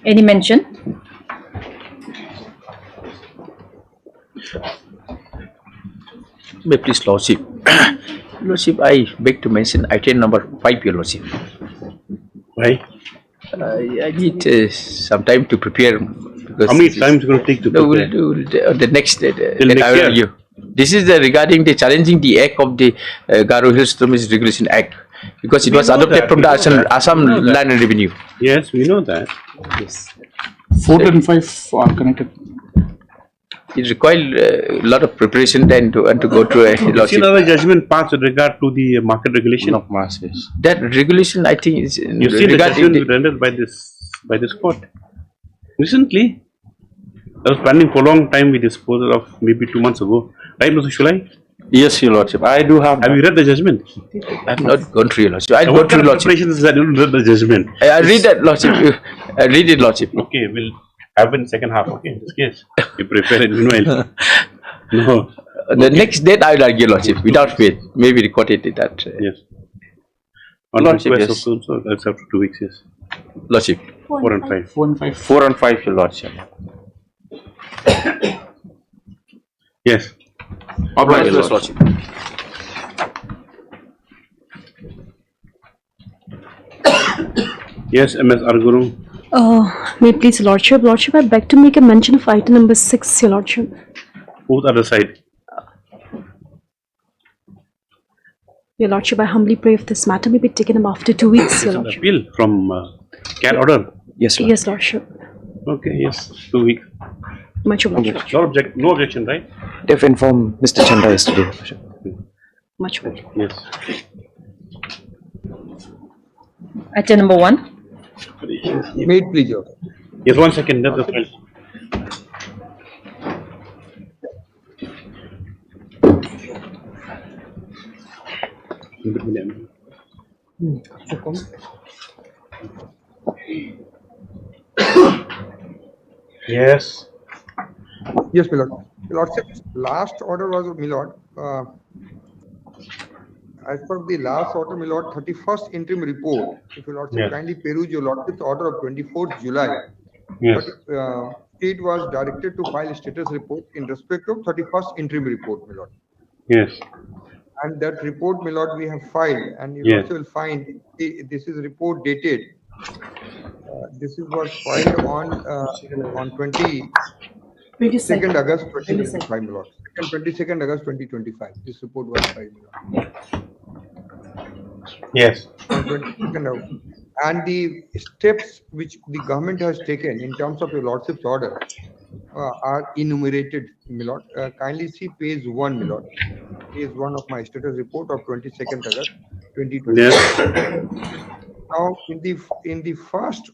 Any mention? May please, Lordship. Lordship, I beg to mention item number 5, Your Lordship. Why? I need some time to prepare. Because how many times going to take to prepare? No, we'll do the next. Next I will year? argue. This is regarding the challenging the act of the Garo Hills Domestic Regulation Act, because it We was know adopted that, from we the know Assam, that, Assam we know that. Land and Revenue. Yes, we know that. Yes. 4 and 5 are connected. It required a lot of preparation and to go to a You see lordship. another judgment passed with regard to the market regulation. Of mass, yes. That regulation, I think, is You see the regarding judgment rendered by this court recently. I was planning for a long time with disposal of maybe 2 months ago. Right, Mr. Shulai? Yes, Your Lordship. I do have. Have you read the judgment? I have not gone through your lordship. I What go kind through of lordship. preparation is that you read the judgment? I read that lordship. I read it lordship. Okay, we'll have in second half. Okay, in this case, you prepare it meanwhile. No. The next date I will argue lordship without fail. Maybe recorded it that Yes. On Lordship, request yes. of counsel, that's after 2 weeks. Yes. lordship. 4 and 5. 4 and 5. 4 and 5, Your Lordship. Yes. Obliged, Yes, Your Lordship. Yes, MS Arguru. May it please, Lordship. Lordship, I beg to make a mention of item number 6, Your Lordship. Who's other side? Your Lordship, I humbly pray if this matter may be taken up after 2 weeks, Your An Lordship. appeal from CAT order. Yes, Lord. Yes, Lordship. Okay, yes, 2 weeks. Much obliged. No objection, right? They've informed Mr. Chanda yesterday, Your Lordship. Much obliged. Yes. Item number 1. May it please, Your Honor. Yes, 1 second. That's the point. Yes. Yes, my lord. My lordship, last order was, my lord, as per the last order, my lord, 31st interim report. If your lordship Yes. kindly peruse your lordship's order of 24th July. Yes. But it was directed to file status report in respect of 31st interim report, my lord. Yes. And that report, my lord, we have filed, and you Yes. also will find this is report dated. This is was filed on 22nd August 2025, my lord. 22nd August 2025. This report was filed, my lord. Yes. On 22nd August. And the steps which the government has taken in terms of your lordship's order are enumerated, my lord. Kindly see page 1, my lord. Page 1 of my status report of 22nd August 2025. Yes. Now, in the first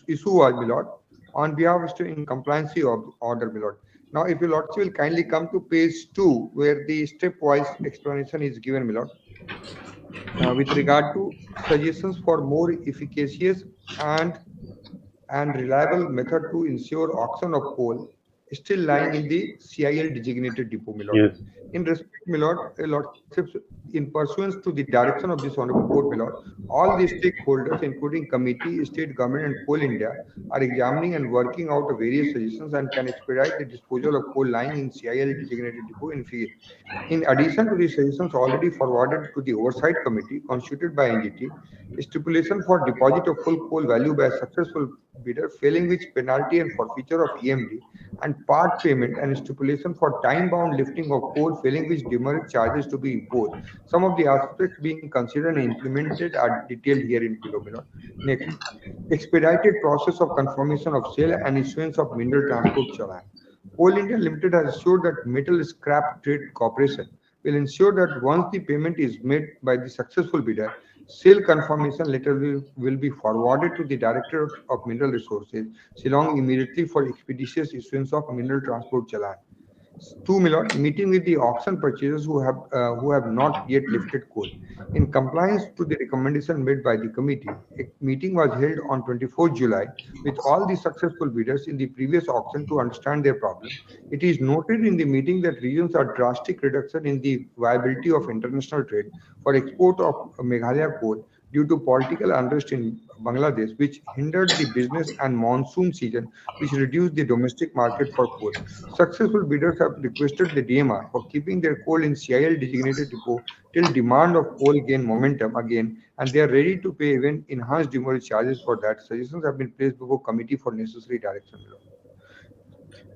issue was, my lord, on behalf of in compliance of order, my lord. Now, if your lordship will kindly come to page 2, where the stepwise explanation is given, my lord, with regard to suggestions for more efficacious and reliable method to ensure auction of coal still lying in the CIL designated depot, my lord. Yes. In respect, my lord, lordships, in pursuance to the direction of this honorable court, my lord, all the stakeholders, including committee, state government, and Coal India, are examining and working out various suggestions and can expedite the disposal of coal lying in CIL designated depot in field. In addition to the suggestions already forwarded to the oversight committee constituted by NGT, stipulation for deposit of full coal value by a successful bidder, failing which penalty and forfeiture of EMD, and part payment and stipulation for time-bound lifting of coal, failing which demurrage charges to be imposed. Some of the aspects being considered and implemented are detailed here in below. Next, expedited process of confirmation of sale and issuance of mineral transport challan. Coal India Limited has assured that Metal Scrap Trade Corporation will ensure that once the payment is made by the successful bidder, sale confirmation letter will be forwarded to the Director of Mineral Resources, Shillong, immediately for expeditious issuance of mineral transport challan. 2, my lord, meeting with the auction purchasers who have not yet lifted coal. In compliance to the recommendation made by the committee, a meeting was held on 24 July with all the successful bidders in the previous auction to understand their problem. It is noted in the meeting that reasons are drastic reduction in the viability of international trade for export of Meghalaya coal due to political unrest in Bangladesh, which hindered the business and monsoon season, which reduced the domestic market for coal. Successful bidders have requested the DMR for keeping their coal in CIL designated depot till demand of coal gain momentum again, and they are ready to pay even enhanced demurrage charges for that. Suggestions have been placed before committee for necessary direction.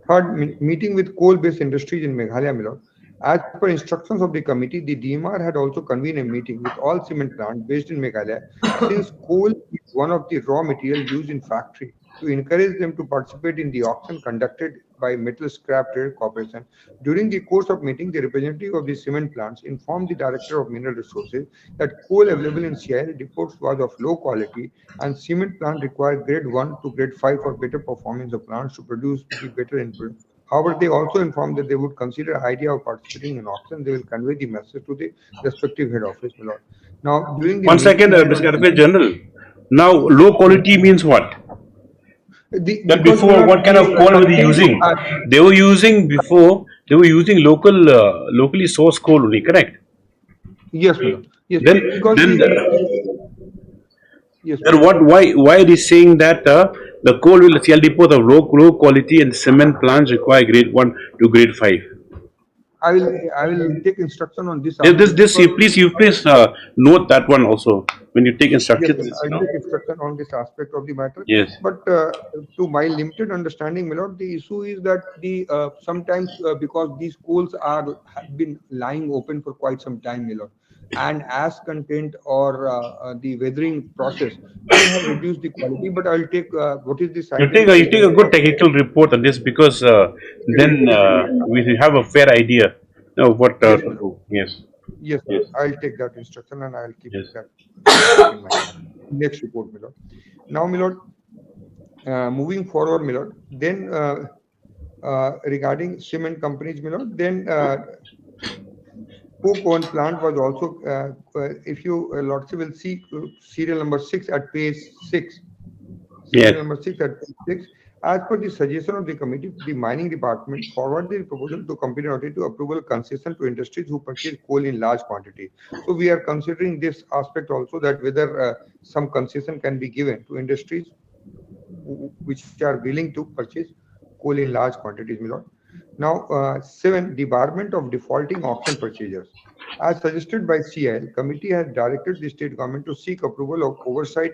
Third, meeting with coal-based industries in Meghalaya, my lord. As per instructions of the committee, the DMR had also convened a meeting with all cement plants based in Meghalaya, since coal is one of the raw material used in factory, to encourage them to participate in the auction conducted by Metal Scrap Trade Corporation. During the course of meeting, the representative of the cement plants informed the Director of Mineral Resources that coal available in CIL depots was of low quality and cement plant required grade 1 to grade 5 for better performance of plants to produce the better input. However, they also informed that they would consider idea of participating in auction. They will convey the message to the respective head office, my lord. Now, during the One meeting, second, Mr. Advocate General. Now, low quality means what? That because before, what kind of coal were they using? They were using before. They were using locally sourced coal only. Correct. yes, my lord. Yes, Then, because then, yes, my then lord. what? Why are they saying that the coal will CL depot of low quality and cement plants require grade 1 to grade 5? I will take instruction on this This, this, aspect this because you please note that one also when you take yes, sir, instructions. I'll take instruction on this aspect of the matter. Yes. But to my limited understanding, my lord, the issue is that the sometimes because these schools have been lying open for quite some time, my lord, and as content or the weathering process may have reduced the quality. But I'll take what is the scientific You take evidence a good for technical report on this because then we have a fair idea of what yes, to my lord. do. Yes. Yes, my Yes. lord. I'll take that instruction and I'll keep Yes. that in mind. Next report, my lord. Now, my lord, moving forward, my lord, then regarding cement companies, my lord, then coke oven plant was also, if you, lordship will see serial number 6 at page 6. Yes. Serial number 6 at page 6. As per the suggestion of the committee, the mining department forwarded the proposal to competent authority to approval concession to industries who purchase coal in large quantity. So we are considering this aspect also, that whether some concession can be given to industries which are willing to purchase coal in large quantities, my lord. Now, 7, debarment of defaulting auction purchasers. As suggested by CIL, committee has directed the state government to seek approval of oversight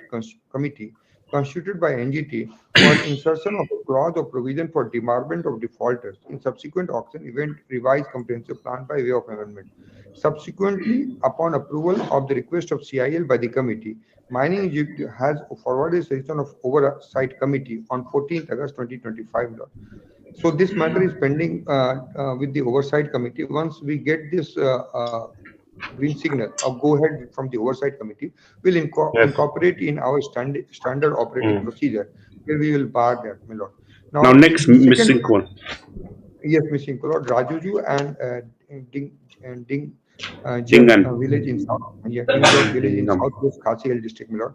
committee constituted by NGT for insertion of a clause of provision for debarment of defaulters in subsequent auction event revised comprehensive plan by way of amendment. Subsequently, upon approval of the request of CIL by the committee, Mining Executive has forwarded a suggestion of oversight committee on 14th August 2025. Lord. So this matter is pending with the oversight committee. Once we get this green signal or go ahead from the oversight committee, we'll Yes. incorporate in our standard operating Mm. procedure where we will bar that, my lord. Now, Now, next the second, missing coal. yes, missing Lord Rajuju and Jung Dingan. village in South, yeah, Dingjong village in Dingam. southwest Khasi Hill district, my lord.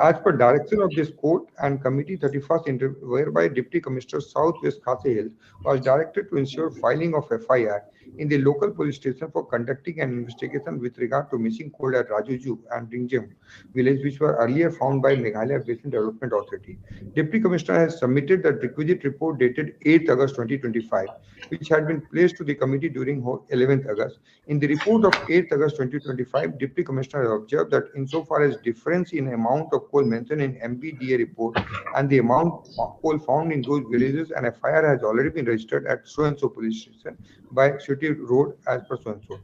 As per direction of this court and committee 31st interview, whereby Deputy Commissioner Southwest Khasi Hill was directed to ensure filing of FIR in the local police station for conducting an investigation with regard to missing coal at Rajuju and Dingjong village, which were earlier found by Meghalaya Basin Development Authority. Deputy Commissioner has submitted the requisite report dated 8th August 2025, which had been placed to the committee during 11th August. In the report of 8th August 2025, Deputy Commissioner has observed that insofar as difference in amount of coal mentioned in MBDA report and the amount of coal found in those villages, an FIR has already been registered at so-and-so police station by City Road as per so-and-so.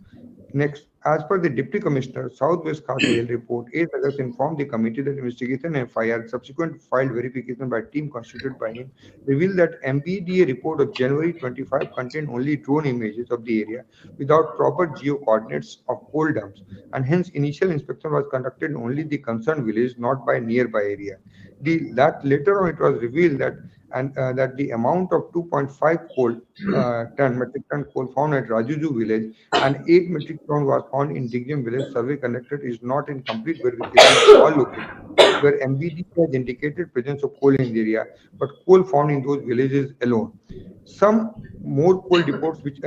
Next, as per the Deputy Commissioner, Southwest Khasi Hill report, 8th August informed the committee that investigation and FIR, subsequent filed verification by team constituted by him, revealed that MBDA report of January 25 contained only drone images of the area without proper geo coordinates of coal dumps, and hence initial inspection was conducted in only the concerned village, not by nearby area. That later on it was revealed that and that the amount of 2.5 metric ton coal found at Rajuju village and 8 metric ton was found in Digyam village survey conducted is not in complete verification of all locations where MBD has indicated presence of coal in the area, but coal found in those villages alone. Some more coal deposits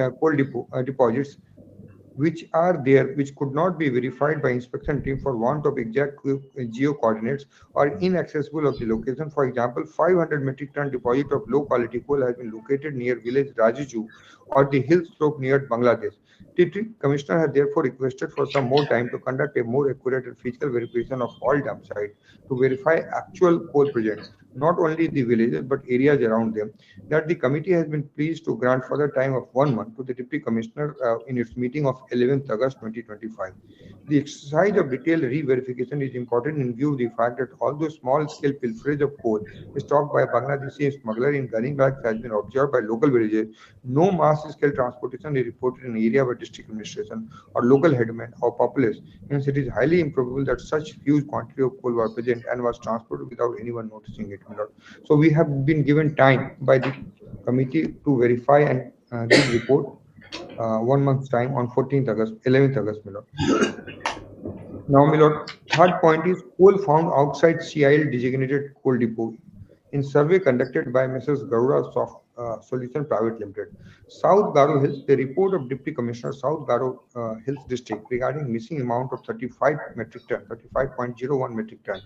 deposits which are there which could not be verified by inspection team for want of exact geo coordinates or inaccessible of the location. For example, 500 metric ton deposit of low quality coal has been located near village Rajiju or the hill slope near Bangladesh. The commissioner has therefore requested for some more time to conduct a more accurate and physical verification of all dump sites to verify actual coal present, not only the villages but areas around them. That the committee has been pleased to grant further time of 1 month to the Deputy Commissioner in its meeting of 11th August 2025. The exercise of detailed re-verification is important in view of the fact that although small-scale pilferage of coal stocked by Bangladeshi smuggler in gunning bags has been observed by local villagers, no mass-scale transportation is reported in area by district administration or local headmen or populace. Hence, it is highly improbable that such huge quantity of coal were present and was transported without anyone noticing it. So we have been given time by the committee to verify and give report 1 month's time on 14th August, 11th August, my lord. Now, my lord, third point is coal found outside CIL designated coal depot in survey conducted by Mrs. Garuda Soft Solution Private Limited. South Garo Hills, the report of Deputy Commissioner South Garo Hills District regarding missing amount of 35 metric ton, 35.01 metric ton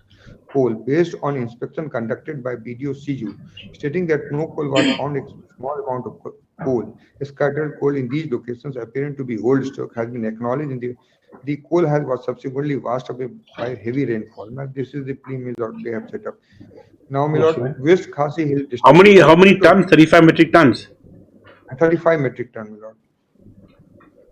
coal based on inspection conducted by BDO CU, stating that no coal was found except a small amount of coal. Scattered coal in these locations appearing to be old stock has been acknowledged in the coal was subsequently washed away by heavy rainfall. Now, this is the plea they have set up. Now, my lord, West Khasi Hill District. How many tons? 35 metric tons. 35 metric ton, my lord.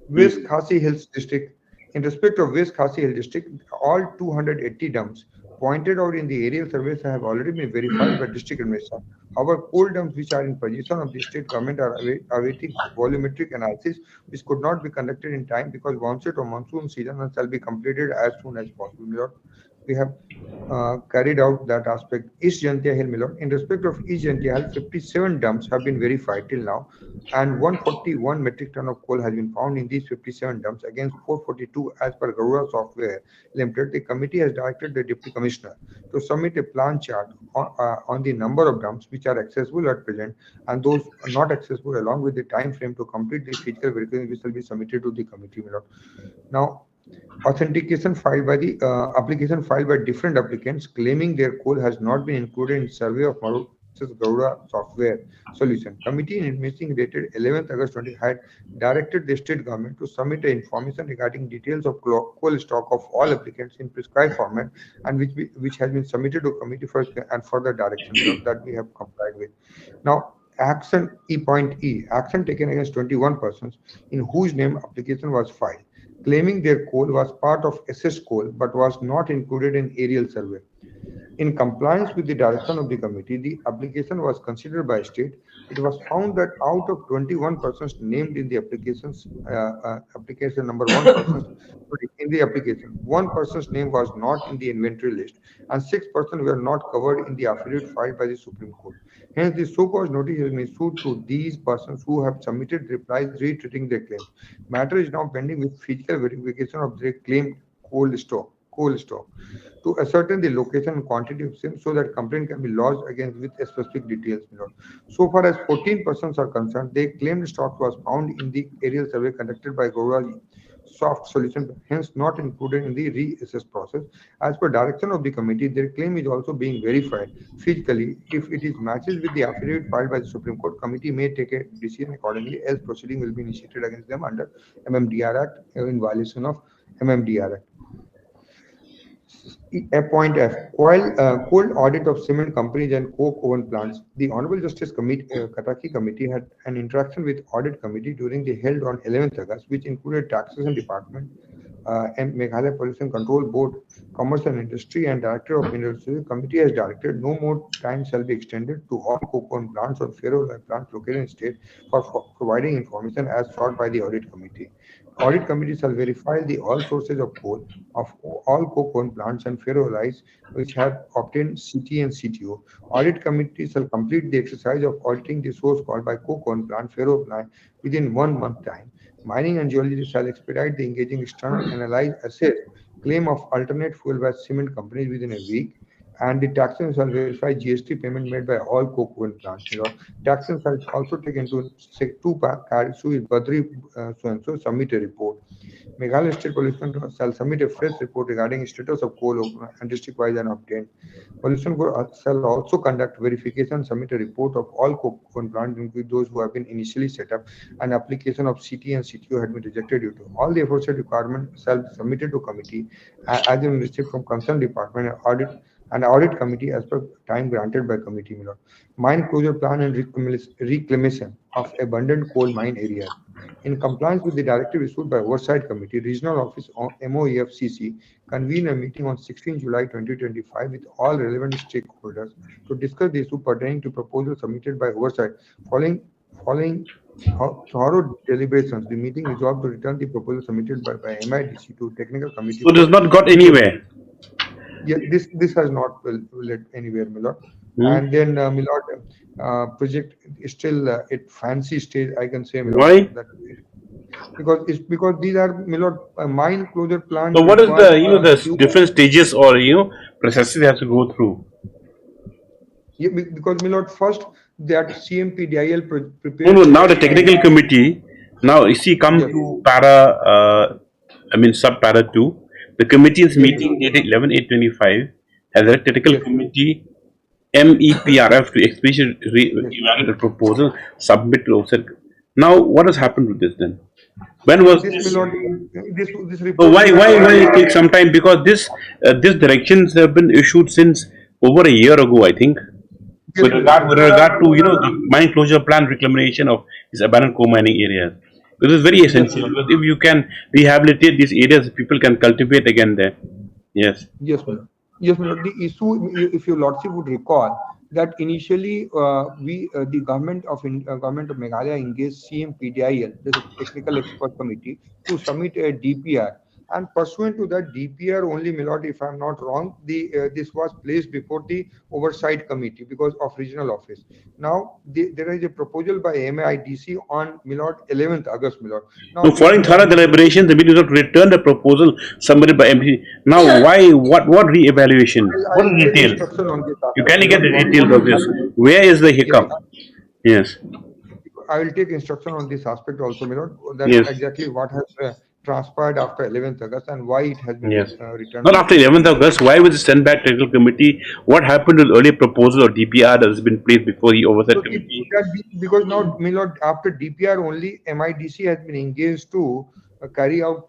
West Khasi Hills District. In respect of West Khasi Hill District, all 280 dumps pointed out in the aerial surveys have already been verified by district administration. However, coal dumps which are in possession of the state government are awaiting volumetric analysis, which could not be conducted in time because onset of monsoon season and shall be completed as soon as possible. My lord, we have carried out that aspect. East Jantia Hill, my lord. In respect of East Jantia Hill, 57 dumps have been verified till now, and 141 metric ton of coal has been found in these 57 dumps against 442 as per Garuda Software Limited. The committee has directed the Deputy Commissioner to submit a plan chart on the number of dumps which are accessible at present and those not accessible along with the time frame to complete the physical verification which will be submitted to the committee. My lord. Now, authentication filed by the application filed by different applicants claiming their coal has not been included in survey of Garuda Software Solution. Committee in meeting dated 11th August 20 had directed the state government to submit information regarding details of coal stock of all applicants in prescribed format and which has been submitted to committee for and further direction that we have complied with. Now, action E. Action taken against 21 persons in whose name application was filed, claiming their coal was part of assessed coal but was not included in aerial survey. In compliance with the direction of the committee, the application was considered by state. It was found that out of 21 persons named in the applications, application number 1 person in the application, 1 person's name was not in the inventory list, and 6 persons were not covered in the affidavit filed by the Supreme Court. Hence, the so-called notice has been issued to these persons who have submitted replies retreating their claims. Matter is now pending with physical verification of their claimed coal stock to ascertain the location and quantity of same so that complaint can be lodged against with specific details. So far as 14 persons are concerned, they claimed stock was found in the aerial survey conducted by Garuda Soft Solution, hence not included in the reassess process. As per direction of the committee, their claim is also being verified physically. If it is matches with the affidavit filed by the Supreme Court, committee may take a decision accordingly, else proceeding will be initiated against them under MMDR Act in violation of MMDR Act. Point F. Cold audit of cement companies and coke oven plants. The Honorable Justice Kataki Committee had an interaction with Audit Committee during the held on 11th August, which included Taxation Department and Meghalaya Pollution Control Board, Commerce and Industry, and Director of Mineral Resources. Committee has directed no more time shall be extended to all coke oven plants or ferro plants located in state for providing information as sought by the Audit Committee. Audit committee shall verify the all sources of coal of all coke oven plants and ferroalloys which have obtained CT and CTO. Audit committee shall complete the exercise of auditing the source called by coke oven plant ferroalloy within 1 month time. Mining and geology shall expedite the engaging external analyze assess claim of alternate fuel by cement companies within a week. And the taxation shall verify GST payment made by all coke oven plants. Taxation shall also take into two issue is Badri so and so submit a report. Meghalaya State Pollution shall submit a fresh report regarding status of coal and district-wise and obtained. Pollution Board shall also conduct verification, submit a report of all coke oven plants, including those who have been initially set up, and application of CT and CTO had been rejected due to. All the aforesaid requirements shall be submitted to committee as in receipt from concerned department and audit committee as per time granted by committee. Mine closure plan and reclamation of abandoned coal mine areas. In compliance with the directive issued by Oversight Committee, Regional Office MOEFCC convened a meeting on 16 July 2025 with all relevant stakeholders to discuss the issue pertaining to proposals submitted by Oversight. Following thorough deliberations, the meeting resolved to return the proposal submitted by MIDC to technical committee. So it has not got anywhere. Yeah, this has not led anywhere, Milord. And then, Milord, project is still at fancy stage, I can say, Milord. Why? Because these are, Milord, mine closure plans. So what is the different stages or processes they have to go through? Yeah, because Milord, first that CMPDIL prepared. No, now the technical committee. Now you see, come to sub para 2. The committee is meeting dated 11/8/25 as a technical committee MEPRF to explicitly evaluate the proposal, submit to offset. Now, what has happened with this then? When was this? This report. So why it take some time? Because this directions have been issued since over a year ago, I think. With regard to the mine closure plan reclamation of these abandoned coal mining areas. This is very essential because if you can rehabilitate these areas, people can cultivate again there. Yes. Yes, Milord. Yes, Milord. The issue, if your lordship would recall, that initially the government of Meghalaya engaged CMPDIL, the technical expert committee, to submit a DPR. And pursuant to that DPR only, Milord, if I'm not wrong, this was placed before the Oversight Committee because of regional office. Now, there is a proposal by MIDC on, Milord, 11th August, Milord. Now, following thorough deliberation, the meeting has returned the proposal submitted by MP. Now, why? What re-evaluation? What is detail? You can get the details of this. Where is the hiccup? Yes. I will take instruction on this aspect also, Milord. That's exactly what has transpired after 11th August and why it has been returned. Not after 11th August. Why was it sent back to technical committee? What happened to the earlier proposal or DPR that has been placed before the Oversight Committee? Because now, Milord, after DPR only, MIDC has been engaged to carry out,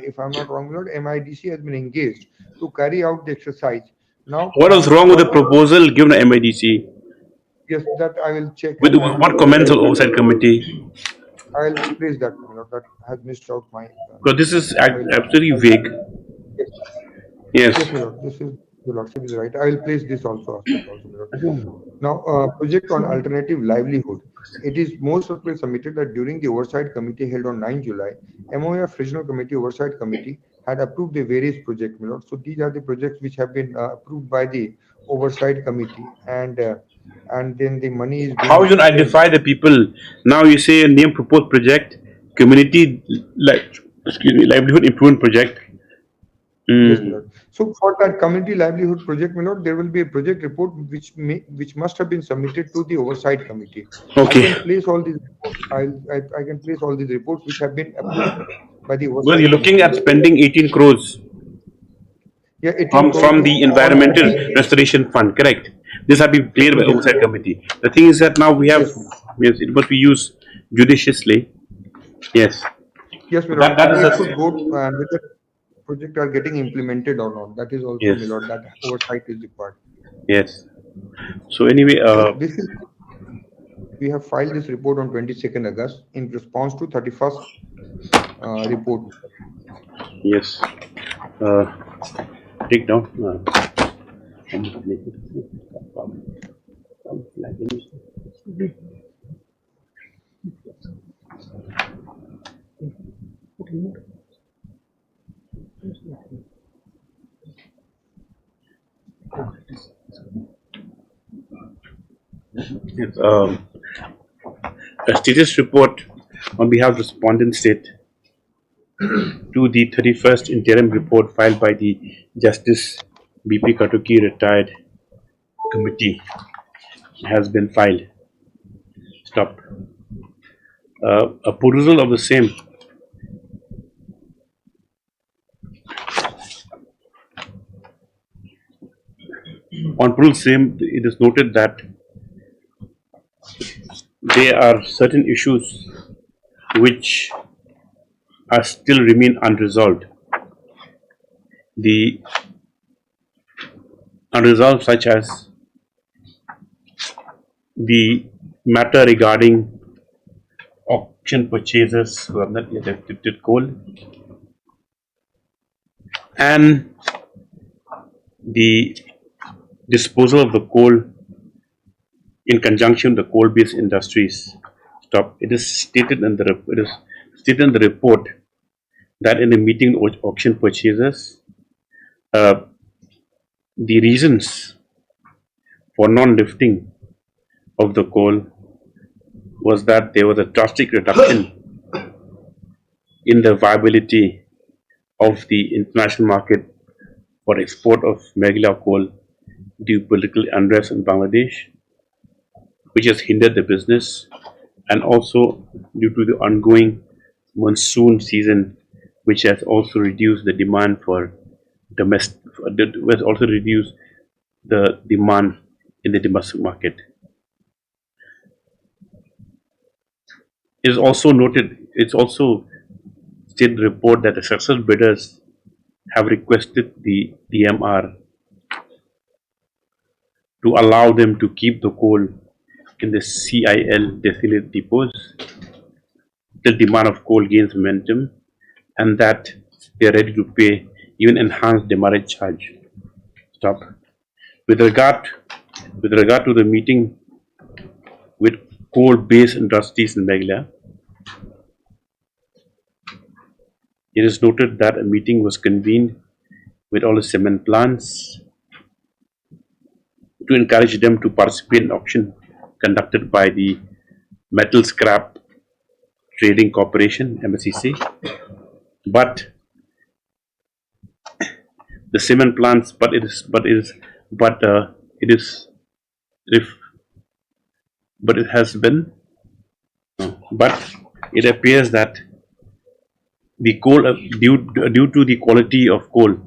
if I'm not wrong, Milord, MIDC has been engaged to carry out the exercise. Now, what was wrong with the proposal given to MIDC? Yes, that I will check. With what comments of Oversight Committee? I will place that, Milord, that has missed out my. Because this is absolutely vague. Yes. Yes, Milord, this is, your lordship is right. I will place this also, Milord. Now, project on alternative livelihood. It is most certainly submitted that during the Oversight Committee held on 9 July, MOF Regional Committee Oversight Committee had approved the various projects, Milord. So these are the projects which have been approved by the Oversight Committee, and then the money is. How you identify the people? Now you say a name proposed project, community livelihood improvement project. Yes, Milord. So for that community livelihood project, Milord, there will be a project report which must have been submitted to the Oversight Committee. Okay. I can place all these reports. I can place all these reports which have been approved by the Oversight. Well, you're looking at spending 18 crores. Yeah, from the Environmental Restoration Fund, correct? This has been cleared by Oversight Committee. The thing is that now we have, yes, it must be used judiciously. Yes. Yes, Milord. That is it should go whether project are getting implemented or not. That is also, Milord, that oversight is required. Yes. So anyway, this is, we have filed this report on 22nd August in response to 31st report. Yes. Take down. Yes, a status report on behalf of respondent state to the 31st interim report filed by the Justice B.P. Katuki retired committee has been filed. Stop. A perusal of the same on perusal same, it is noted that there are certain issues which are still remain unresolved. The unresolved such as the matter regarding auction purchasers who have not yet accepted coal and the disposal of the coal in conjunction with the coal-based industries. Stop. It is stated in the report that in a meeting with auction purchasers, the reasons for non-lifting of the coal was that there was a drastic reduction in the viability of the international market for export of Meghalaya coal due to political unrest in Bangladesh, which has hindered the business, and also due to the ongoing monsoon season, which has also reduced the demand for domestic, has also reduced the demand in the domestic market. It is also noted, it's also stated in the report that the successful bidders have requested the DMR to allow them to keep the coal in the CIL designated depots till demand of coal gains momentum, and that they are ready to pay even enhanced demurrage charge. Stop. With regard to the meeting with coal-based industries in Meghalaya, it is noted that a meeting was convened with all the cement plants to encourage them to participate in auction conducted by the Metal Scrap Trading Corporation (MSCC), but the cement plants, it appears that the coal due to the quality of coal,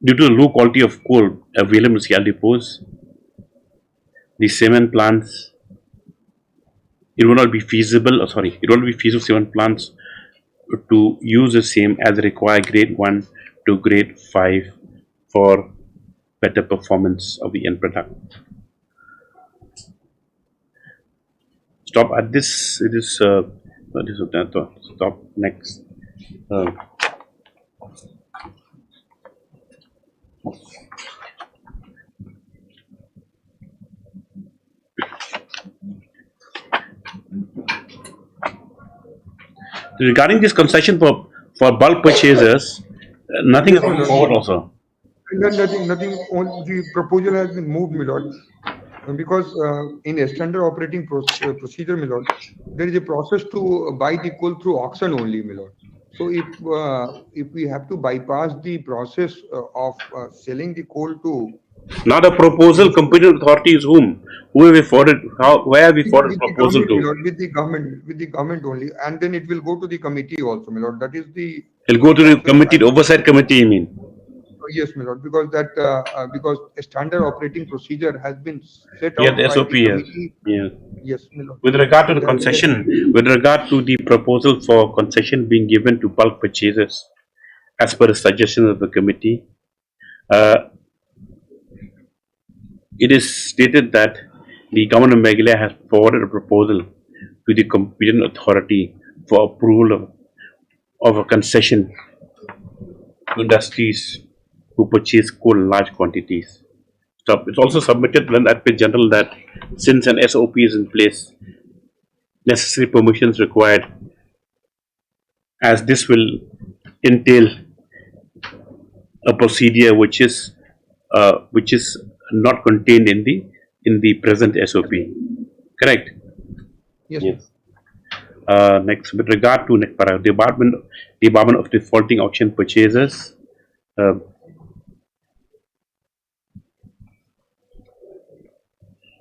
due to the low quality of coal available in CIL depots, the cement plants, it will not be feasible, it will not be feasible for cement plants to use the same as require grade 1 to grade 5 for better performance of the end product. Stop at this, it is, stop next. Regarding this concession for bulk purchasers, nothing has been forward also. Nothing, the proposal has been moved, my lord, because in a standard operating procedure, my lord, there is a process to buy the coal through auction only, my lord. So if we have to bypass the process of selling the coal to Now the proposal competent authority is whom? Who have we forwarded? Where have we forwarded proposal to? With the government only, and then it will go to the committee also, my lord. That is the. It'll go to the committee, the oversight committee, you mean? Yes, my lord, because because a standard operating procedure has been set out. Yeah, the SOP, by the committee. yeah. Yes, my lord. With regard to the concession, with regard to the proposal for concession being given to bulk purchasers, as per the suggestion of the committee, it is stated that the Government of Meghalaya has forwarded a proposal to the competent authority for approval of a concession to industries who purchase coal in large quantities. Stop. It's also submitted to the Advocate General that since an SOP is in place, necessary permissions required as this will entail a procedure which is not contained in the present SOP. Correct? Yes. Yes. Next, with regard to next paragraph, debarment of defaulting auction purchases.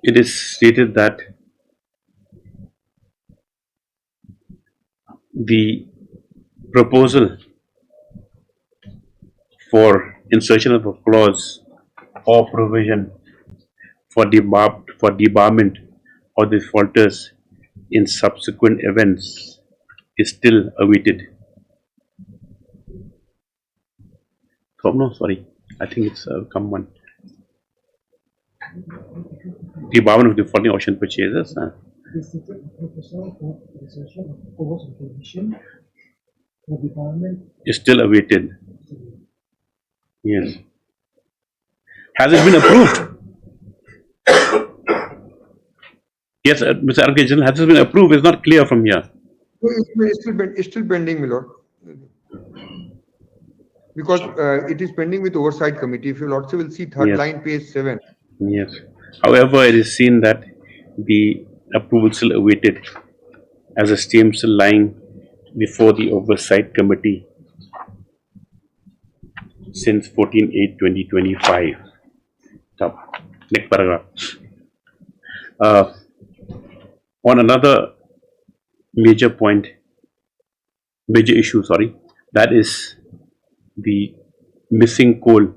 It is stated that the proposal for insertion of a clause or provision for debarment or defaulters in subsequent events is still awaited. Oh, no, sorry. I think it's come one. Debarment of defaulting auction purchases. Is still awaited. Yes. Has it been approved? Yes, Mr. Advocate General, has it been approved? It's not clear from here. It's still pending, my lord. Because it is pending with oversight committee. If your lordship will see third Yes. line, page 7. Yes. However, it is seen that the approval still awaited as a stem still lying before the oversight committee since 14/8/2025. Top. Next paragraph. On another major issue, that is the missing coal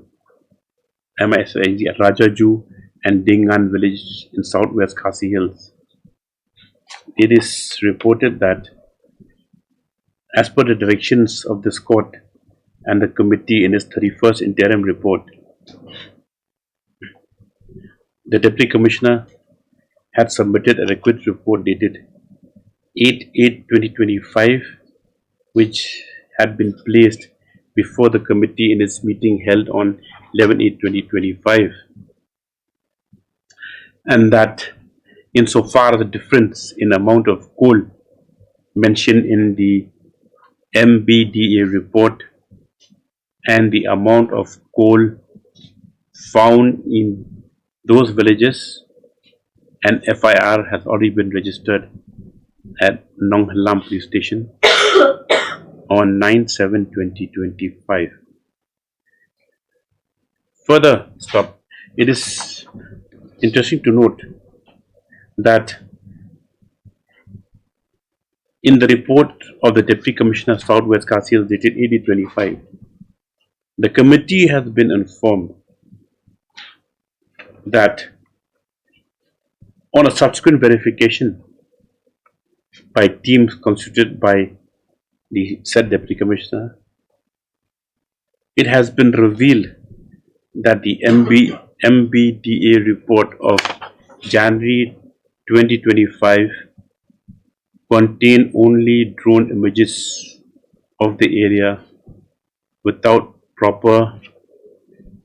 MSIG at Rajaju and Dingan village in southwest Khasi Hills. It is reported that as per the directions of this court and the committee in its 31st interim report, the Deputy Commissioner had submitted a request report dated 8/8/2025, which had been placed before the committee in its meeting held on 11/8/2025, and that insofar as the difference in amount of coal mentioned in the MBDA report and the amount of coal found in those villages, an FIR has already been registered at Nong Halam police station on 9/7/2025. Further, it is interesting to note that in the report of the Deputy Commissioner Southwest Khasi Hills dated 8/8/25, the committee has been informed that on a subsequent verification by teams constituted by the said Deputy Commissioner, it has been revealed that the MBDA report of January 2025 contained only drone images of the area without proper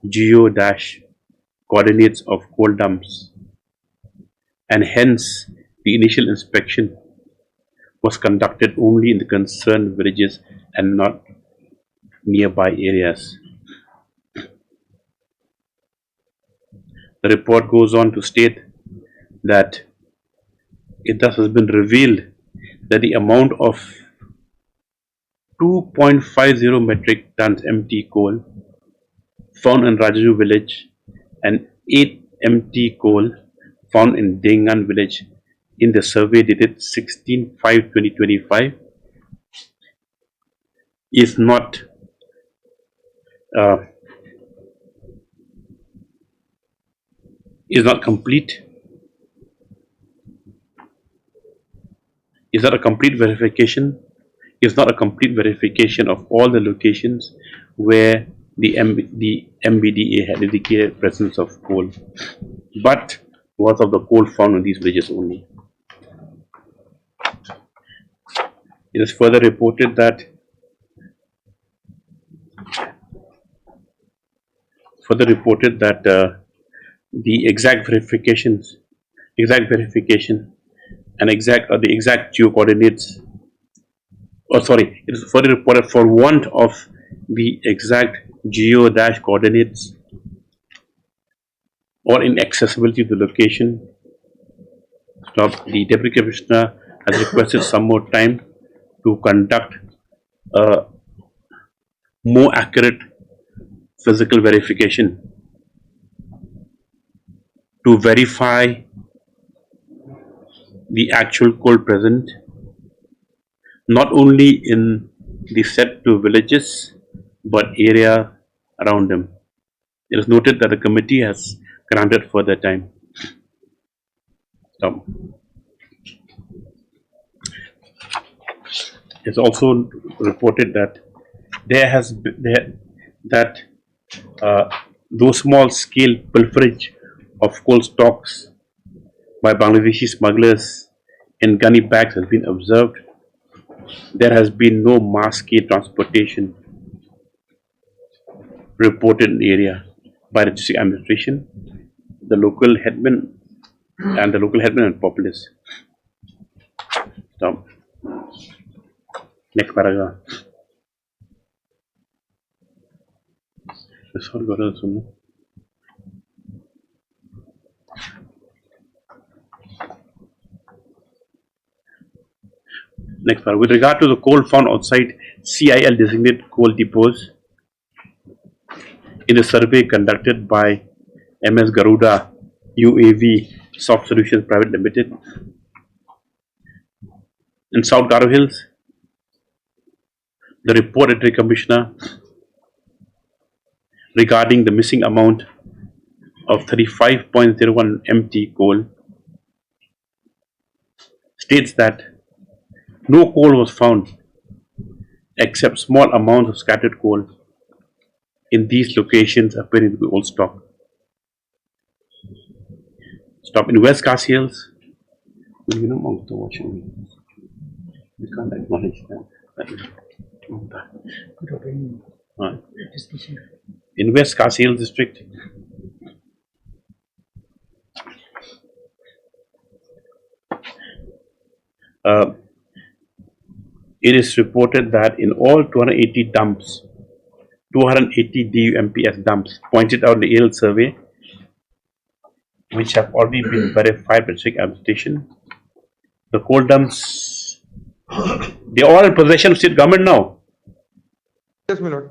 geo-coordinates of coal dumps, and hence the initial inspection was conducted only in the concerned villages and not nearby areas. The report goes on to state that it thus has been revealed that the amount of 2.50 metric tons empty coal found in Rajaju village and 8 empty coal found in Dingan village in the survey dated 16/5/2025 is not complete. Is not a complete verification. Is not a complete verification of all the locations where the MBDA had indicated presence of coal, but was of the coal found in these villages only. It is further reported that the exact verification and the exact geo coordinates oh sorry, it is further reported for want of the exact geo-coordinates or inaccessibility to the location. The Deputy Commissioner has requested some more time to conduct a more accurate physical verification to verify the actual coal present not only in the said two villages but area around them. It is noted that the committee has granted further time. It's also reported that those small scale pilferage of coal stocks by Bangladeshi smugglers in gunny bags has been observed. There has been no mass scale transportation reported in the area by the district administration, the local headman and populace. Stop. Next paragraph. This one got us on. Next paragraph. With regard to the coal found outside CIL designated coal depots, in the survey conducted by MS Garuda UAV Soft Solutions Private Limited in South Garo Hills, the report of the Commissioner regarding the missing amount of 35.01 MT coal states that no coal was found except small amounts of scattered coal in these locations appearing to be old stock. Stop in West Khasi Hills. We can't acknowledge that. In West Khasi Hills district, it is reported that in all 280 dumps, 280 DUMPS dumps pointed out in the AL survey, which have already been verified by district administration, the coal dumps, they are all in possession of state government now. Yes, my lord.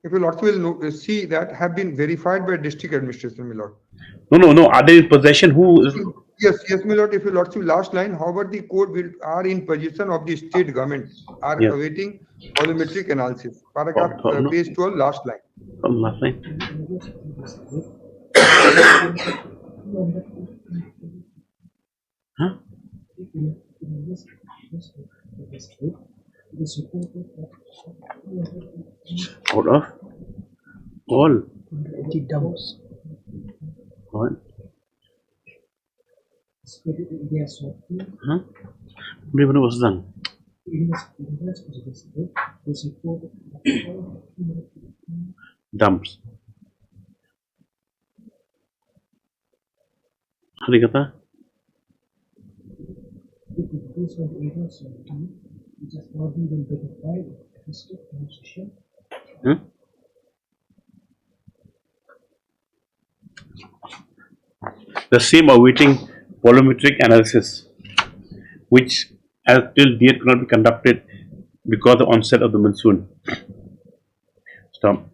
If your lordship will see that have been verified by district administration, my lord. No. Are they in possession? Who is? Yes, my lord. If your lordship last line, however, the court will are in possession of the state government, are Yes. awaiting volumetric analysis. Paragraph No. page 12, last line. From last line. Huh? Out of all. What? Huh? Bagaimana bos Zang? Dumps. Hari kata? Huh? The same awaiting volumetric analysis, which as till date could not be conducted because of the onset of the monsoon. Stop.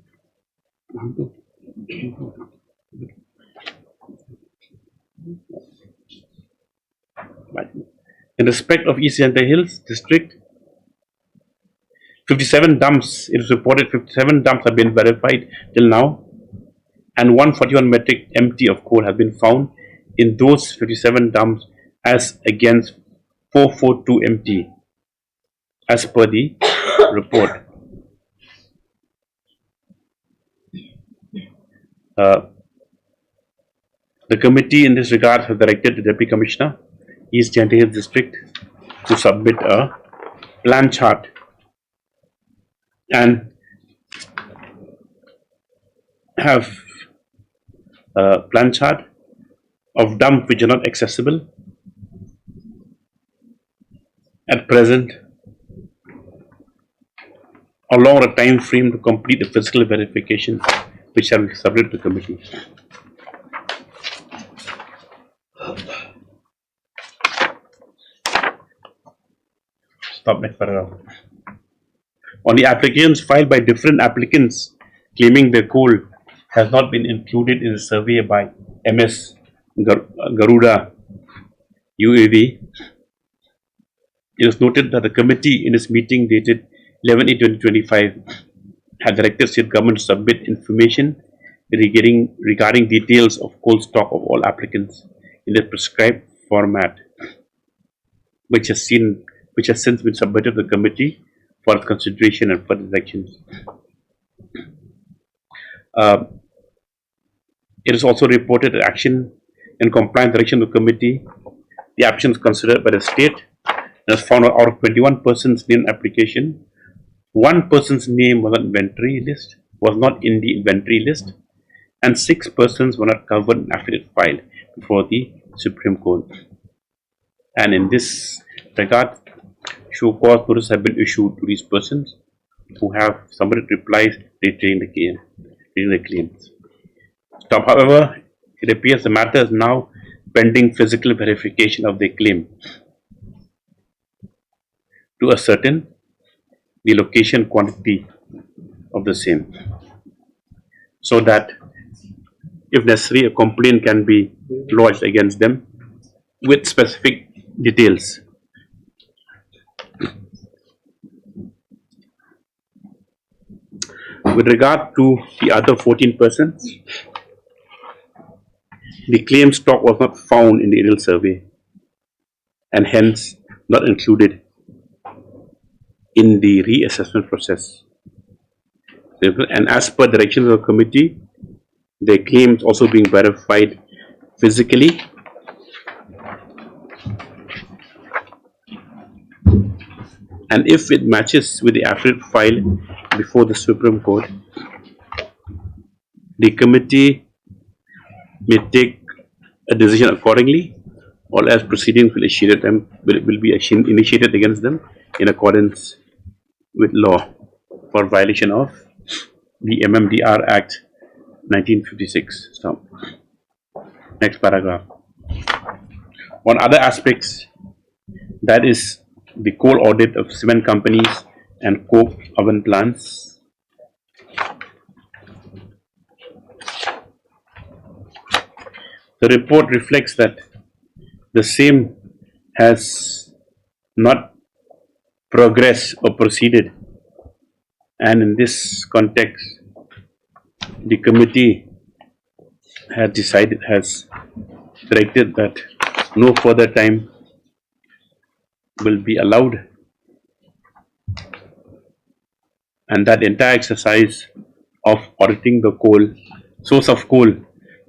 In respect of East Center Hills district, 57 dumps, it is reported 57 dumps have been verified till now, and 141 metric MT of coal has been found in those 57 dumps as against 442 MT as per the report. The committee in this regard has directed the Deputy Commissioner, East Center Hills District, to submit a plan chart and have a plan chart of dumps which are not accessible at present along a time frame to complete the physical verification which shall be submitted to the committee. Stop next paragraph. On the applications filed by different applicants claiming their coal has not been included in the survey by MS Garuda UAV, it was noted that the committee in its meeting dated 11/8/2025 had directed state government to submit information regarding details of coal stock of all applicants in the prescribed format, which has since been submitted to the committee for consideration and further directions. It is also reported that action in compliance direction of the committee, the actions considered by the state, has found out of 21 persons named application, one person's name was not in the inventory list, and 6 persons were not covered in affidavit filed before the Supreme Court. And in this regard, show cause notice have been issued to these persons who have submitted replies retaining the claims. However, it appears the matter is now pending physical verification of their claim to ascertain the location quantity of the same, so that if necessary a complaint can be lodged against them with specific details. With regard to the other 14 persons, the claim stock was not found in the aerial survey and hence not included in the reassessment process. And as per direction of the committee, their claims also being verified physically and if it matches with the affidavit filed before the Supreme Court, the committee may take a decision accordingly, or as proceedings will be initiated against them in accordance with law for violation of the MMDR Act 1956. Stop. Next paragraph. On other aspects, that is the coal audit of cement companies and coke oven plants, the report reflects that the same has not progressed or proceeded, and in this context the committee has directed that no further time will be allowed, and that entire exercise of auditing the source of coal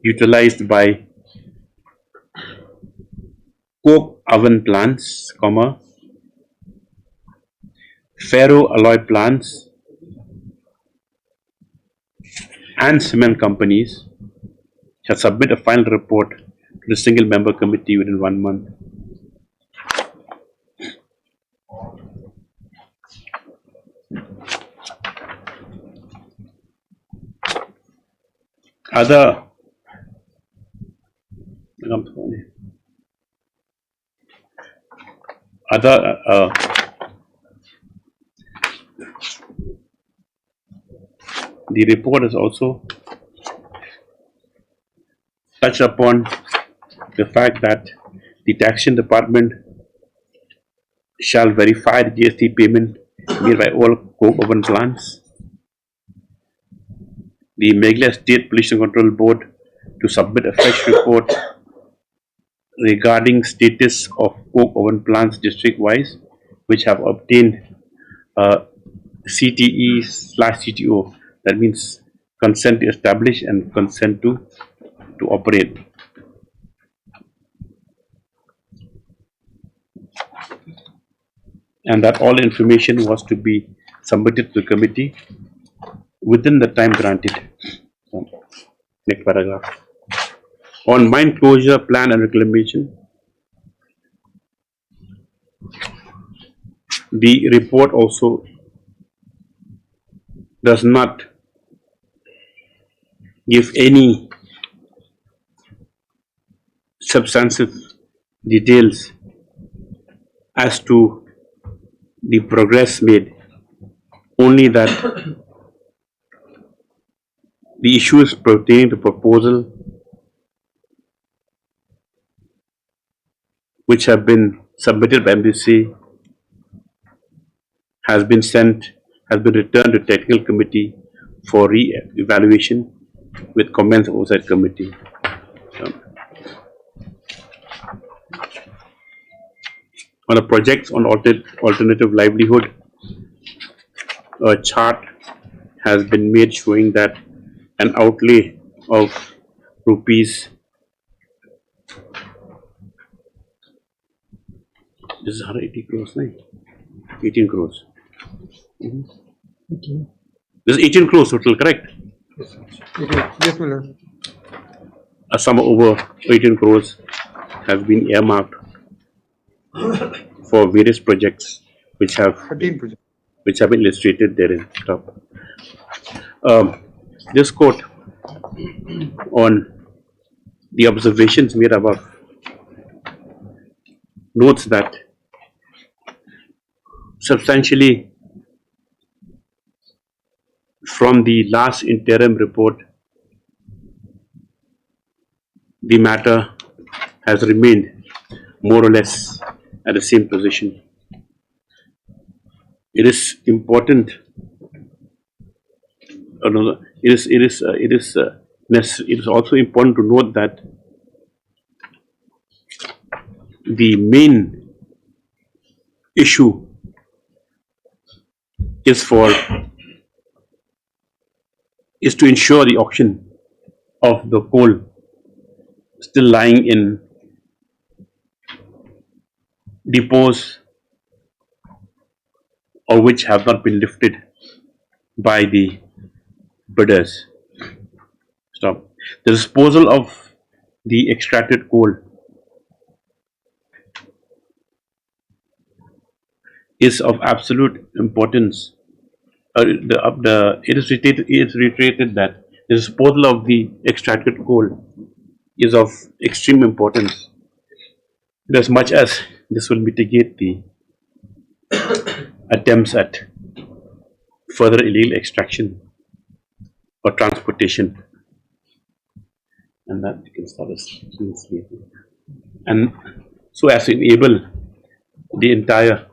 utilized by coke oven plants, ferro alloy plants and cement companies shall submit a final report to the single member committee within 1 month. The report has also touched upon the fact that the taxation department shall verify the GST payment made by all coke oven plants. The Meghalaya State Pollution Control Board to submit a fresh report regarding status of coke oven plants district-wise, which have obtained CTE/CTO, that means consent to establish and consent to operate. And that all information was to be submitted to the committee within the time granted. Next paragraph. On mine closure plan and reclamation, the report also does not give any substantive details as to the progress made, only that the issues pertaining to proposal which have been submitted by MDC has been returned to technical committee for re-evaluation with comments of oversight committee. On the projects on alternative livelihood, a chart has been made showing that an outlay of rupees, this is 180 crores, right? 18 crores. This is 18 crores total, correct? Yes, my lord. A sum over 18 crores have been earmarked for various projects which have 13 projects. been illustrated therein. This court, on the observations made above, notes that substantially from the last interim report, the matter has remained more or less at the same position. It is important. It is also important to note that the main issue is to ensure the auction of the coal still lying in depots or which have not been lifted by the bidders. Stop. The disposal of the extracted coal is of absolute importance. It is reiterated that the disposal of the extracted coal is of extreme importance, as much as this will mitigate the attempts at further illegal extraction or transportation, and that we can start and so as to enable the entire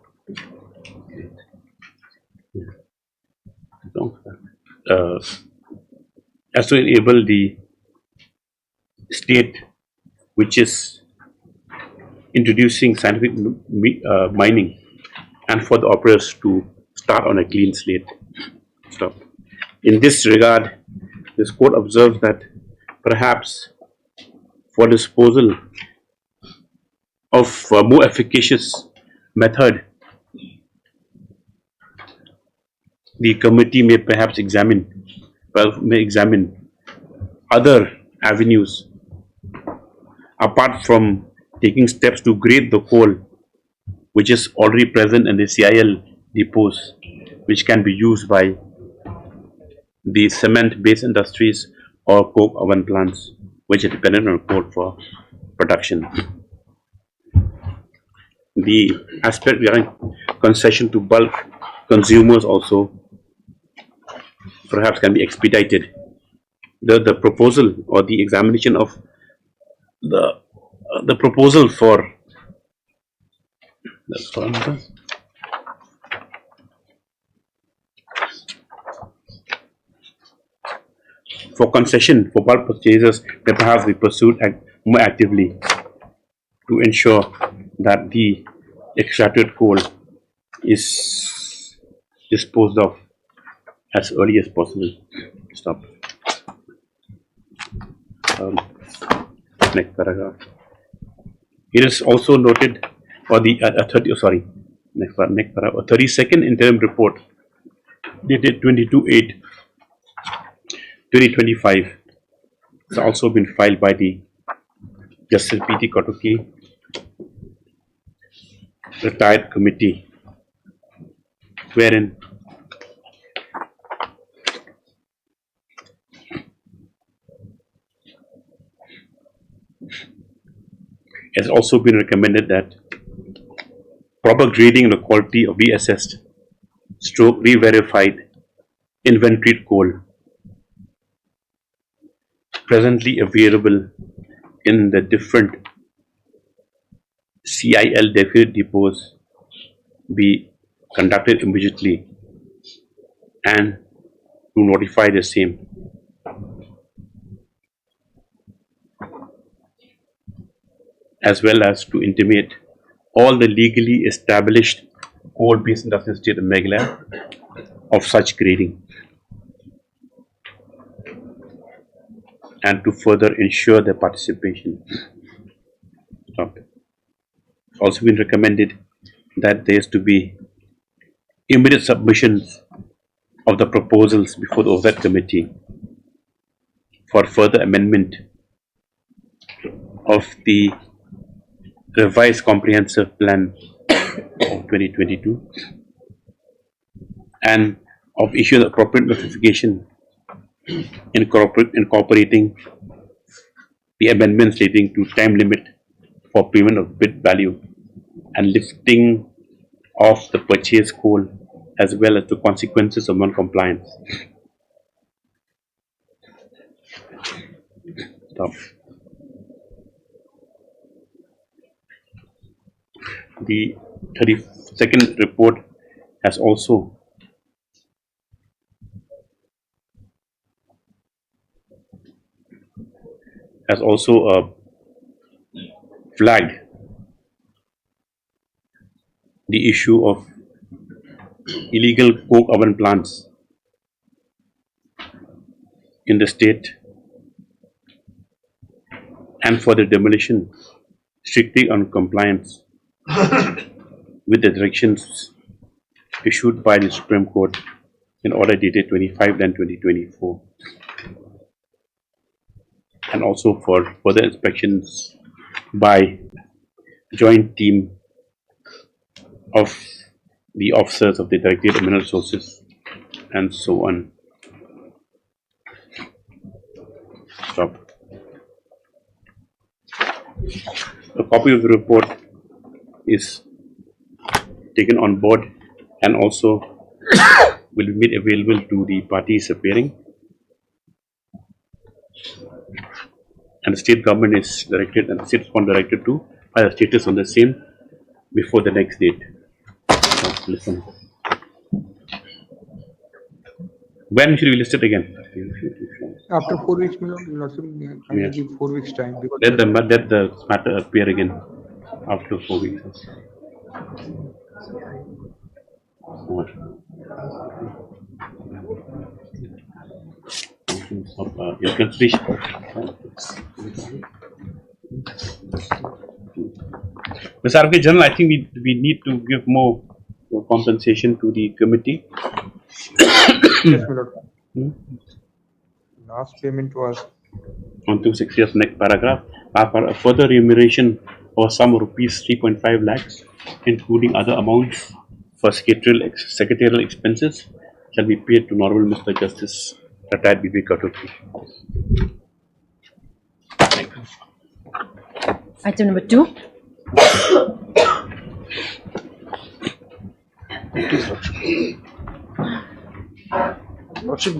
as to enable the state which is introducing scientific mining and for the operators to start on a clean slate. Stop. In this regard, this court observes that perhaps for disposal of a more efficacious method, the committee may perhaps examine other avenues apart from taking steps to grade the coal which is already present in the CIL depots, which can be used by the cement-based industries or coke oven plants, which are dependent on coal for production. The aspect regarding concession to bulk consumers also perhaps can be expedited. The proposal or the examination of the proposal for concession for bulk purchasers may perhaps be pursued more actively to ensure that the extracted coal is disposed of as early as possible. Stop. Next paragraph. It is also noted, or the 32nd interim report dated 22/8/2025 has also been filed by the Justice P.T. Kotoki retired committee, wherein has also been recommended that proper grading and the quality of reassessed stroke re-verified inventoried coal presently available in the different CIL definite depots be conducted immediately and to notify the same. As well as to intimate all the legally established coal-based industrial state of Meghalaya of such grading, and to further ensure their participation. It's also been recommended that there is to be immediate submissions of the proposals before the oversight committee for further amendment of the revised comprehensive plan of 2022 and of issuing appropriate notification incorporating the amendments leading to time limit for payment of bid value and lifting of the purchase coal as well as the consequences of non-compliance. Stop. The 32nd report has also flagged the issue of illegal coke oven plants in the state and for the demolition strictly on compliance with the directions issued by the Supreme Court in order dated 25/10/2024, and also for further inspections by joint team of the officers of the Directorate of Mineral Resources and so on. Stop. A copy of the report is taken on board and also will be made available to the parties appearing, and the state government is directed and the state fund directed to file a status on the same before the next date. So, listen. When should we list it again? After 4 weeks, my lordship, Yeah. give 4 weeks time because Let the matter appear again after 4 weeks. What? Your consideration. Mr. RK General, I think we need to give more compensation to the committee. yes, my lord. Last payment was On 260 of next paragraph, for a further remuneration of some rupees 3.5 lakhs, including other amounts for secretarial expenses, shall be paid to Honorable Mr. Justice Retired B.B. Katuki. Item number 2. Lordship,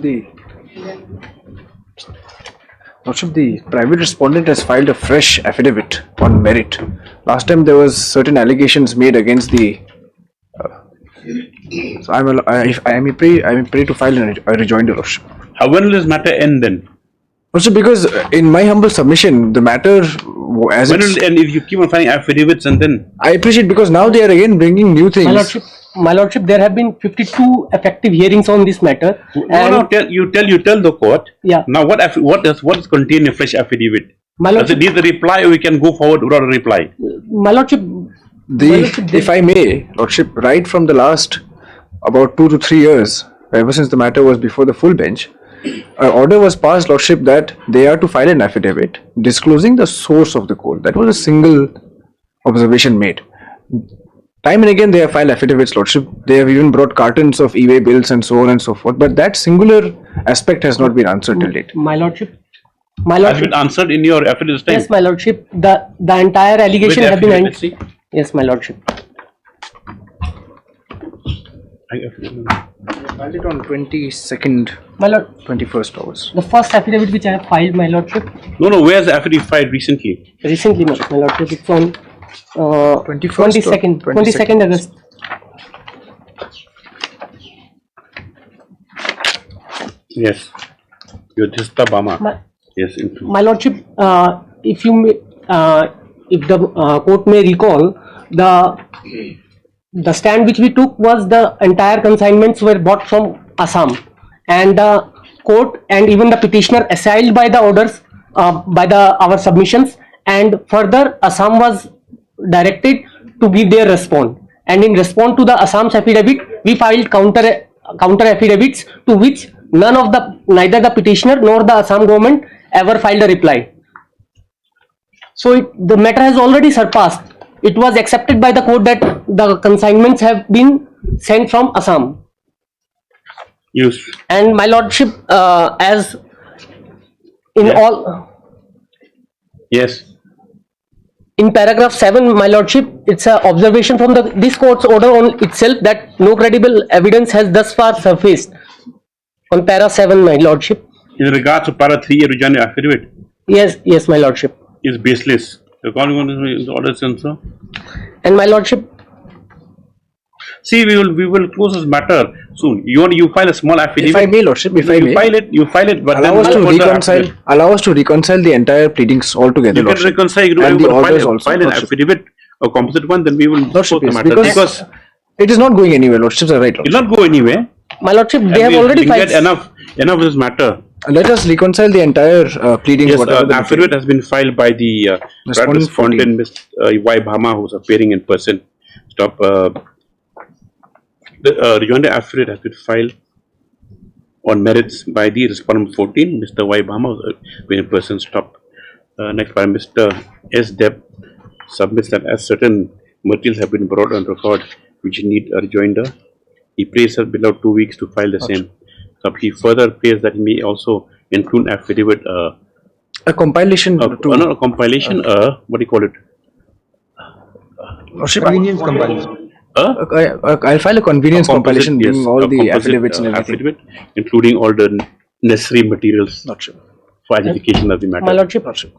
the private respondent has filed a fresh affidavit on merit. Last time there was certain allegations made against the. So I may pray to file a rejoinder, Lordship. How when will this matter end then? Also, because in my humble submission, the matter as When it's, will end if you keep on filing affidavits and then? I appreciate because now they are again bringing new things. My lordship, there have been 52 effective hearings on this matter. No, tell the court. Yeah. Now what is contained in a fresh affidavit? My Does it lordship, need a reply or we can go forward without a reply? my lordship, If I may, Lordship, right from the last about 2 to 3 years, ever since the matter was before the full bench, an order was passed, Lordship, that they are to file an affidavit disclosing the source of the coal. That was a single observation made. Time and again they have filed affidavits, Lordship. They have even brought cartons of e-way bills and so on and so forth. But that singular aspect has not been answered till date. my lordship, My has lordship. been answered in your affidavit this time? Yes, my lordship. The entire allegation With have been. affidavit, let's see. Yes, my lordship. Filed it on 22nd, My lord, 21st hours. the first affidavit which I have filed, my lordship, No, where's the affidavit filed recently? recently, my lordship, it's on 21st or 22nd August. Yes. Yudhishthira Bama. My, Yes. my lordship, if you may, if the court may recall, the stand which we took was the entire consignments were bought from Assam, and the court and even the petitioner assailed by the orders, by our submissions, and further Assam was directed to give their response, and in response to the Assam's affidavit we filed counter affidavits, to which neither the petitioner nor the Assam government ever filed a reply. So the matter has already surpassed. It was accepted by the court that the consignments have been sent from Assam. Yes. And my lordship, as in Yeah. all, Yes. in paragraph 7, my lordship, it's an observation from this court's order on itself that no credible evidence has thus far surfaced. On para 7, my lordship. In regards to para 3, your rejoinder affidavit Yes, my lordship. is baseless. The orders and so. And my lordship, See, we will close this matter soon. You file a small affidavit. If I may, Lordship, if I you may, file it, but allow then us to what the reconcile. affidavit? Allow us to reconcile the entire pleadings altogether. You can Lordship. reconcile. You And the orders file, also, file an Lordship. affidavit, a composite one, then we will Lordship, close the yes, matter because it is not going anywhere. Lordships are right. it will Lordship. not go anywhere. my lordship, And they have we already will get filed. enough of this matter. Let us reconcile the entire pleadings. Yes, whatever an the affidavit has been filed by the Respondent respondent, Ms. Y. Bhama, who is appearing in person. Stop. The rejoinder affidavit has been filed on merits by the respondent 14, Mr. Y. Bhama, who is appearing in person. Stop. Next by Mr. S. Deb submits that as certain materials have been brought on record which need a rejoinder, he prays us below 2 weeks to file the same. So he further prays that he may also include affidavit. a compilation Not a compilation, what do you call it? Lordship, Convenience compilation. I'll file a convenience compilation, yes, bringing all a the composite, affidavits and everything. affidavit, including all the necessary materials Lordship. for identification of the matter. My lordship, Lordship.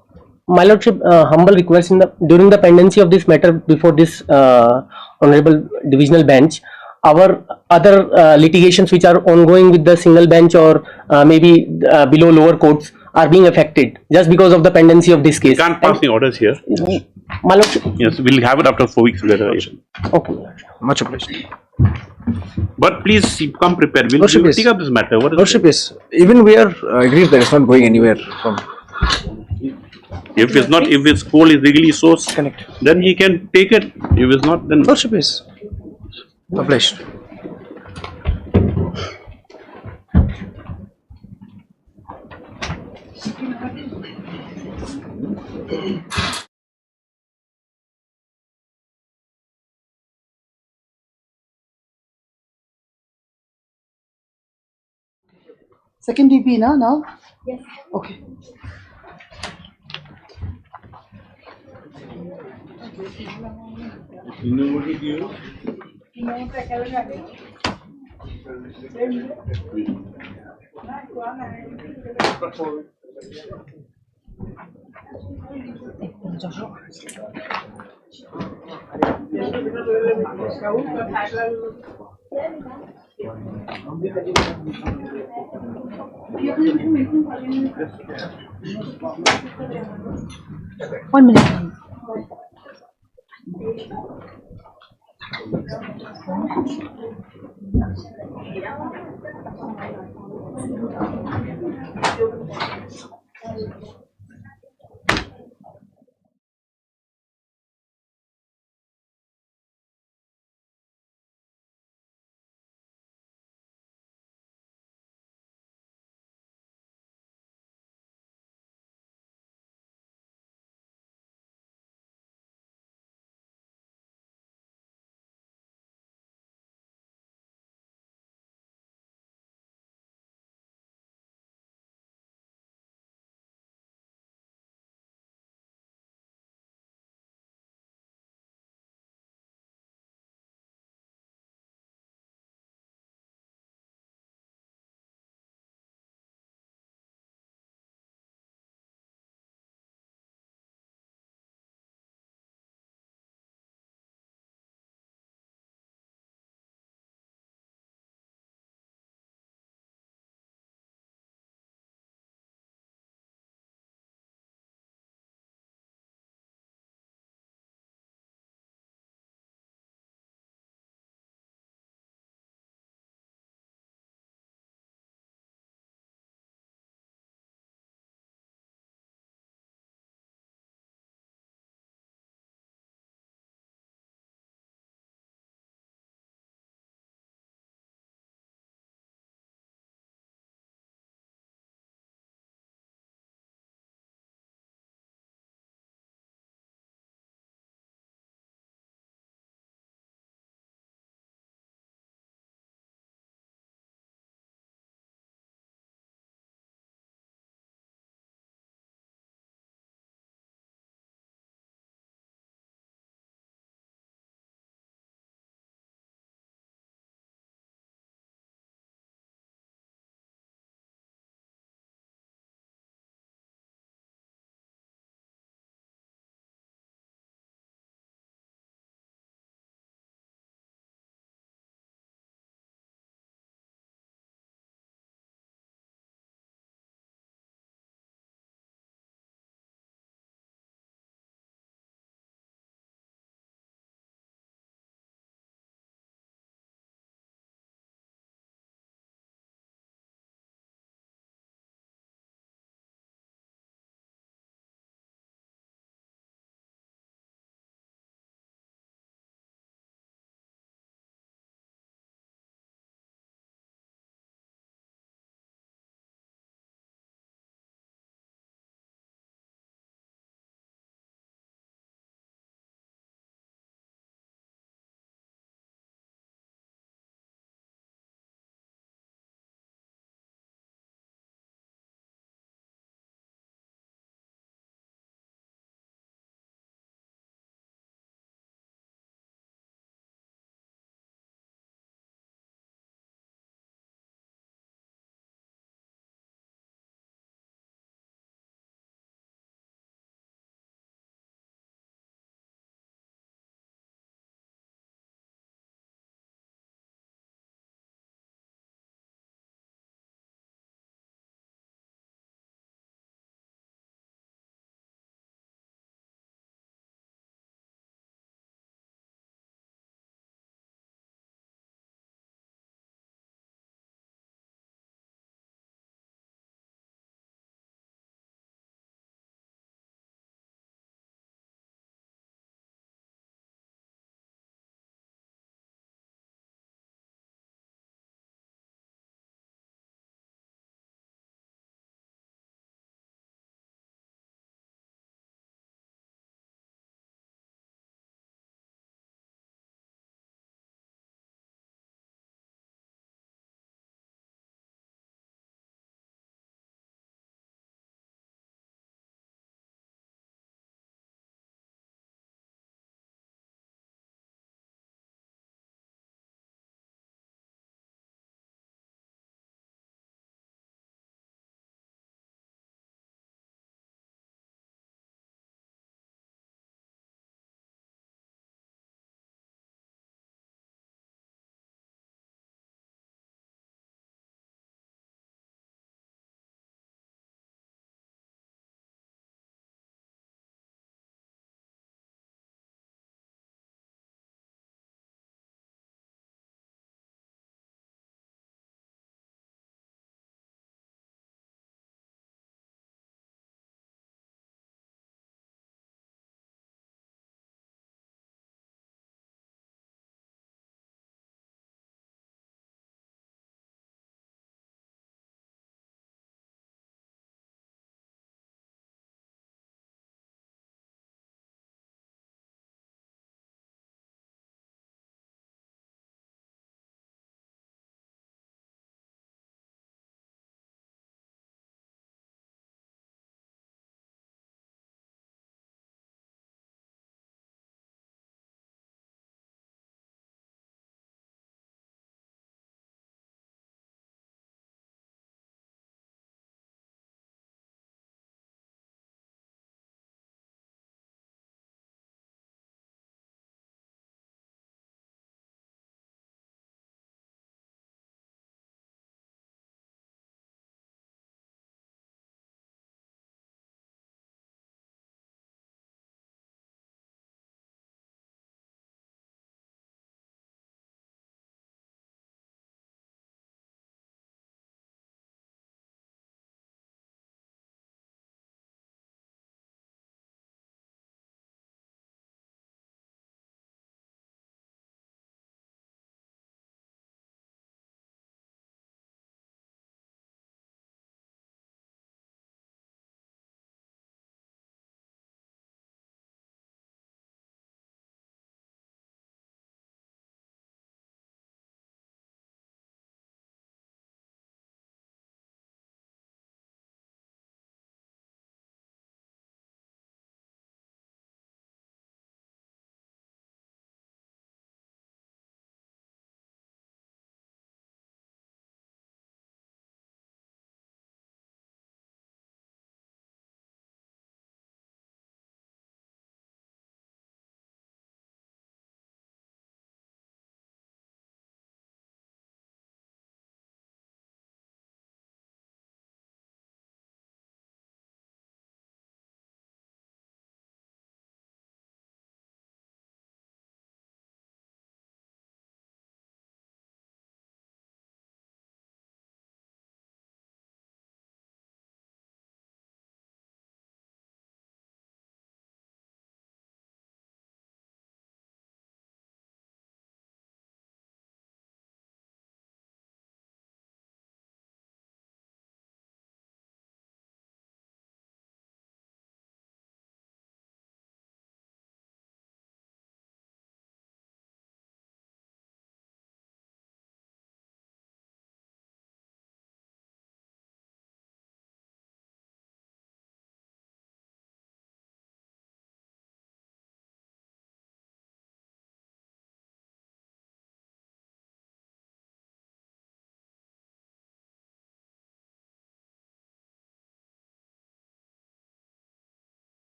humble request during the pendency of this matter before this honorable divisional bench, our other litigations which are ongoing with the single bench or maybe below lower courts are being affected just because of the pendency of this We case. can't pass any orders here. My lordship, Yes, we'll have it after 4 weeks later. okay, my lordship. Much obliged. But please come prepared. We'll Lordship, yes. take up this matter. What is Lordship, yes. Even we are agreed that it's not going anywhere from. If his coal is legally sourced, Connect. then he can take it. If it's not, then Lordship, yes. Obliged. Second DP now? Yes. Okay. One minute.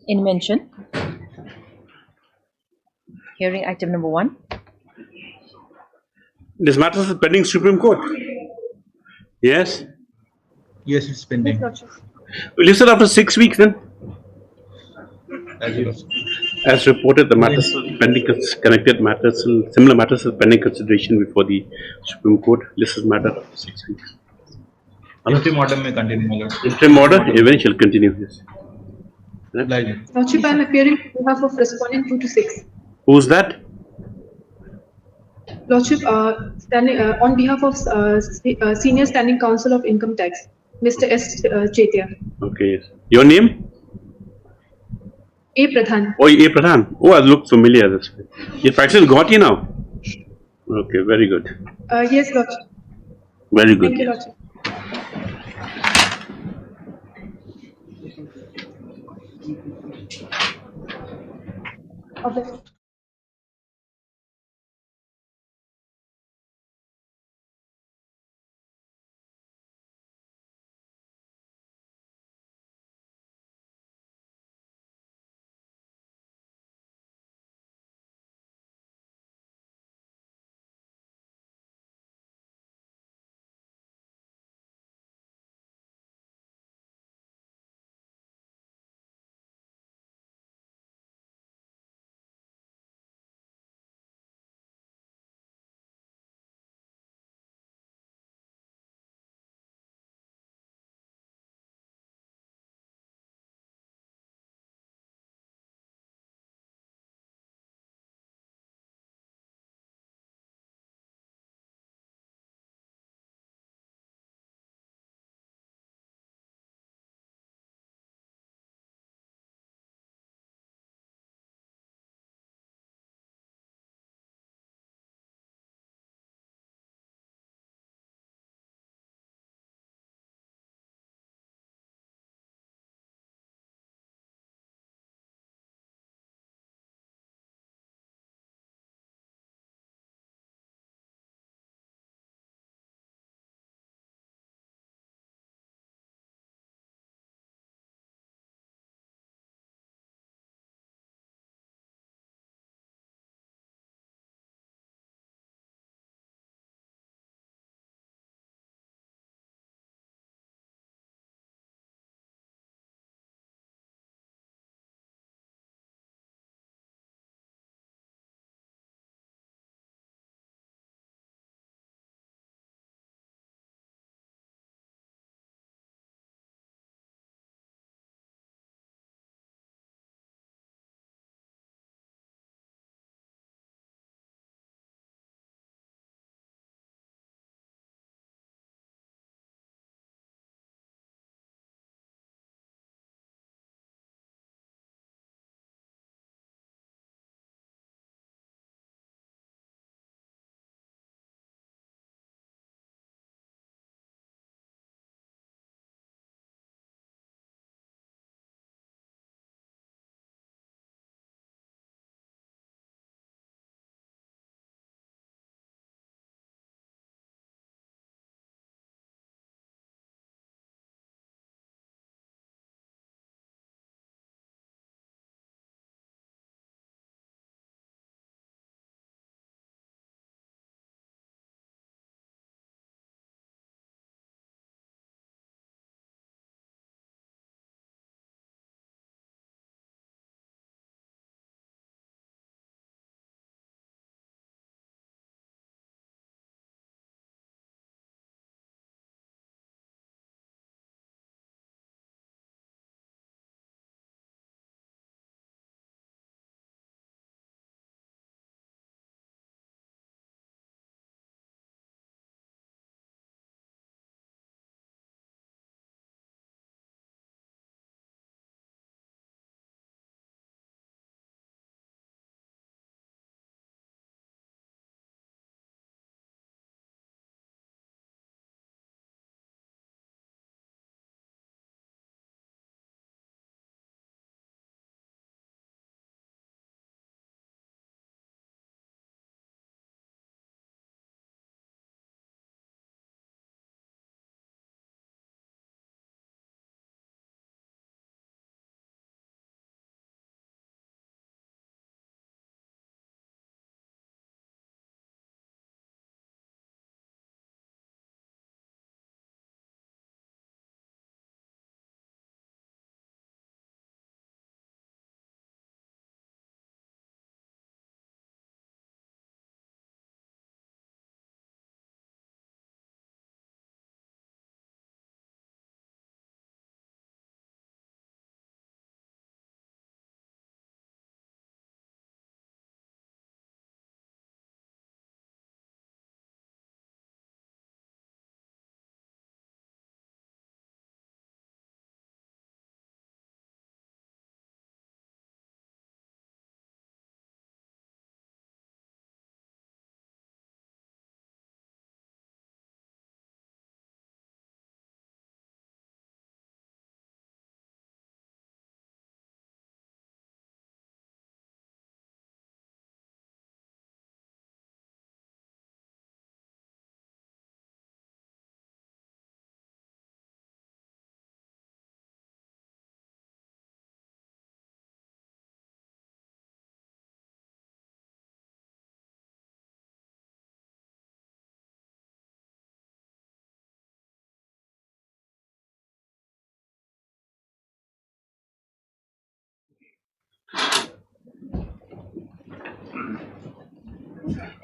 In mention. Hearing item number 1. This matter is pending Supreme Court. Yes. Yes, it's pending. We listed after 6 weeks then. As you know. As reported, the matters pending connected matters and similar matters are pending consideration before the Supreme Court. Listed matter after 6 weeks. Interim order may continue, my lord. Interim order, event shall continue. Yes. Lordship, I am appearing on behalf of respondent 2 to 6. Who's that? Lordship, standing on behalf of Senior Standing Counsel of Income Tax, Mr. S. Chetia. Okay. Yes. Your name? A. Pradhan. Oh, A. Pradhan. Oh, I look familiar. That's way. Your practice is Guwahati now. Okay, very good. Yes, Lordship. Very good. Thank you, Lordship. Okay.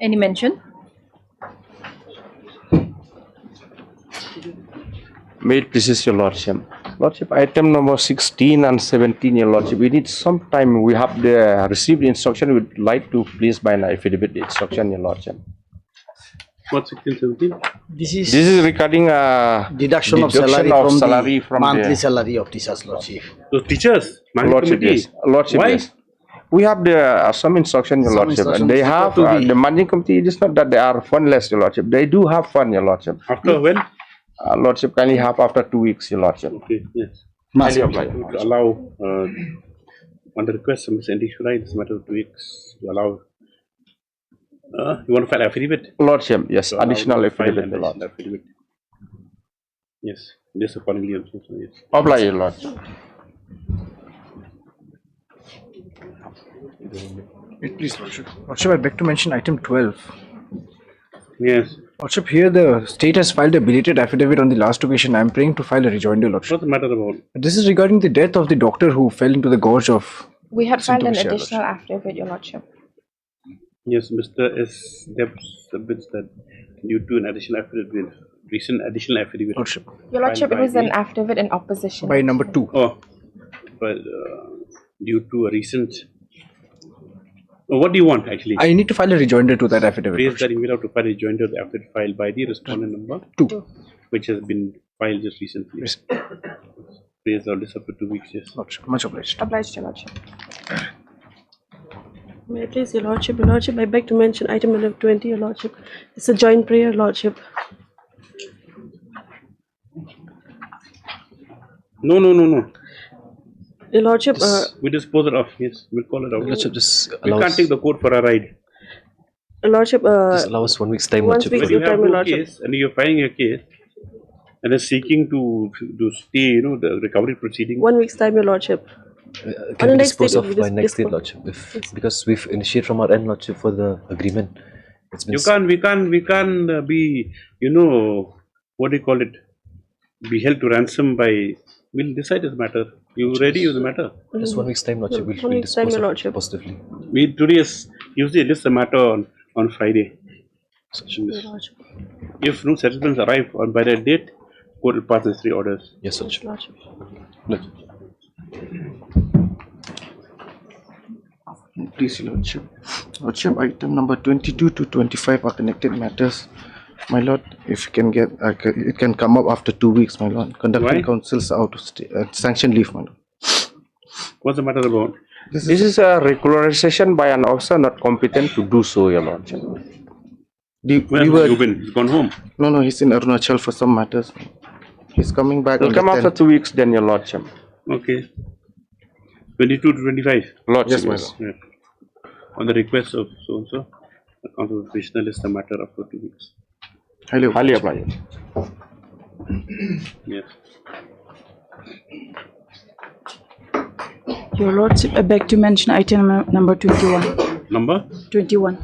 Any mention? May it please your lordship. Lordship, item number 16 and 17, your lordship. We need some time. We have the received instruction. We'd like to please by an affidavit the instruction, your lordship. What 16, 17? This This is regarding deduction of salary from the monthly salary of teachers, lordship. So teachers, lordship, yes. Lordship, why? yes. We have the some instruction, your Some lordship, and instruction they is have to be- the managing committee. It is not that they are fundless, your lordship. They do have fund, your lordship. After when? Lordship kindly have after 2 weeks, your lordship. Okay, yes. Kindly apply. To allow, on the request of Ms. Andy Shurai, it's a matter of 2 weeks to allow. You want to file affidavit? Lordship, yes, To additional allow file affidavit, an your lordship. additional affidavit. Yes, this accordingly also, so yes. Apply, your lordship. Please, Lordship. Lordship, I beg to mention item 12. Yes. Lordship, here the state has filed a belated affidavit on the last occasion. I am praying to file a rejoinder, Lordship. What's the matter about? This is regarding the death of the doctor who fell into the gorge of. We had filed an Santosha, additional affidavit, Your Lordship. Yes, Mr. S. Debs submits that due to an additional affidavit, recent additional affidavit. Lordship. Your Lordship, filed it was by an the- affidavit in opposition. By number 2. Oh, but due to a recent. What do you want actually? I need to file a rejoinder to that affidavit. Raise Lordship. that email out to file a joint of the affidavit filed by the respondent number 2. which has been filed just recently. Yes. Raise all this up to 2 weeks, yes. Lordship, much obliged. Obliged, Your Lordship. May I please, Your Lordship? Your Lordship, I beg to mention item number 20, Your Lordship. It's a joint prayer, Lordship. No. Your Lordship, We dispose it off, yes. We'll call it out. Lordship, just We can't take the court for a ride. Your Lordship, just allow us 1 week's time, once Lordship. we- When your you have time, Your no Lordship. case and you're filing a case and are seeking to stay, the recovery proceeding. 1 week's time, Your Lordship. Can On we the next dispose date, of we by just next date, dispose. Lordship? Because we've initiated from our end, Lordship, for the agreement. It's been We can't be, what do you call it? Be held to ransom by. We'll decide this matter. You ready with the matter? just 1 week's time, Lordship. 1 week's time, dispose Your of Lordship. it positively. We today is usually list the matter on Friday. Your Lordship. If no settlements arrive by that date, court will pass the 3 orders. Yes, Lordship. Lordship. Please, your lordship. Lordship, item number 22 to 25 are connected matters. My lord, if you can get, it can come up after 2 weeks, my lord. Conducting Why? councils out of sanction leave, my lord. What's the matter about? This is a regularization by an officer not competent to do so, your lordship. Where have you been? He's gone home. No, he's in Arunachal for some matters. He's coming back. Will on come the after 10th. 2 weeks, then, your lordship. Okay. 22 to 25. Lordship, Yes, my yes. lord. Yeah. On the request of so and so, the council official is the matter after 2 weeks. Highly applied. Yes. Your Lordship, I beg to mention item number 21. Number? 21.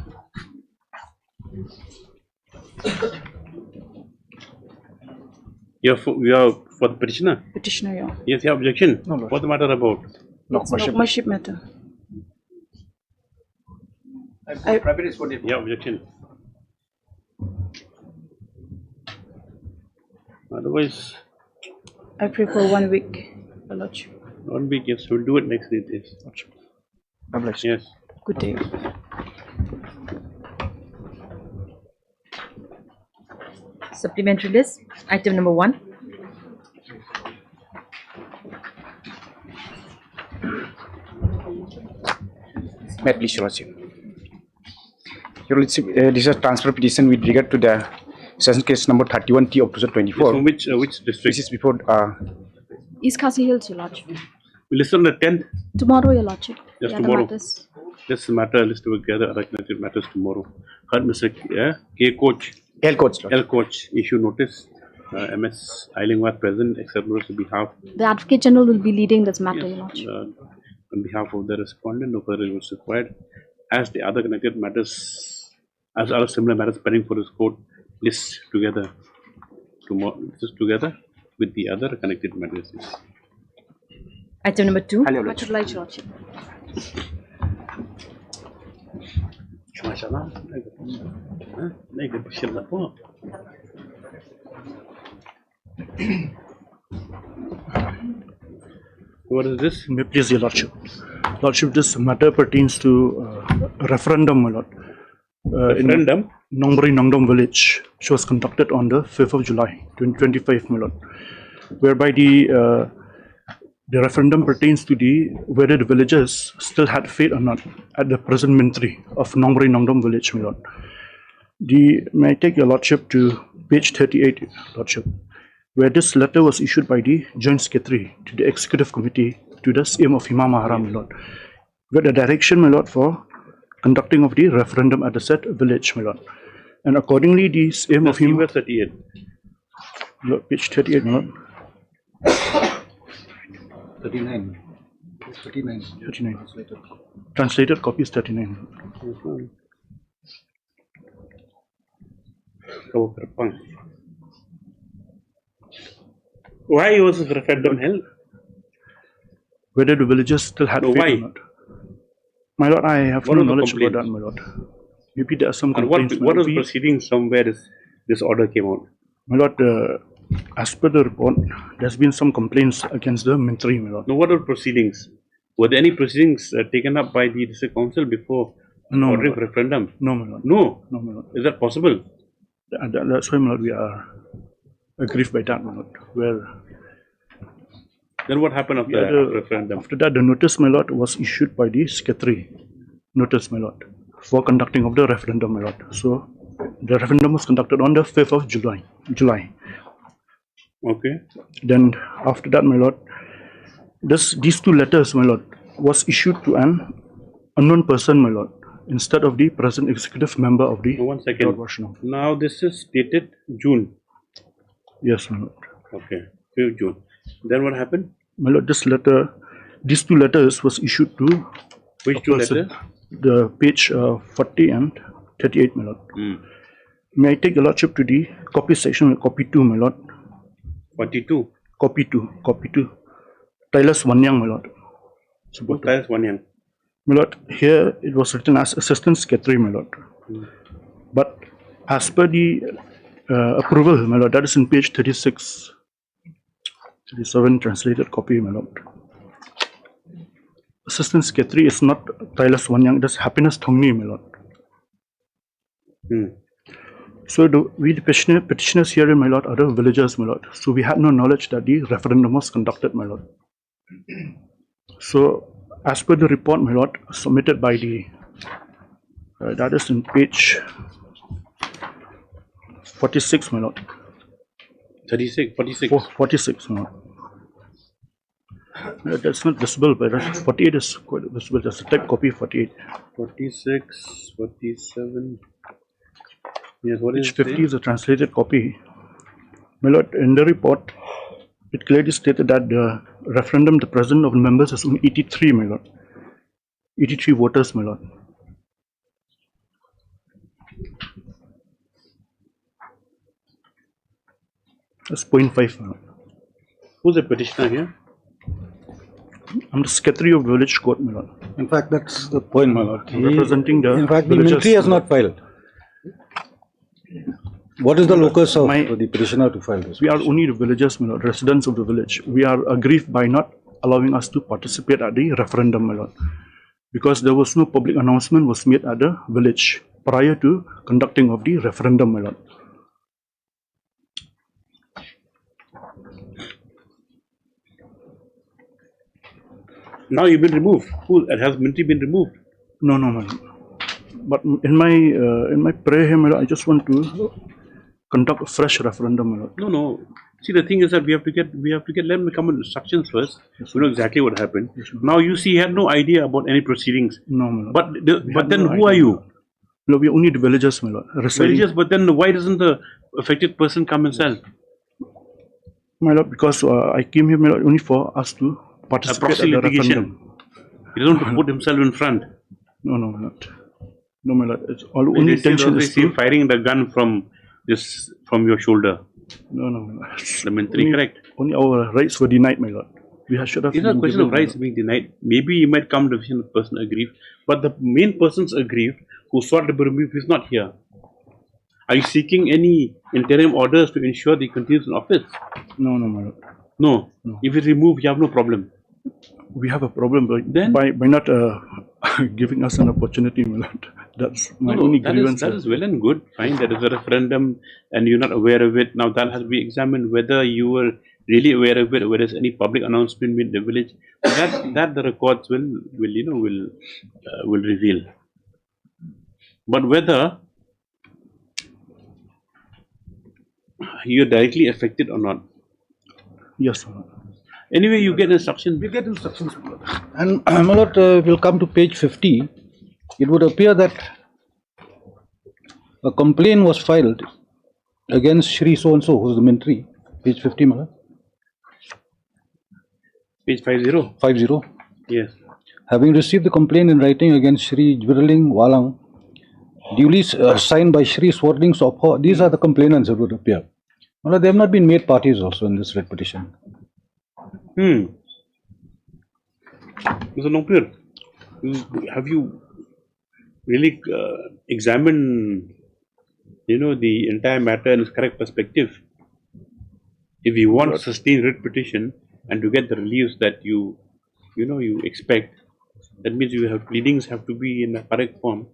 You are for the petitioner? Petitioner, yeah. Yes, you have objection? No, Lord. What's the matter about? It's an ownership matter. Yeah, objection. Otherwise, I prefer 1 week, Your Lordship. 1 week, yes, we'll do it next week. Yes. Obliged. Yes. Good day. Supplementary list, item number 1. May I please, Your Lordship. Your Lordship, this is a transfer petition with regard to the session case number 31T of 2024. From which district? This is before East Khasi Hills, Your Lordship. We listen on the 10th. Tomorrow, Your Lordship. Yes, Yeah, the tomorrow. matters. This matter list together, recognized matters tomorrow. Heard Mr. K. Coach, L codes. L. Coach issue notice. MS Eilingwath present, except on behalf The Advocate General will be leading this matter, Your Lordship. on behalf of the respondent, no further was required. As the other connected matters, as other similar matters pending for this court, list together tomorrow, just together with the other connected matters. Item number 2. Much obliged, Your Lordship. What is this? May please, Your Lordship. Lordship, this matter pertains to referendum, my lord. Referendum? In Nongbari Nongdom village, which was conducted on the 5th of July, 2025, my lord. Whereby the referendum pertains to whether the villagers still had faith or not at the present ministry of Nongbari Nongdom village, my lord. May I take Your Lordship to page 38, Lordship, where this letter was issued by the Joint Secretary to the Executive Committee to the CM of Hima Mahara, my lord, with the direction, my lord, for conducting of the referendum at the said village, my lord. And accordingly, the CM of Hima... 38. Page 38, my lord. 39. 39. 39. Translated copy is 39. Why was the referendum held? Whether the villagers still had faith or not. My lord, I have no knowledge about that, my lord. Maybe there are some complaints. And what was proceedings from where this order came out? My lord, as per the report, there's been some complaints against the ministry, my lord. No, what are proceedings? Were there any proceedings taken up by the district council before ordering referendum? No, my lord. No? No, my lord. Is that possible? That's why, my lord, we are aggrieved by that, my lord. Then what happened after the referendum? After that, the notice, my lord, was issued by the secretary. Notice, my lord, for conducting of the referendum, my lord. So, the referendum was conducted on the 5th of July. Okay. Then, after that, my lord, these two letters, my lord, was issued to an unknown person, my lord, instead of the present executive member of the... One second. Now, this is dated June. Yes, my lord. Okay, 5th June. Then what happened? My lord, these two letters was issued to... Which two letters? The page 40 and 38, my lord. May I take Your Lordship to the copy section, copy 2, my lord. 42? Copy 2. Tyler's Wanyang, my lord. Tyler's Wanyang? My lord, here it was written as Assistant Secretary, my lord. But as per the approval, my lord, that is in page 36. 37 translated copy, my lord. Assistant Secretary is not Tyler's Wanyang, it is Happiness Thongni, my lord. So we the petitioners here, my lord, are the villagers, my lord. So we had no knowledge that the referendum was conducted, my lord. So as per the report, my lord, submitted by the, that is in page 46, my lord. 46, my lord. That's not visible, but 48 is quite visible. That's a type copy, 48. 46, 47. Yes, what Page 50 is a translated copy. My lord, in the report, it clearly stated that the referendum, the present of the members is only 83, my lord. 83 voters, my lord. That's 0.5, my lord. Who's the petitioner here? I'm the secretary of the village court, my lord. In fact, that's the point, my lord. Representing the in fact, the military has not filed. What is the locus of the petitioner to file this? We are only the villagers, my lord, residents of the village. We are aggrieved by not allowing us to participate at the referendum, my lord. Because there was no public announcement was made at the village prior to conducting of the referendum, my lord. Now you've been removed. Has military been removed? No, my lord. But in my prayer here, my lord, I just want to conduct a fresh referendum, my lord. No. See, the thing is that we have to get let me come with instructions first. Yes, we know exactly what happened. Yes, now you see, he had no idea about any proceedings. No, my lord. But then who are you? No, we are only the villagers, my lord. Villagers, but then why doesn't the affected person come himself? My lord, because I came here, my lord, only for us to participate in the referendum. He doesn't want to put himself in front. No, my lord. No, my lord. It's all only intention is to firing the gun from your shoulder. No, my lord. The military, correct? Only our rights were denied, my lord. We should have. It's not a been question of given, rights being denied. Maybe you might come to the decision of person aggrieved, but the main persons aggrieved who sought to be removed is not here. Are you seeking any interim orders to ensure they continue in office? No, my lord. No. No. If it's removed, you have no problem. We have a problem by not giving us an opportunity, my lord. That's my only grievance. That is well and good. Fine, that is a referendum and you're not aware of it. Now that has to be examined whether you were really aware of it, or whether there's any public announcement made in the village. That the records will reveal. But whether you're directly affected or not. Yes, sir. Anyway, you get instructions. We get instructions. And my lord, we'll come to page 50. It would appear that a complaint was filed against Shri so-and-so, who's the mentee. Page 50, my lord. Page 50. 50. Yes. Having received the complaint in writing against Shri Jwirling Walang, duly signed by Shri Swarling Sopho, these are the complainants, it would appear. My lord, they have not been made parties also in this writ petition. Mr. Nongpur, have you really examined, the entire matter in its correct perspective? If you want to sustain writ petition and to get the reliefs that you expect, that means pleadings have to be in a correct form.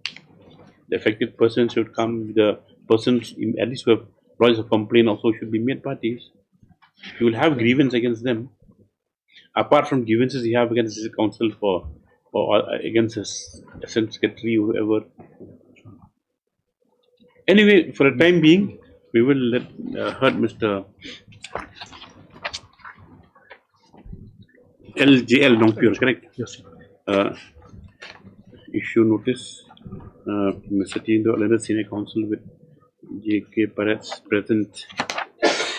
The affected person should come. The persons, at least who have lodged a complaint, also should be made parties. You will have grievance against them. Apart from grievances you have against the council or against his assistant secretary, whoever. Anyway, for the time being, we will let heard Mr. LJL Nongpur, correct? Yes. Issue notice. Mr. Tindo, Leonard Senior Counsel with J.K. Perez present.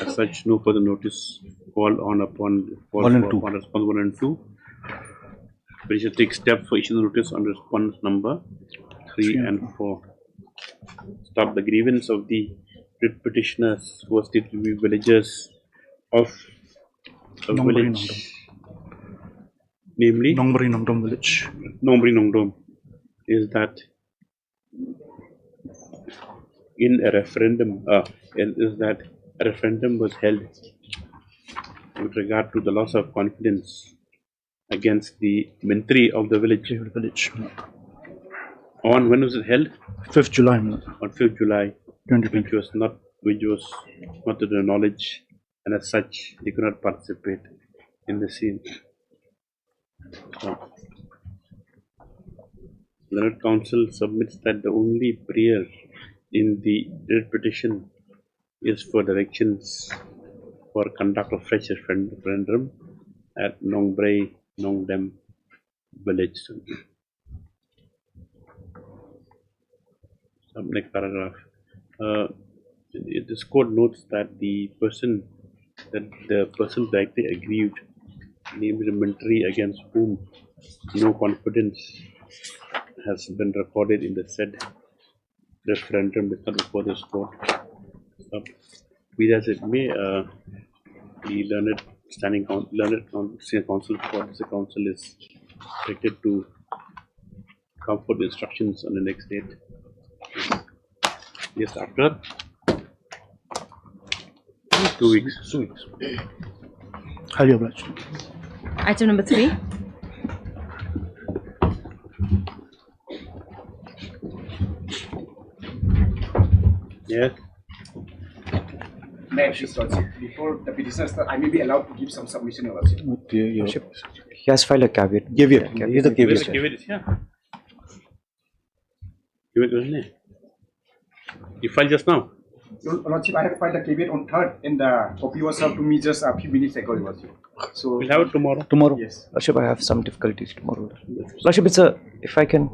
As such, no further notice called on upon response 1 and 2. We should take steps for issue notice on response number 3 and 4. Stop the grievance of the writ petitioners who are stated to be villagers of a village, namely Nongbri Nongdom village. Nongbri Nongdom, is that in a referendum, a referendum was held with regard to the loss of confidence against the mentee of the village. On when was it held? 5th July. On 5th July, 2020. which was not to their knowledge, and as such, they could not participate in the scene. Learned Council submits that the only prayer in the writ petition is for directions for conduct of fresh referendum at Nongbri Nongdem village. Next paragraph. This court notes that the person directly aggrieved, namely the mentee against whom no confidence has been recorded in the said referendum, is not before this court. Be as it may, the learned senior counsel for the council is expected to come for the instructions on the next date. Yes, after 2 weeks. 2 weeks. Highly obliged. Item number 3. Yes. Before the petitioner starts, I may be allowed to give some submission, Your Lordship. He has filed a caveat. Caveat. Here's the Give caveat. it, yeah. Give it, wasn't it? You filed just now. Your Lordship, I have filed a caveat on 3rd, and the copy was served to me just a few minutes ago, Your Lordship. So we'll have it tomorrow. Tomorrow. Yes. Lordship, I have some difficulties tomorrow. Lordship, if I can.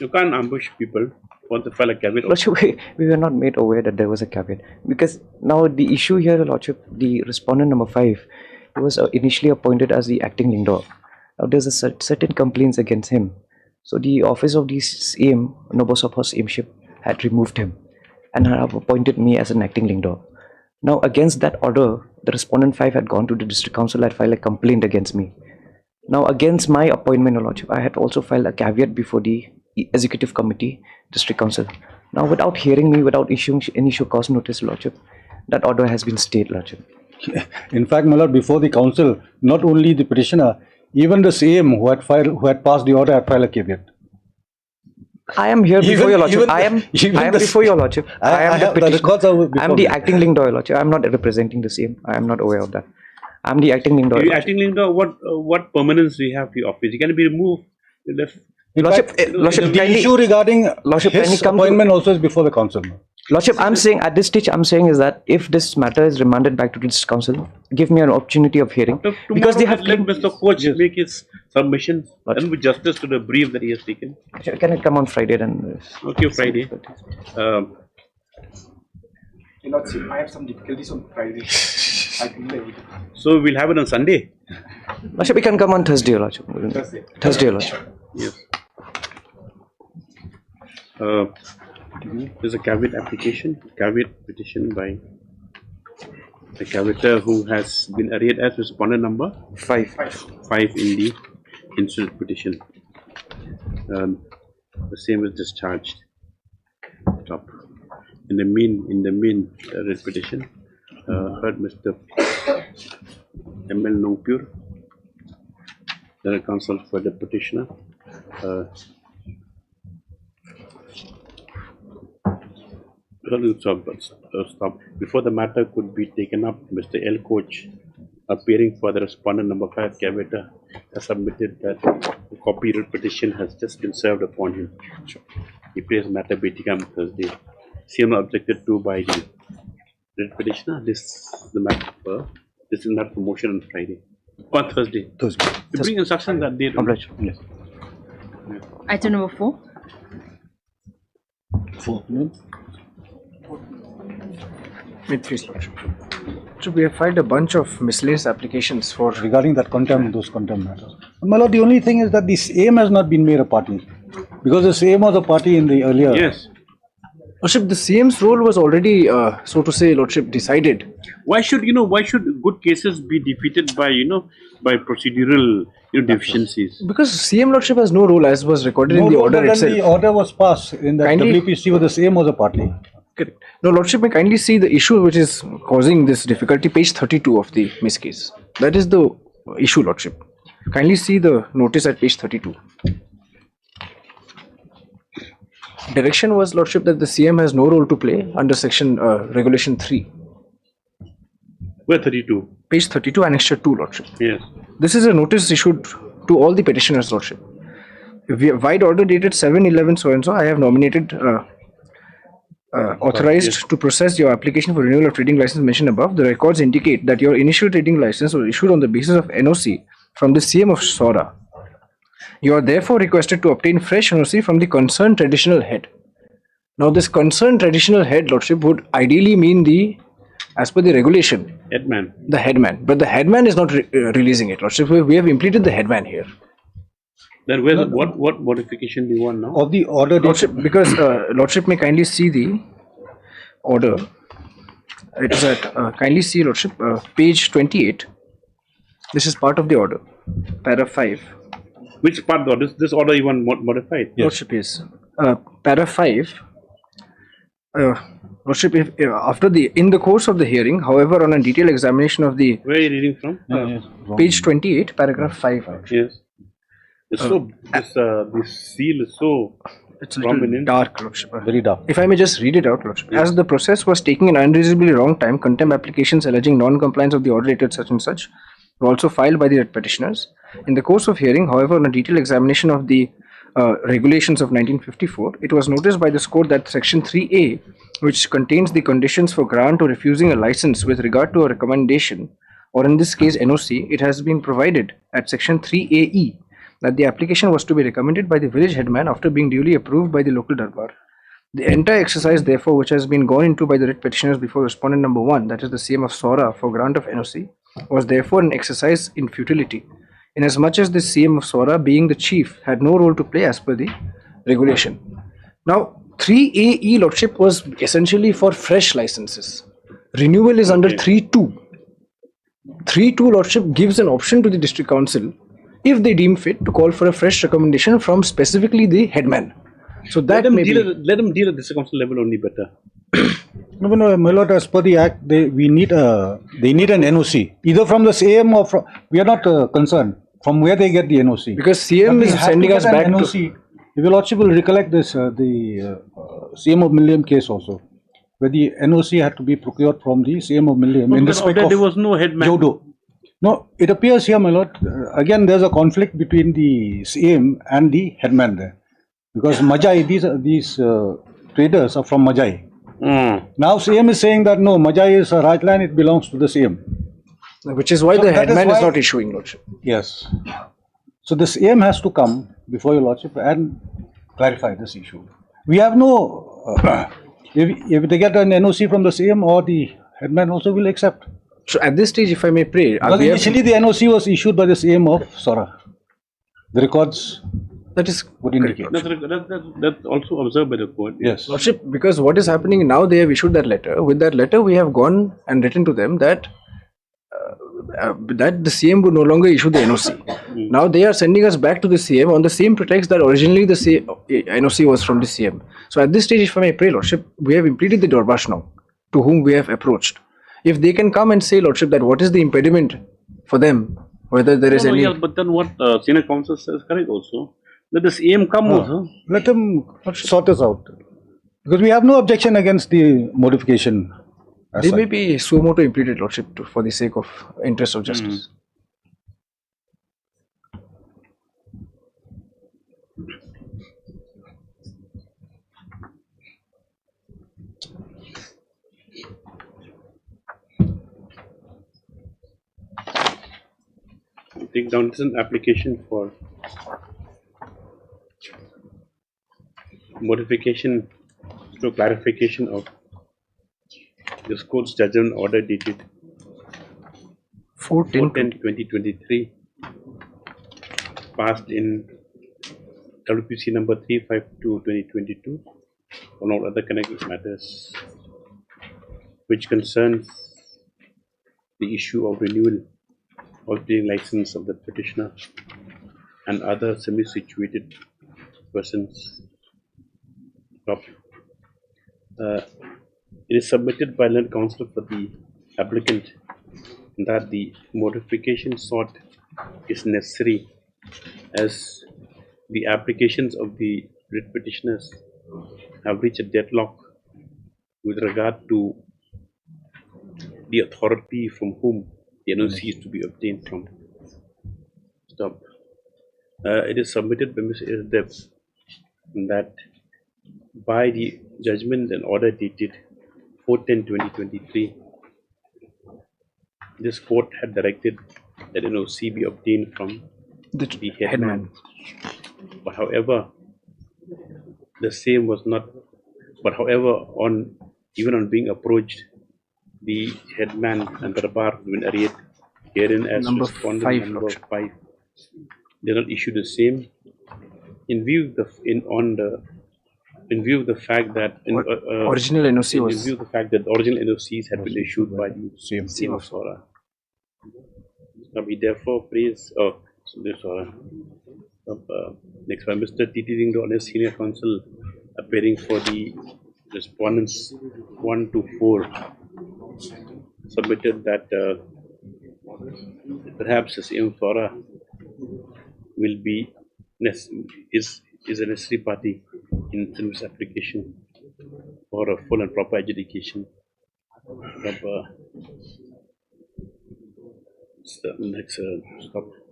You can't ambush people. Want to file a caveat? Lordship, we were not made aware that there was a caveat, because now the issue here, Lordship, the respondent number 5, he was initially appointed as the acting lingdor. Now there's a certain complaints against him, so the office of the CM, Nobosopos Aimship, had removed him and have appointed me as an acting lingdor. Now, against that order, the respondent 5 had gone to the district council and filed a complaint against me. Now, against my appointment, Your Lordship, I had also filed a caveat before the executive committee, district council. Now, without hearing me, without issuing any show cause notice, Lordship, that order has been stayed, Lordship. In fact, my lord, before the council, not only the petitioner, even the same who had passed the order had filed a caveat. I am here before Your Lordship. I am before Your Lordship. I am the petitioner. I am the acting link door, Your Lordship. I am not representing the same. I am not aware of that. I am the acting link door. Acting link door, what permanence do you have to your office? You can be removed. Lordship, The issue regarding his appointment also is before the council. Lordship, I'm saying at this stage, I'm saying is that if this matter is remanded back to the district council, give me an opportunity of hearing. Because they have let Mr. Coach make his submission and with justice to the brief that he has taken. Can it come on Friday then? Okay, Friday. I have some difficulties on Friday. So we'll have it on Sunday. Lordship, we can come on Thursday, Lordship. Thursday, Lordship. Yes. There's a caveat application, caveat petition by the caveator who has been arraigned as respondent number 5 in the incident petition. The same is discharged. Top. In the mean writ petition, heard Mr. M.L. Nongpur, General Counsel for the petitioner. Stop. Before the matter could be taken up, Mr. L. Coach, appearing for the respondent number 5 caveator, has submitted that the copy writ petition has just been served upon him. He prays matter be taken on Thursday. CM objected to by the writ petitioner. This is the matter for motion on Friday. On Thursday. You bring instruction that day. Yes. Item number 4. 4. So we have filed a bunch of miscellaneous applications for regarding that contempt, those contempt matters. My lord, the only thing is that the same has not been made a party, because the same was a party in the earlier. Yes. Lordship, the CM's role was already, so to say, Lordship, decided. Why should good cases be defeated by by procedural deficiencies? Because CM Lordship has no role, as was recorded in the order itself. The order was passed in that WPC where the same was a party. Correct. Now, Lordship may kindly see the issue which is causing this difficulty, page 32 of the miss case. That is the issue, Lordship. Kindly see the notice at page 32. Direction was, Lordship, that the CM has no role to play under section regulation 3. Where 32? Page 32, annexure 2, Lordship. Yes. This is a notice issued to all the petitioners, Lordship. Wide order dated 7/11 so and so. I have nominated authorized to process your application for renewal of trading license mentioned above. The records indicate that your initial trading license was issued on the basis of NOC from the CM of Sora. You are therefore requested to obtain fresh NOC from the concerned traditional head. Now, this concerned traditional head, Lordship, would ideally mean the, as per the regulation, headman. The headman. But the headman is not releasing it, Lordship. We have impleted the headman here. Then where what modification do you want now? Of the order, Lordship, because Lordship may kindly see the order. It is at kindly see, Lordship, page 28. This is part of the order, paragraph 5. Which part though? This order you want modified? Yes. Lordship is paragraph 5. Lordship, after in the course of the hearing, however, on a detailed examination of the. Where are you reading from? Page 28, paragraph 5. Yes. It's this seal is so it's a little dark, Lordship. Very dark. If I may just read it out, Lordship. Yes. As the process was taking an unreasonably long time, contempt applications alleging non-compliance of the order dated such and such were also filed by the petitioners. In the course of hearing, however, on a detailed examination of the regulations of 1954, it was noticed by this court that section 3A, which contains the conditions for grant or refusing a license with regard to a recommendation, or in this case NOC, it has been provided at section 3AE that the application was to be recommended by the village headman after being duly approved by the local darbar. The entire exercise, therefore, which has been gone into by the writ petitioners before respondent number 1, that is the CM of Sora, for grant of NOC, was therefore an exercise in futility, inasmuch as the CM of Sora, being the chief, had no role to play as per the regulation. Now, 3AE, Lordship, was essentially for fresh licenses. Renewal is under 3.2. 3.2 Lordship gives an option to the district council if they deem fit to call for a fresh recommendation from specifically the headman. So that may be. Let them deal at the council level only better. No, my lord, as per the act, they need an NOC, either from the CM or from, we are not concerned from where they get the NOC. Because CM is sending us back NOC. Your lordship will recollect this, the CM of Milliam case also, where the NOC had to be procured from the CM of Milliam in respect of there was no headman. Jodo. No, it appears here, my lord, again there's a conflict between the CM and the headman there. Because Majai, these traders are from Majai. Now CM is saying that no, Majai is a right land, it belongs to the CM. Which is why the headman is not issuing, lordship. Yes. So the CM has to come before your lordship and clarify this issue. We have no, if they get an NOC from the CM or the headman also will accept. So at this stage, if I may pray. Because initially the NOC was issued by the CM of Sora. The records that is would indicate. That's also observed by the court. Yes. Lordship, because what is happening now, they have issued that letter. With that letter, we have gone and written to them that that the CM would no longer issue the NOC. Now they are sending us back to the CM on the same pretext that originally the NOC was from the CM. So at this stage, if I may pray, Lordship, we have implemented the Dorbash now, to whom we have approached. If they can come and say, Lordship, that what is the impediment for them, whether there is any. Yeah, but then what senior counsel says correct also. Let the CM come also. Let them sort this out. Because we have no objection against the modification. They may be suo motu implemented, Lordship, for the sake of interest of justice. Take down this an application for modification to clarification of this court's judgment order dated 4/10/2023, passed in WPC number 352/2022 on all other connected matters, which concerns the issue of renewal of the license of the petitioner and other semi-situated persons. It is submitted by learned counsel for the applicant that the modification sought is necessary as the applications of the writ petitioners have reached a deadlock with regard to the authority from whom the NOC is to be obtained from. It is submitted by Mr. S. that by the judgment and order dated 4/10/2023, this court had directed that NOC be obtained from the headman. But however, the same was not. But however, even on being approached, the headman and the Darbar been arrayed herein as respondent number 5 did not issue the same in view of the fact that original NOC was in view of the fact that the original NOCs had been issued by the CM of Sora. We therefore praise next by Mr. T.T. Ringo and his senior counsel appearing for the respondents 1 to 4 submitted that perhaps the CM of Sora will be is a necessary party in this application for a full and proper adjudication.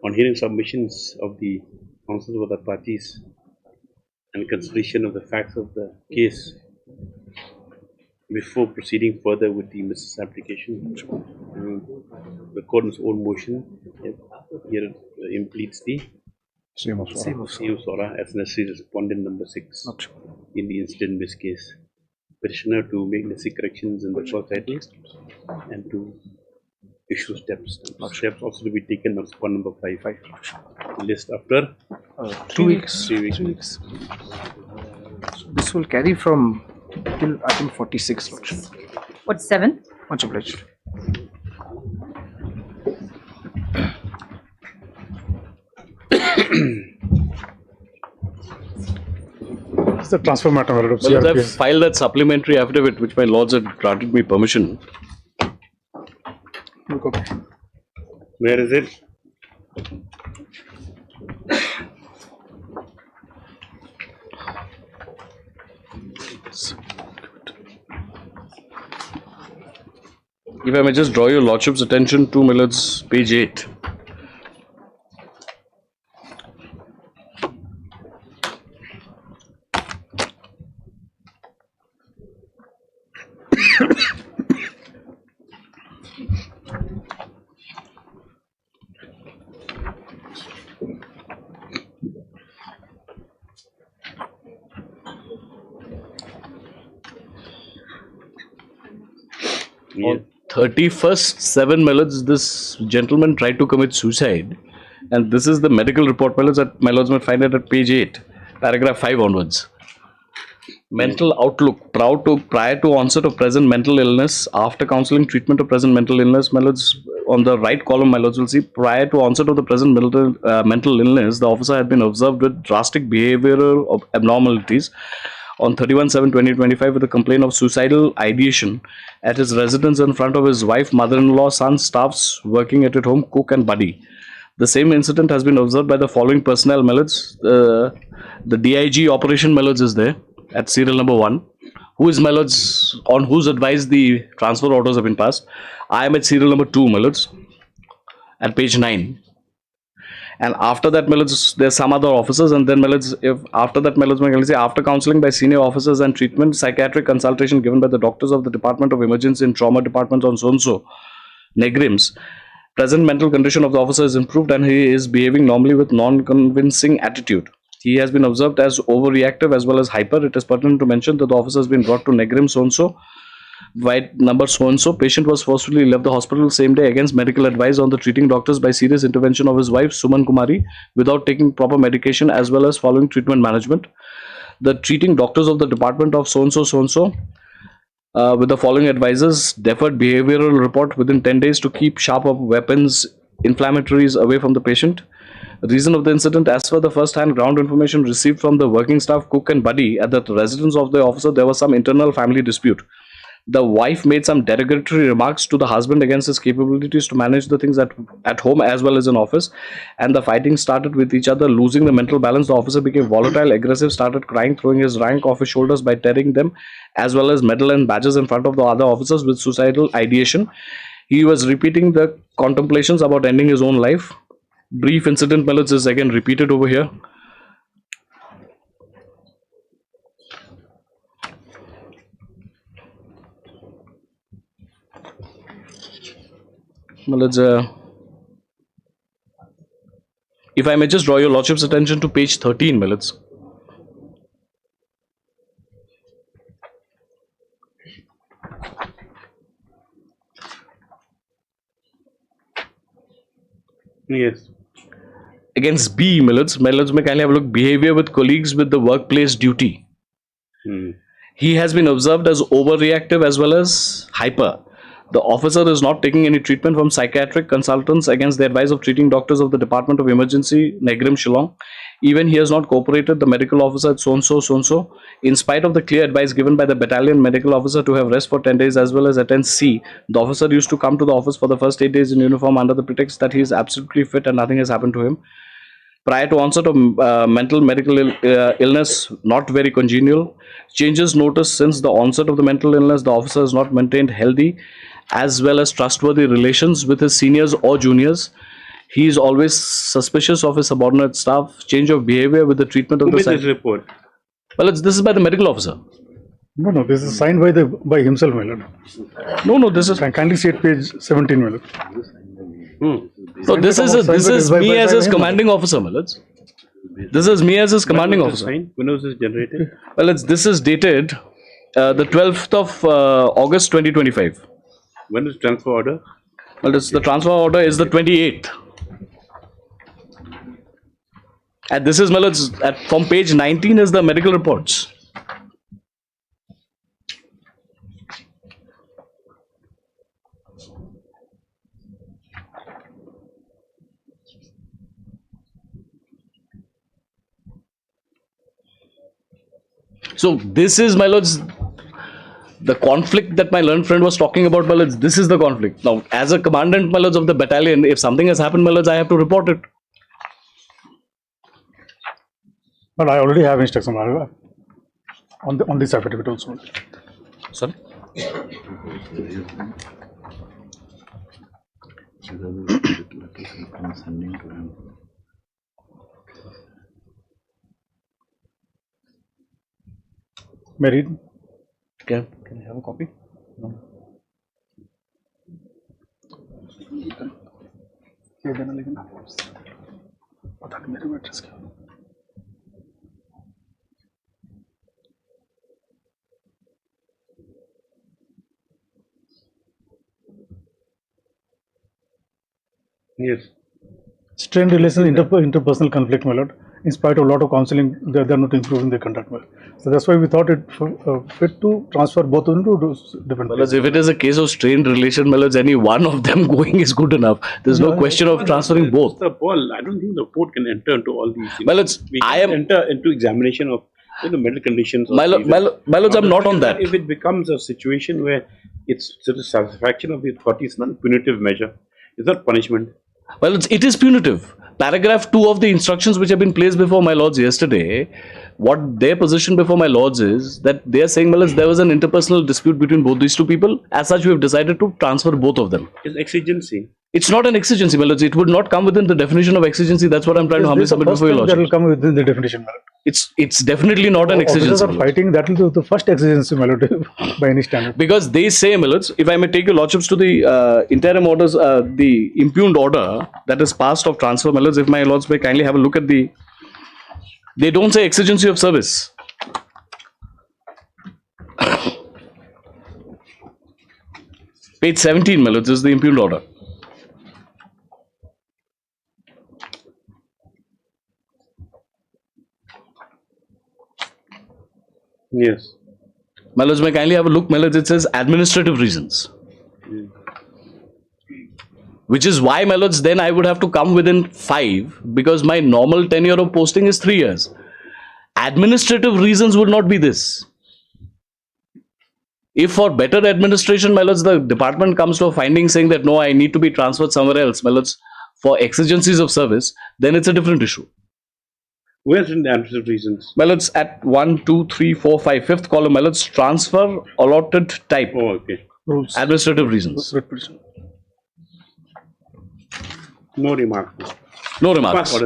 On hearing submissions of the counsel of the parties and consideration of the facts of the case before proceeding further with the Mrs. application, the court in its own motion here impletes the Same of Sora as necessary respondent number 6 in the incident in this case. Petitioner to make necessary corrections in the first title and to issue steps. Steps also to be taken on respondent number 5. List after 2 weeks. 3 weeks. This will carry from till I think 46. What's 7th? Much obliged. It's the transfer matter, my lord, of Well, I've CRPS. filed that supplementary affidavit which my lords had granted me permission. Where is it? If I may just draw your lordship's attention to my lords, page 8. On 31st 7, my lords, this gentleman tried to commit suicide, and this is the medical report, my lords. That my lords might find it at page 8, paragraph 5 onwards. Mental outlook: prior to onset of present mental illness, after counseling, treatment of present mental illness, my lords, on the right column, my lords will see, prior to onset of the present mental illness, the officer had been observed with drastic behavioral abnormalities on 31/7/2025 with a complaint of suicidal ideation at his residence in front of his wife, mother-in-law, son, staffs working at home, cook and buddy. The same incident has been observed by the following personnel, my lords. The DIG operation, my lords, is there at serial number 1. Who is, my lords, on whose advice the transfer orders have been passed. I am at serial number 2, my lords, at page 9. And after that, my lords, there's some other officers, and then, my lords, if after that, my lords, I can say, after counseling by senior officers and treatment, psychiatric consultation given by the doctors of the Department of Emergency and Trauma Department on so-and-so, Negrims, present mental condition of the officer is improved and he is behaving normally with non-convincing attitude. He has been observed as overreactive as well as hyper. It is pertinent to mention that the officer has been brought to Negrim so-and-so, white number so-and-so. Patient was forcefully left the hospital same day against medical advice on the treating doctors by serious intervention of his wife, Suman Kumari, without taking proper medication as well as following treatment management. The treating doctors of the department of so-and-so, so-and-so, with the following advisors, deferred behavioral report within 10 days to keep sharp of weapons, inflammatories away from the patient. Reason of the incident: as per the first-hand ground information received from the working staff, cook and buddy at the residence of the officer, there was some internal family dispute. The wife made some derogatory remarks to the husband against his capabilities to manage the things at home as well as in office, and the fighting started with each other. Losing the mental balance, the officer became volatile, aggressive, started crying, throwing his rank off his shoulders by tearing them, as well as medal and badges in front of the other officers with suicidal ideation. He was repeating the contemplations about ending his own life. Brief incident, Melons, is again repeated over here. Melons, if I may just draw your lordship's attention to page 13, Melons. Yes. Against B, Melons may kindly have a look. Behavior with colleagues with the workplace duty. He has been observed as overreactive as well as hyper. The officer is not taking any treatment from psychiatric consultants against the advice of treating doctors of the Department of Emergency, Negrim, Shillong. Even he has not cooperated the medical officer at so-and-so, so-and-so. In spite of the clear advice given by the battalion medical officer to have rest for 10 days as well as attend C, the officer used to come to the office for the first 8 days in uniform under the pretext that he is absolutely fit and nothing has happened to him. Prior to onset of medical illness, not very congenial. Changes noticed since the onset of the mental illness, the officer has not maintained healthy as well as trustworthy relations with his seniors or juniors. He is always suspicious of his subordinate staff. Change of behavior with the treatment of Who made this report? Well, this is by the medical officer. No, this is signed by himself, my lord. No, this is. Kindly see at page 17, my lord. So this is me as his commanding officer, Melons. This is me as his commanding officer. When was this generated? Well, this is dated the 12th of August 2025. When is transfer order? Well, the transfer order is the 28th. And this is, Melons, from page 19 is the medical reports. So this is, my lords, the conflict that my learned friend was talking about, my lords. This is the conflict. Now, as a commandant, my lords, of the battalion, if something has happened, my lords, I have to report it. But I already have instruction on this affidavit also. Sorry? May I read? Can I have a copy? No. Yes. Strained relations, interpersonal conflict, my lord. In spite of a lot of counseling, they are not improving their conduct. So that's why we thought it fit to transfer both of them to those different Well, if it is a case of strained relation, well, any one of them going is good enough. There's no question of transferring both. Paul, I don't think the court can enter into all these things. Well, we can enter into examination of medical conditions. My lords, I'm not on that. If it becomes a situation where it's the satisfaction of the authority, it's not a punitive measure. It's not punishment. Well, it is punitive. Paragraph 2 of the instructions which have been placed before my lords yesterday, what their position before my lords is that they are saying, my lords, there was an interpersonal dispute between both these two people. As such, we have decided to transfer both of them. It's exigency. It's not an exigency, my lords. It would not come within the definition of exigency. That's what I'm trying to humbly submit before your lordship. That will come within the definition, my lord. It's definitely not an exigency. Officers are fighting, that will be the first exigency, my lord, by any standard. Because they say, my lords, if I may take your lordships to the interim orders, the impugned order that is passed of transfer, my lords, if my lords may kindly have a look at the, they don't say exigency of service. Page 17, my lords, is the impugned order. Yes. My lords, may kindly have a look, my lords, it says administrative reasons. Which is why, my lords, then I would have to come within 5 because my normal tenure of posting is 3 years. Administrative reasons would not be this. If for better administration, my lords, the department comes to a finding saying that no, I need to be transferred somewhere else, my lords, for exigencies of service, then it's a different issue. Where's in the administrative reasons? My lords, at 1, 2, 3, 4, 5, 5th column, my lords, transfer allotted type. Oh, okay. Rules. Administrative reasons. No remark. No remarks.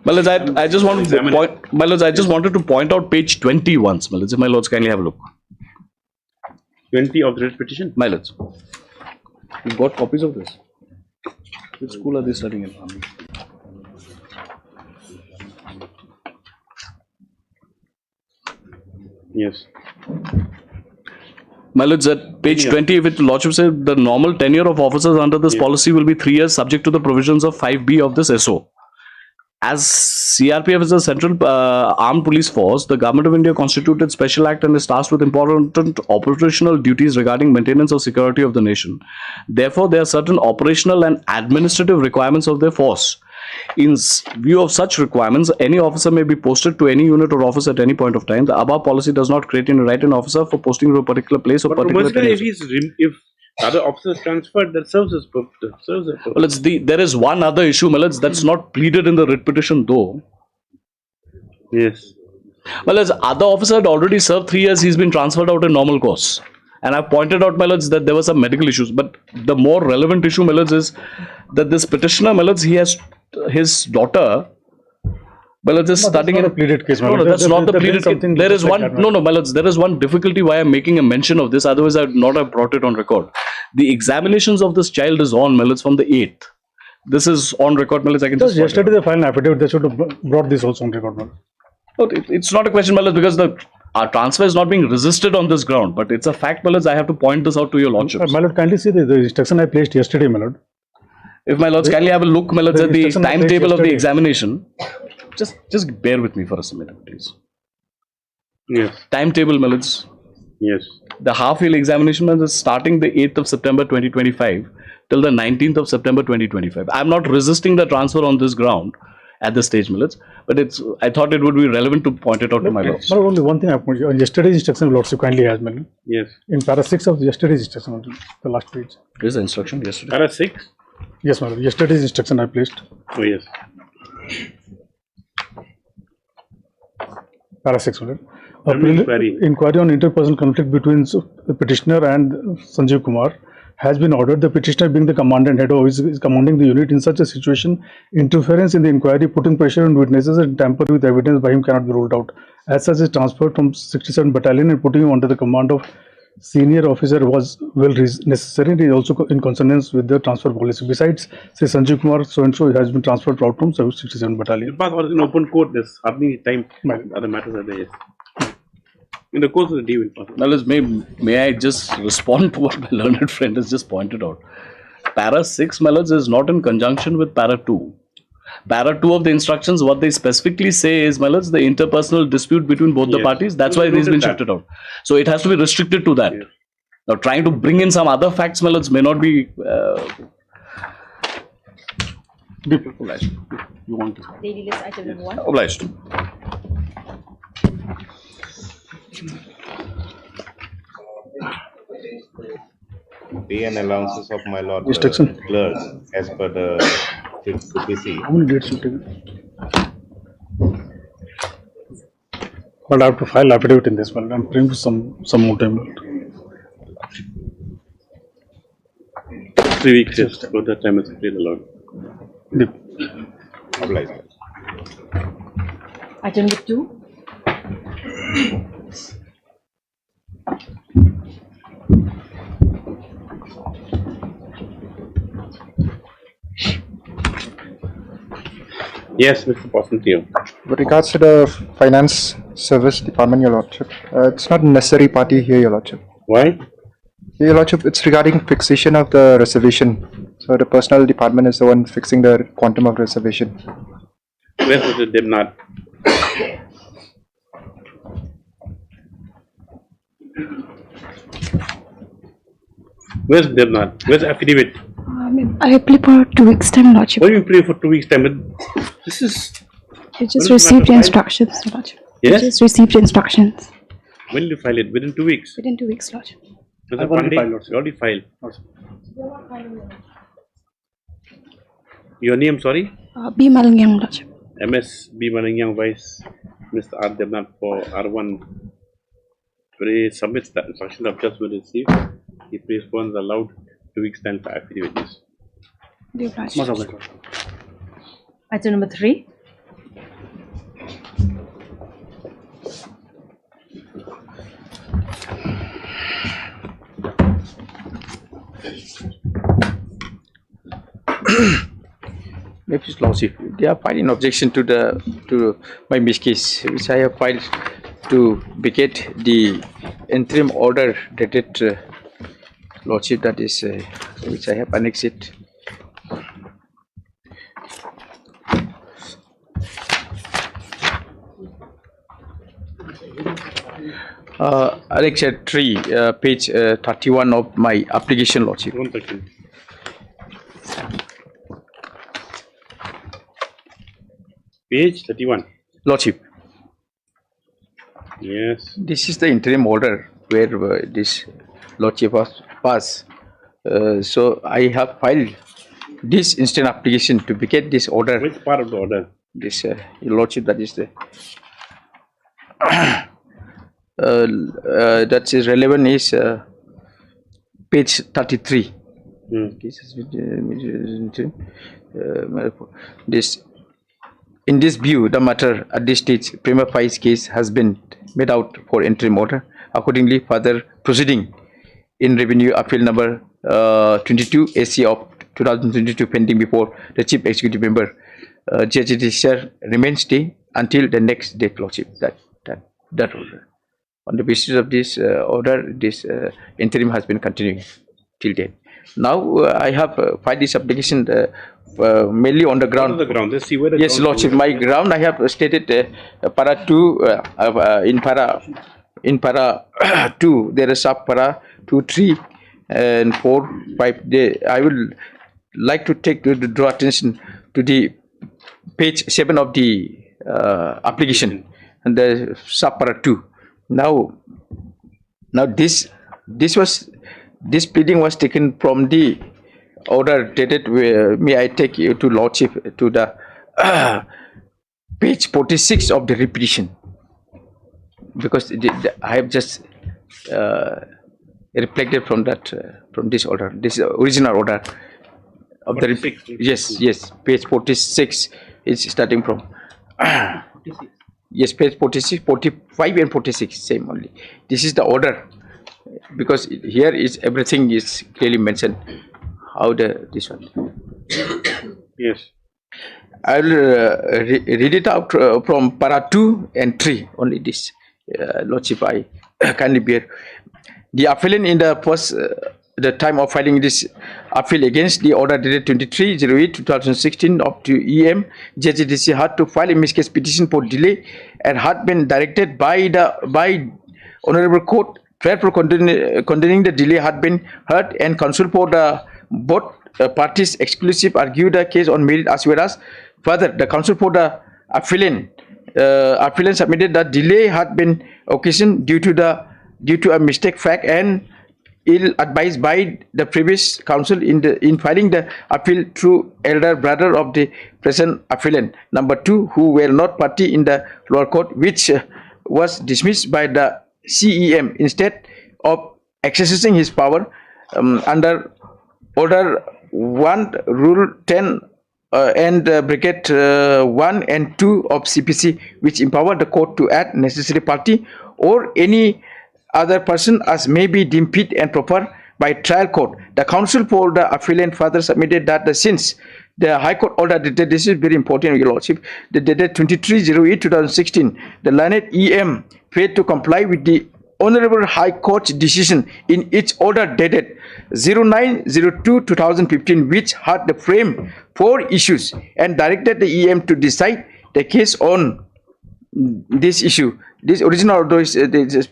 My lords, I just wanted to point. My lords, I just wanted to point out page 20 once. My lords, if my lords kindly have a look. 20 of the writ petition. My lords, you've got copies of this. Which school are they studying in? Yes. My lords, at page 20, if it lordship said the normal tenure of officers under this policy will be 3 years, subject to the provisions of 5B of this SO. As CRPF is a central armed police force, the Government of India constituted special act and is tasked with important operational duties regarding maintenance of security of the nation. Therefore, there are certain operational and administrative requirements of their force. In view of such requirements, any officer may be posted to any unit or office at any point of time. The above policy does not create any right an officer for posting to a particular place or particular time. If other officers transferred, that serves as purpose. Well, there is one other issue, my lords, that's not pleaded in the writ petition though. Yes. Well, as other officer had already served 3 years, he's been transferred out in normal course. And I pointed out, my lords, that there were some medical issues. But the more relevant issue, my lords, is that this petitioner, my lords, he has his daughter. Well, it's studying in a pleaded case. No, that's not the pleaded case. There is one. No, my lords. There is one difficulty why I'm making a mention of this. Otherwise, I would not have brought it on record. The examinations of this child is on, my lords, from the 8th. This is on record, my lords. I can just. Yesterday, the final affidavit. They should have brought this also on record, my lord. No, it's not a question, my lords, because our transfer is not being resisted on this ground. But it's a fact, my lords. I have to point this out to your lordships. My lord, kindly see the instruction I placed yesterday, my lord. If my lords kindly have a look, my lords, at the timetable of the examination. Just bear with me for a minute, please. Yes. Timetable, my lords. Yes. The half-yearly examination is starting the 8th of September 2025 till the 19th of September 2025. I'm not resisting the transfer on this ground. at this stage, my lords. But I thought it would be relevant to point it out to my lords. But only one thing I pointed on yesterday's instruction, Lordship kindly has been. Yes. In para 6 of yesterday's instruction, on the last page. There is the instruction yesterday. Para 6? Yes, my lord. Yesterday's instruction I placed. Oh, yes. Para 6, my lord. Inquiry. Inquiry on interpersonal conflict between the petitioner and Sanjeev Kumar has been ordered. The petitioner, being the commandant head of is commanding the unit in such a situation, interference in the inquiry, putting pressure on witnesses and tamper with evidence by him cannot be ruled out. As such, is transferred from 67 battalion and putting him under the command of senior officer was necessary. It is also in consonance with the transfer policy. Besides, say Sanjeev Kumar so and so has been transferred out from 67 battalion. Because was in open court, there's hardly time. Other matters are there. In the course of the day, will pass. Now, may I just respond to what my learned friend has just pointed out? Para 6, my lords, is not in conjunction with Para 2. Para 2 of the instructions, what they specifically say is, my lords, the interpersonal dispute between both the parties. That's why it has been shifted out. So it has to be restricted to that. Now, trying to bring in some other facts, my lords, may not be. Obliged. You want to? Daily list item number 1. Obliged. Pay and allowances of my lord Instruction. clerk as per the CPC. How many dates you take? But I have to file affidavit in this one. I'm praying for some more time. 3 weeks, yes. For that time is still allowed. Obliged. Item number 2. Yes, Mr. Posantio. With regards to the Finance Service Department, Your Lordship, it's not a necessary party here, Your Lordship. Why? Your Lordship, it's regarding fixation of the reservation. So the Personnel Department is the one fixing the quantum of reservation. Where's Mr. Debnath? Where's Debnath? Where's the affidavit? I apply for 2 weeks time, Lordship. Why do you pray for 2 weeks time? This is. You just received instructions, Lordship. Yes? You just received instructions. When will you file it? Within 2 weeks? Within 2 weeks, Lordship. Mr. Pandey, you already filed. Your name, sorry? B. Malangyam, Lordship. MS B. Manangyang Vice, Mr. R. Debnath for R1. When he submits the instruction of just been received, he prays once allowed 2 weeks time for affidavits. Item number 3. Maybe it's Lordship. They are filing objection to my case, which I have filed to vacate the interim order dated Lordship, that is which I have annexed it. Annexure 3, page 31 of my application, Lordship. 1 second. Page 31. Lordship. Yes. This is the interim order where this Lordship was passed. So I have filed this instant application to vacate this order. Which part of the order? This Your Lordship, that is the that is relevant is page 33. This in this view, the matter at this stage, prima facie case has been made out for interim order. Accordingly, further proceeding in revenue appeal number 22 AC of 2022 pending before the Chief Executive Member, Judicial remains stay until the next date, Lordship. That order. On the basis of this order, this interim has been continuing till date. Now I have filed this application mainly on the ground. On the ground. Let's see where the Yes, Lordship. My ground I have stated para 2 in para 2 there is sub para 2, 3 and 4, 5. I will like to draw attention to the page 7 of the application and the subpara 2. Now this pleading was taken from the order dated. May I take you to Lordship to the page 46 of the repetition, because I have just reflected from that from this order. This is the original order of the yes, page 46 is starting from. Yes, page 46, 45 and 46 same only. This is the order, because here is everything is clearly mentioned. How this one? Yes. I will read it out from para 2 and 3 only. This Lordship, I kindly bear. The appellant in the first the time of filing this appeal against the order dated 23/08/2016 of to EM JGDC had to file a miscase petition for delay and had been directed by Honorable Court prior for condemning the delay had been heard, and counsel for the both parties exclusive argued the case on merit as well as further the counsel for the appellant submitted that delay had been occasioned due to a mistake fact and ill advised by the previous counsel in filing the appeal through elder brother of the present appellant, number 2, who were not party in the lower court, which was dismissed by the CEM instead of exercising his power under order 1 rule 10 and bracket 1 and 2 of CPC, which empowered the court to add necessary party or any other person as may be deemed fit and proper by trial court. The counsel for the appellant further submitted that since the High Court order dated, this is very important, Your Lordship, the dated 23/08/2016, the learned EM failed to comply with the Honorable High Court's decision in its order dated 09/02/2015, which had the frame 4 issues and directed the EM to decide the case on this issue. This original order is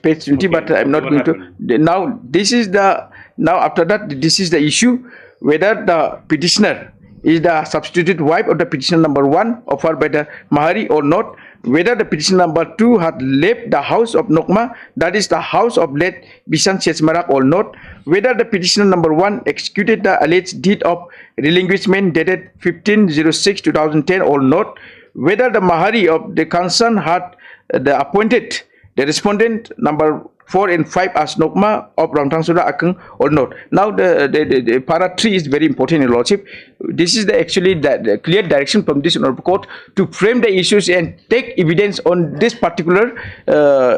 page 20, but I'm not going to. Now this is the after that this is the issue whether the petitioner is the substituted wife of the petitioner number 1 offered by the Mahari or not, whether the petitioner number 2 had left the house of Nokma, that is the house of late Bisan Chesmarak or not, whether the petitioner number 1 executed the alleged deed of relinquishment dated 15/06/2010 or not, whether the Mahari of the concern had appointed the respondent number 4 and 5 as Nokma of Ramtang Suda Akeng or not. Now the para 3 is very important, Your Lordship. This is actually the clear direction from this Honorable Court to frame the issues and take evidence on this particular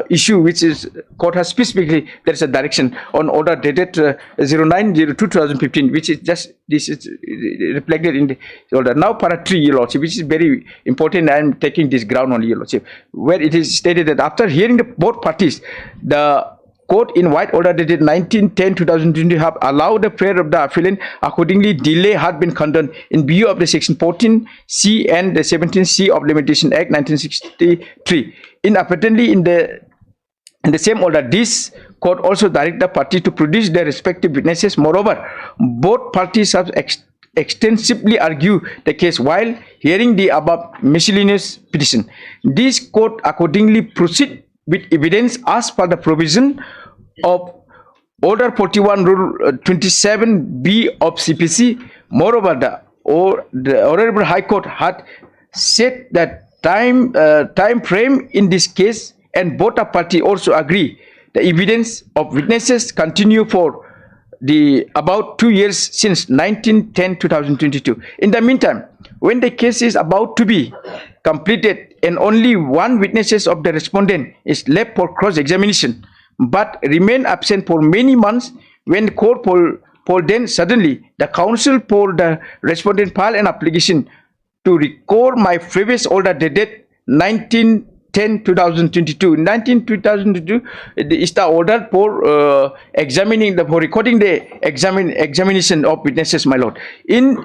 issue, which is court has specifically there is a direction on order dated 09/02/2015, which is just this is reflected in the order. Now para 3, Your Lordship, which is very important. I am taking this ground only, Your Lordship, where it is stated that after hearing both parties, the court in white order dated 19/10/2020 have allowed the prayer of the appellant. Accordingly, delay had been condoned in view of the section 14C and the 17C of Limitation Act 1963. Inadvertently, in the same order, this court also directed the party to produce their respective witnesses. Moreover, both parties have extensively argued the case while hearing the above miscellaneous petition. This court accordingly proceed with evidence as per the provision of Order 41 Rule 27B of CPC. Moreover, the Honorable High Court had set that time frame in this case, and both parties also agree the evidence of witnesses continue for about 2 years since 19/10/2022. In the meantime, when the case is about to be completed and only one witnesses of the respondent is left for cross-examination but remain absent for many months, when the court polled, then suddenly the counsel for the respondent filed an application to recall my previous order dated 19/10/2022. 19/2022 is the order for for recording the examination of witnesses, my lord. In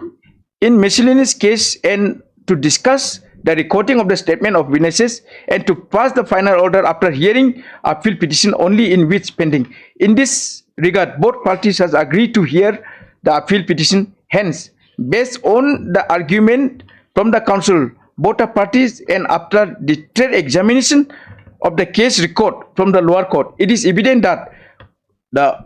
miscellaneous case, and to discuss the recording of the statement of witnesses and to pass the final order after hearing appeal petition only in which pending. In this regard, both parties has agreed to hear the appeal petition. Hence, based on the argument from the counsel both the parties, and after the third examination of the case record from the lower court, it is evident that the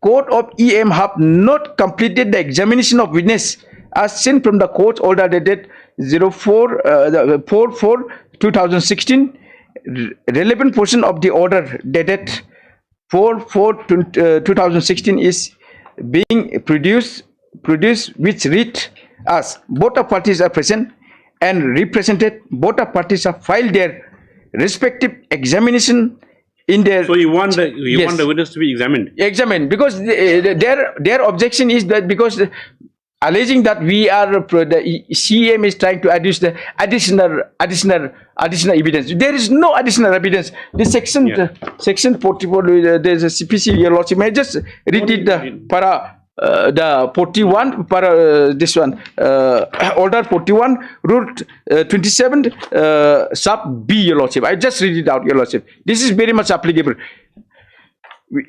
court of EM have not completed the examination of witness as seen from the court's order dated 4/4/2016. Relevant portion of the order dated 4/4/2016 is being produced, which read as both the parties are present and represented. Both the parties have filed their respective examination in their. So you want the Yes. witness to be examined? Examined, because their objection is that because alleging that we are the CM is trying to adduce the additional evidence. There is no additional evidence. The section 44, there's a CPC. Your Lordship may just read it the 41 para this one order 41 rule 27 sub B, Your Lordship. I just read it out, Your Lordship. This is very much applicable.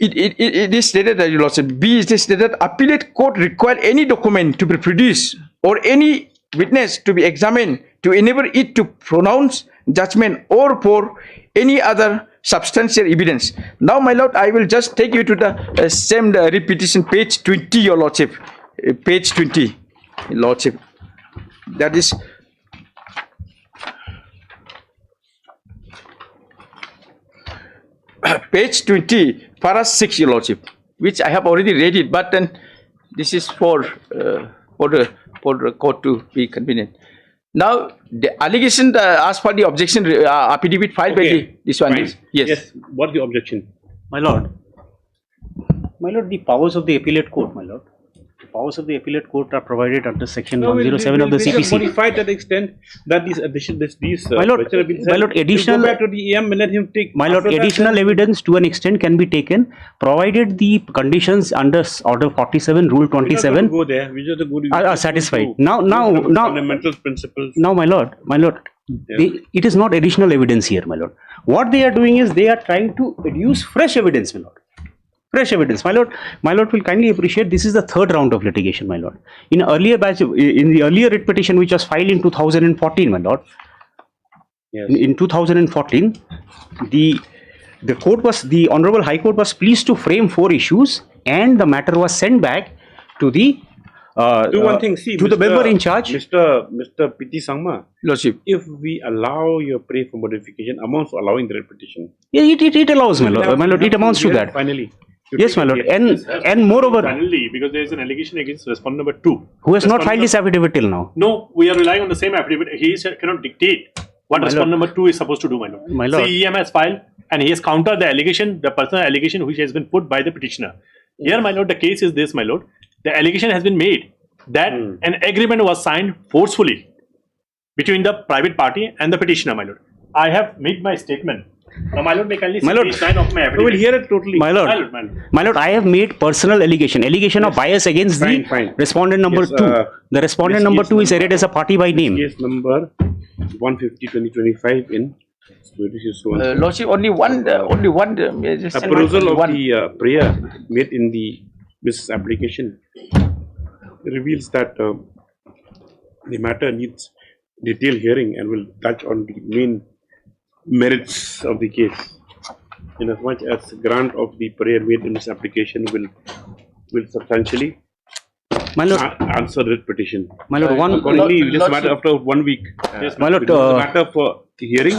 It is stated that, Your Lordship, B is stated appellate court require any document to be produced or any witness to be examined to enable it to pronounce judgment or for any other substantial evidence. Now, my Lord, I will just take you to the same repetition, page 20, Your Lordship. Page 20, Lordship. That is page 20, para 6, Your Lordship, which I have already read it, but then this is for the court to be convenient. Now, the allegation as per the objection affidavit filed by this one is Yes. What's the objection? My lord, the powers of the appellate court, my lord. The powers of the appellate court are provided under section 107 of the CPC. Modify to the extent that these My lord, additional. Go back to the EM and let him take. My lord, additional evidence to an extent can be taken, provided the conditions under Order 47, Rule 27 Go there. We just go to are satisfied. Now, fundamental principles. now, my lord, it is not additional evidence here, my lord. What they are doing is they are trying to adduce fresh evidence, my lord. Fresh evidence, my lord. My lord will kindly appreciate this is the third round of litigation, my lord. In the earlier writ petition which was filed in 2014, my lord. Yes. In 2014, the Honorable High Court was pleased to frame 4 issues, and the matter was sent back to the Do one thing, see, to the member in charge. Mr. Piti Sangma, Lordship, if we allow your prayer for modification, amounts to allowing the repetition. Yeah, it allows, my lord. My lord, it amounts to that. Finally. Yes, my lord. And moreover, Finally, because there is an allegation against respondent number 2. who has not filed this affidavit till now? No, we are relying on the same affidavit. He cannot dictate what respondent number 2 is supposed to do, my lord. My lord. So EM has filed and he has countered the allegation, the personal allegation which has been put by the petitioner. Here, my lord, the case is this, my lord. The allegation has been made that an agreement was signed forcefully between the private party and the petitioner, my lord. I have made my statement. Now, my lord, may kindly see page 9 of my affidavit. We will hear it totally. My lord, my lord, I have made personal allegation of bias against the respondent number 2. The respondent number 2 is added as a party by name. Case number 150/2025 in Lordship, only one. A perusal of the prayer made in the Mrs. application reveals that the matter needs detailed hearing and will touch on the main merits of the case. Inasmuch as grant of the prayer made in this application will substantially answer the petition. My lord, accordingly, just a matter after 1 week. Yes, my lord, matter for the hearing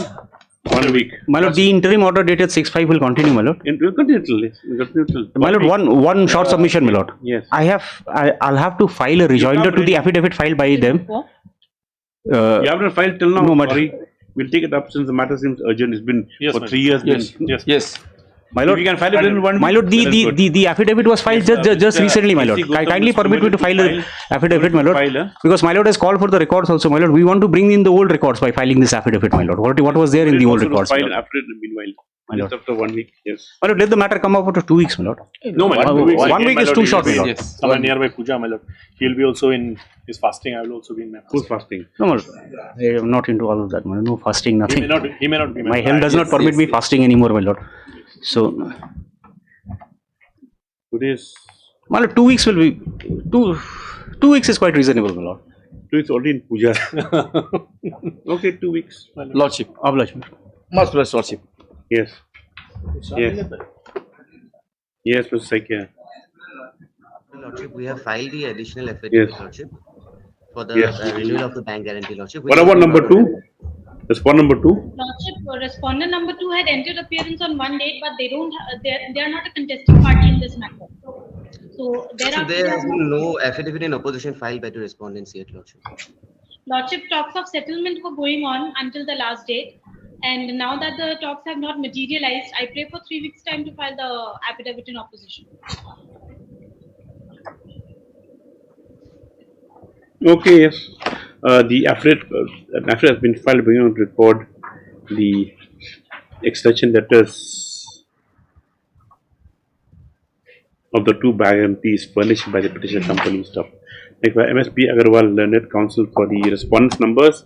1 week. My lord, the interim order dated 6/5 will continue, my lord. It will continue. My lord, one short submission, my lord. Yes. I'll have to file a rejoinder to the affidavit filed by them. You haven't filed till now. No, sorry. We'll take it up since the matter seems urgent. It's been for 3 years. Yes. My lord, we can file it in 1 week. My lord, the affidavit was filed just recently, my lord. Kindly permit me to file an affidavit, my lord, because my lord has called for the records also, my lord. We want to bring in the old records by filing this affidavit, my lord. What was there in the old records? File after it, meanwhile. Just after 1 week, yes. My lord, let the matter come up after 2 weeks, my lord. No, my lord. 1 week is too short, my lord. Somewhere nearby puja, my lord. He will be also in his fasting. I will also be in my fasting. Who's fasting? No, my lord. I am not into all of that, my lord. No fasting, nothing. He may not be. My health does not permit me fasting anymore, my lord. So, Today's. my lord, 2 weeks will be 2 weeks is quite reasonable, my lord. 2 weeks already in puja. Okay, 2 weeks. Lordship. Obligation. Most blessed Lordship. Yes. Yes. Yes, Mr. Saikia. Lordship, we have filed the additional Yes. affidavit, Lordship, for the Yes. renewal of the bank guarantee, Lordship. What about number 2? Respondent number 2? Lordship, respondent number 2 had entered appearance on one date, but they are not a contested party in this matter. So So there has been no affidavit in opposition filed by the respondents yet, Lordship. Lordship, talks of settlement were going on until the last date, and now that the talks have not materialized, I pray for 3 weeks' time to file the affidavit in opposition. Okay, yes. The affidavit has been filed bringing on record the extension letters of the 2 guarantees furnished by the petition company stuff. Like by MSP Agarwal Learned Counsel for the response numbers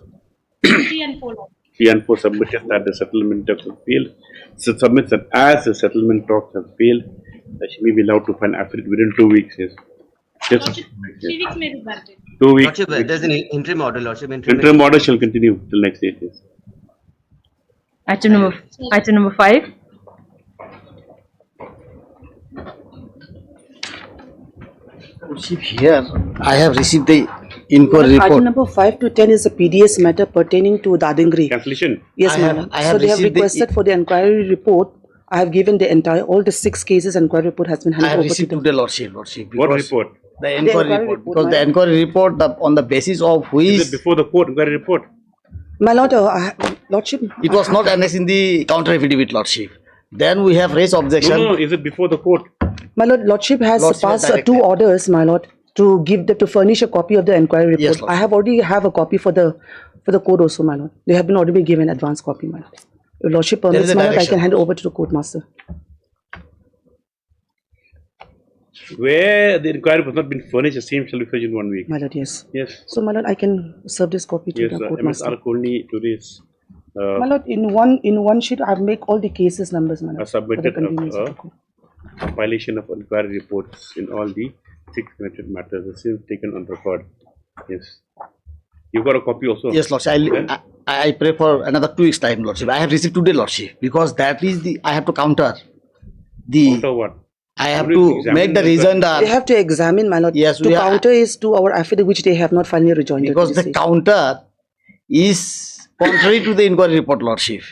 3 and 4. 3 and 4 submitted that the settlement talks have failed. So submits that as the settlement talks have failed, she may be allowed to file affidavit within 2 weeks. Yes. Yes. Lordship, 3 weeks may be granted. 2 weeks. Lordship, there's an interim order, Lordship. Interim order shall continue till next date. Yes. Item number 5. Here, I have received the inquiry Item report. number 5 to 10 is a PDS matter pertaining to Dadingri. Cancellation. Yes, I have- ma'am. I have So they have received the- requested for the inquiry report. I have given the entire, all the 6 cases inquiry report has been I handed have over to received them. today, Lordship. What because report? The inquiry report. Because the inquiry report, on the basis of which Is it before the court inquiry report? My lord, Lordship. it was not annexed in the counter affidavit, Lordship. Then we have raised objection. No, is it before the court? My lord, Lordship has Lordship has passed 2 orders, my lord, to give to furnish a copy of the inquiry report. Yes, I have already have a copy for the court also, my lord. They have been already been given advance copy, my lord. If Lordship There is permits, a my lord, I direction. can hand over to the court master. Where the inquiry was not been furnished, the same shall be furnished in 1 week. My lord, yes. Yes. So, my lord, I can serve this copy to Yes, the court MSR master. Kolni today's My lord, in one sheet, I make all the cases numbers, my lord. for the submitted convenience of the court. a compilation of inquiry reports in all the 6 connected matters. The same taken on record. Yes. You got a copy also? Yes, Lordship. I pray for another 2 weeks time, Lordship. I have received today, Lordship, because that is the I have to counter the. Counter what? I have You need to examine make the the- reason They that have to examine, my lord. Yes, to we are- counter is to our affidavit which they have not finally rejoined. because the counter is contrary to the inquiry report, Lordship.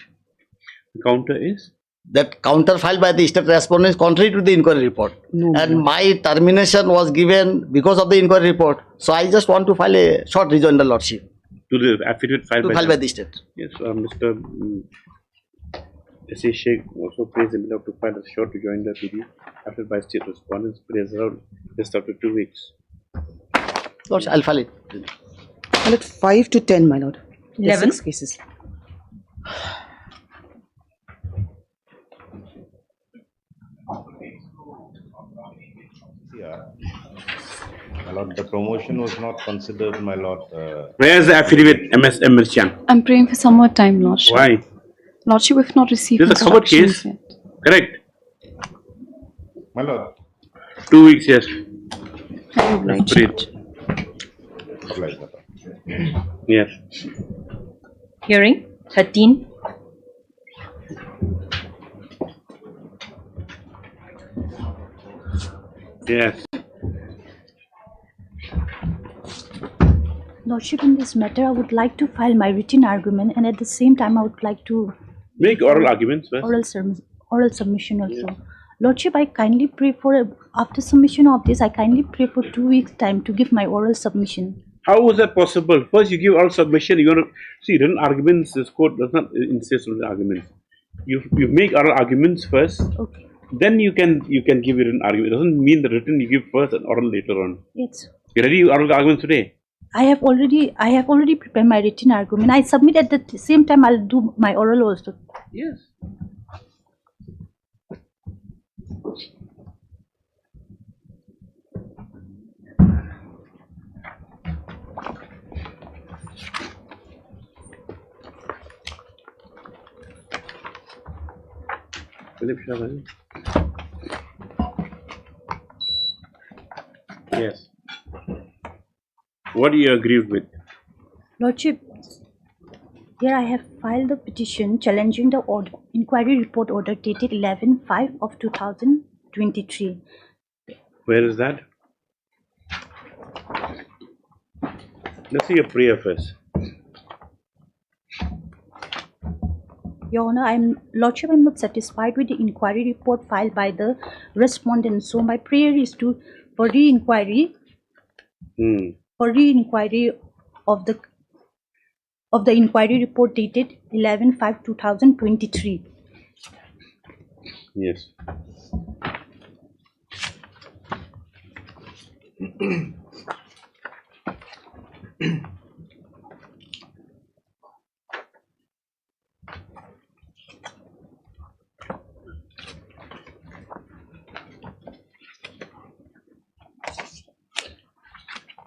The counter is? That counter filed by the state respondent is contrary to the inquiry report. No, and my termination was given because of the inquiry report. So I just want to file a short rejoinder, Lordship. To the affidavit filed To file by the state. Yes, Mr. S.A. Sheikh also praised him to file a short rejoinder to the affidavit by state respondents preserved just after 2 weeks. Lordship, I'll file it. My lord, 5 to 10, my lord. The 11. 6 cases. Yeah. My lord, the promotion was not considered, my lord. Where is the affidavit, M.S.M. Mirchan? I'm praying for some more time, Lordship. Why? Lordship, we've not received This is a covered instructions case. yet. Correct. My lord. 2 weeks, yes. I would like Great. Yes. Hearing 13. Yes. Lordship, in this matter, I would like to file my written argument, and at the same time, I would like to Make oral arguments first. oral submission also. Lordship, I kindly pray for after submission of this, I kindly pray for 2 weeks time to give my oral submission. How is that possible? First, you give oral submission. You want to see written arguments. This court does not insist on the arguments. You make oral arguments first. Okay. Then you can give written argument. It doesn't mean the written you give first and oral later on. Yes. You ready oral arguments today? I have already prepared my written argument. I submit at the same time. I'll do my oral also. Yes. Yes. What do you agree with? Lordship, Here I have filed the petition challenging the inquiry report order dated 11/5 of 2023. Where is that? Let's see a prayer first. Your Honor, Lordship, I'm not satisfied with the inquiry report filed by the respondent. So my prayer is for re-inquiry of the inquiry report dated 11/5/2023. Yes.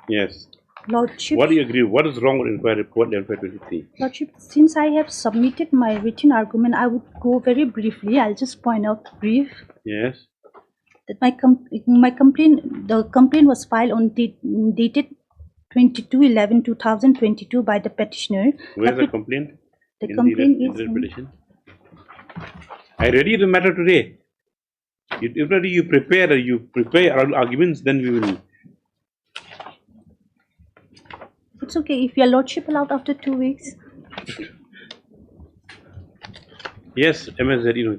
Yes. Lordship, What do you agree? What is wrong with inquiry report 11/5/23? Lordship, since I have submitted my written argument, I would go very briefly. I'll just point out brief Yes. that the complaint was filed on dated 22/11/2022 by the petitioner. Where's the complaint? The In complaint the is red petition. I ready the matter today. If already you prepare arguments, then we will. It's okay if your Lordship allowed after 2 weeks. Yes, MSZ,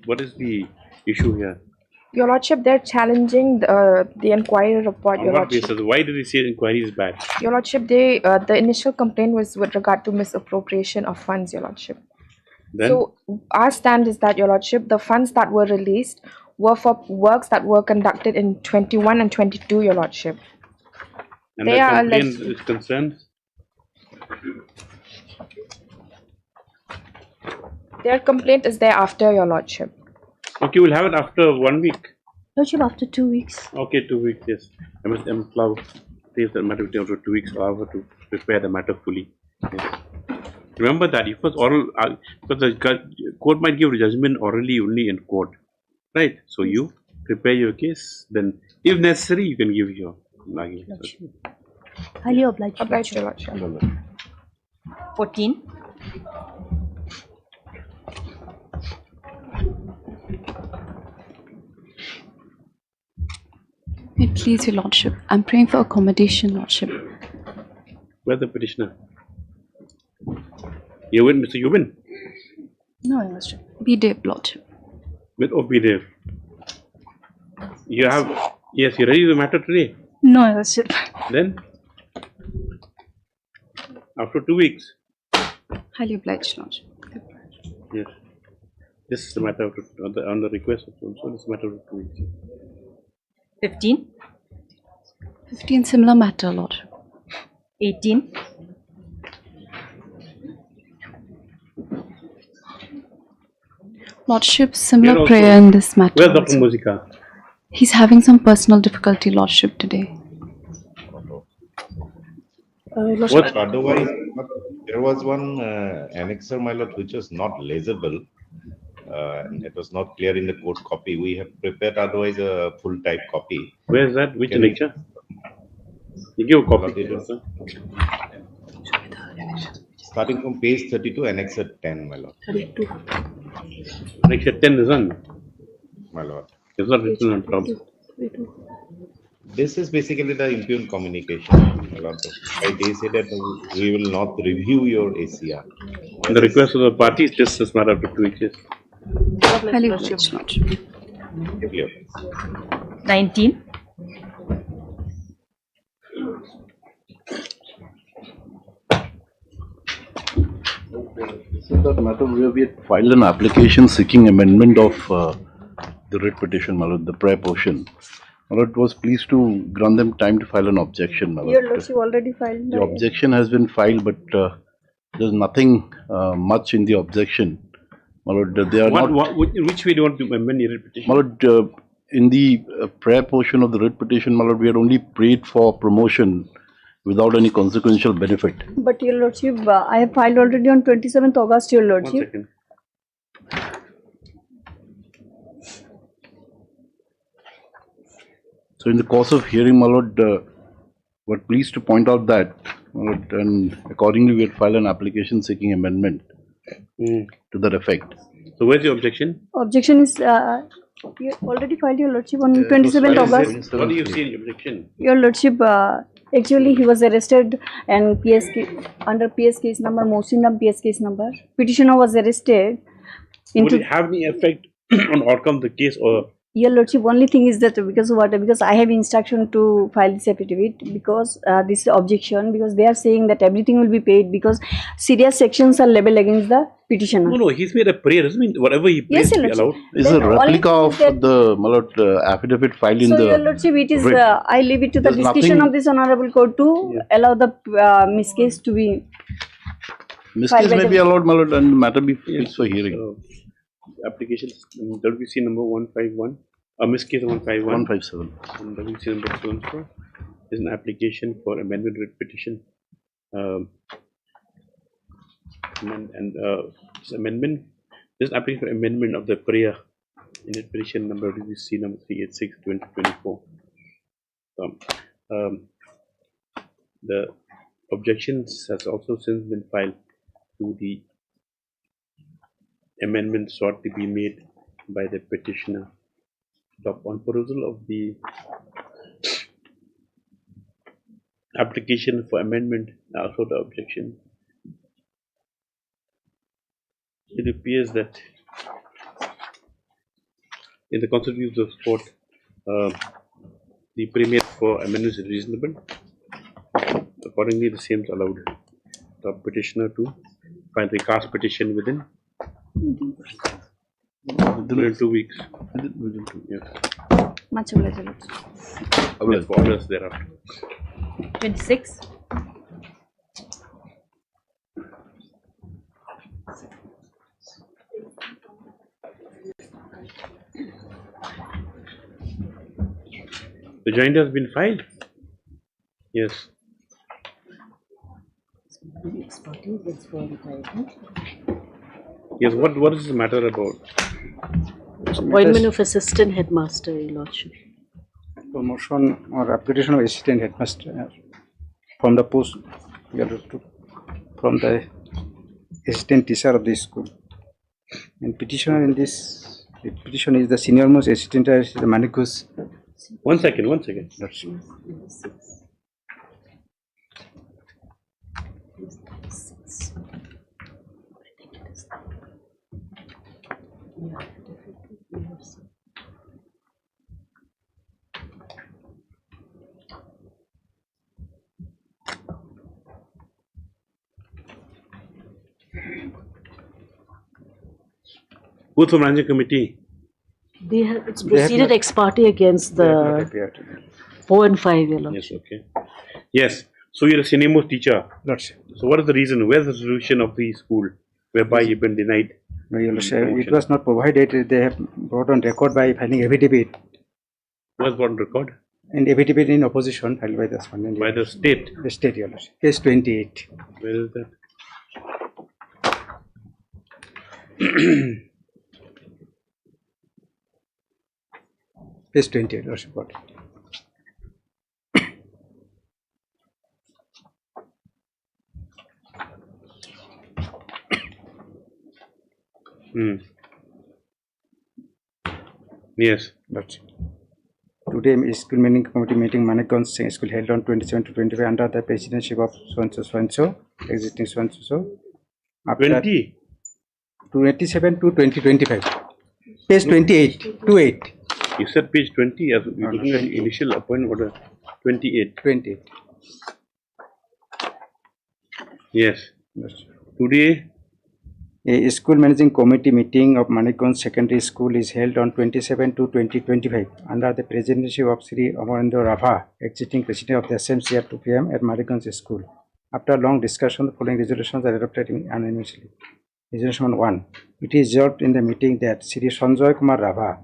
what is the issue here? Your Lordship, they're challenging the inquiry report, On Your what Lordship. basis? Why did he say inquiry is bad? Your Lordship, the initial complaint was with regard to misappropriation of funds, Your Lordship. Then? So our stand is that, Your Lordship, the funds that were released were for works that were conducted in 21 and 22, Your Lordship. And They the are complaint alleged. is concerned? Their complaint is thereafter, Your Lordship. Okay, we'll have it after 1 week. Lordship, after 2 weeks. Okay, 2 weeks, yes. Flow says the matter will take over 2 weeks, however, to prepare the matter fully. Yes. Remember that if it's oral, because the court might give judgment orally only in court, right? So you prepare your case, then if necessary, you can give your argument. Highly obliged. Obliged, Your Lordship. 14. Please, Your Lordship. I'm praying for accommodation, Lordship. Where's the petitioner? You win, Mr. Yubin? No, Your Lordship. Be Dave, Lordship. With OPDEV. You have, yes, you ready the matter today? No, Your Lordship. Then? After 2 weeks? Highly obliged, Lordship. Yes. This is the matter of, on the request of counsel, this is a matter of 2 weeks. 15. 15, similar matter, Lordship. 18. Lordship, Here similar also. prayer in this matter. Where's Dr. also. Muzika? He's having some personal difficulty, Lordship, today. But otherwise, there was one annexer, my lord, which was not legible. And it was not clear in the court copy. We have prepared otherwise a full type copy. Where is that? Which Can annexure? You give a copy. Starting from page 32, annexer 10, my lord. 32. Annexure 10 is on. My lord. It's not written on top. This is basically the impugned communication, my lord. They say that we will not review your ACR. On the request of the parties, this is matter of 2 weeks. Yes. Highly obliged, Lordship. 19. This is the matter where we had filed an application seeking amendment of the writ petition, my lord, the prayer portion. My lord was pleased to grant them time to file an objection, my lord. Your Lordship already filed. The objection has been filed, but there's nothing much in the objection. My lord, they are not. In which way do you want to amend your petition? My lord, in the prayer portion of the writ petition, my lord, we had only prayed for promotion without any consequential benefit. But Your Lordship, I have filed already on 27th August, Your Lordship. 1 second. So in the course of hearing, my lord, we're pleased to point out that And accordingly, we had filed an application seeking amendment to that effect. So where's your objection? Objection is, you already filed, Your Lordship, on 27th August. What do you see in your objection? Your Lordship, actually he was arrested and under PS case number, Mosinam PS case number. Petitioner was arrested. Would it have any effect on outcome of the case, or? Your Lordship, only thing is that because I have instruction to file this affidavit because this objection, because they are saying that everything will be paid because serious sections are leveled against the petitioner. No, he's made a prayer. Doesn't mean whatever he prays Yes, will Your be allowed. Is a replica of the affidavit filed in So, the. Your Lordship, it is, writ. I leave it to the There's discretion nothing- of this honorable court to allow the miscase to be. Miscase may be allowed, my lord, and the matter be fixed for hearing. Application WC number 151, miscase 151. 157. And WC number 214 is an application for amendment writ petition. This amendment, this application for amendment of the prayer in the petition number WC number 386/2024. The objections has also since been filed to the amendment sought to be made by the petitioner. On perusal of the application for amendment, also the objection, it appears that in the constitutions of court, the premium for amendments is reasonable. Accordingly, the same is allowed the petitioner to file recast petition within 2 weeks. Within 2, yes. Much obliged. Yes, for orders thereafter. 26. The joinder has been filed. Yes. Yes. What is the matter about? Appointment of assistant headmaster, Your Lordship. Promotion or application of assistant headmaster from the post, from the assistant teacher of the school. And petitioner in this petition is the senior most assistant teacher is the Manikus. One second. That's Who's from Managing Committee? It's proceeded ex parte against the 4 and 5, Your Lordship. Yes, okay. Yes. So you're a senior most teacher. That's it. So what is the reason? Where's the solution of the school whereby you've been denied? No, Your Lordship, it was not provided. They have brought on record by filing affidavit. Who has brought on record? And affidavit in opposition filed by the respondent. By the state? The state, Your Lordship. Case 28. Where is that? Case 28, Your Lordship. Yes. That's it. Today, school meeting committee meeting Manekon school held on 27 to 25 under the presidency of so-and-so, existing so-and-so. 20? 27 to 2025. Page 28, 28. You said page 20 as we're looking at the initial appointment order. 28. 28. Yes. Yes. Today, a school managing committee meeting of Manekon Secondary School is held on 27 to 2025 under the presidency of Sri Amarendra Rava, existing president of the SMC at 2 p.m. at Manekon School. After long discussion, the following resolutions are adopted unanimously. Resolution 1. It is resolved in the meeting that Sri Sanjoy Kumar Rava,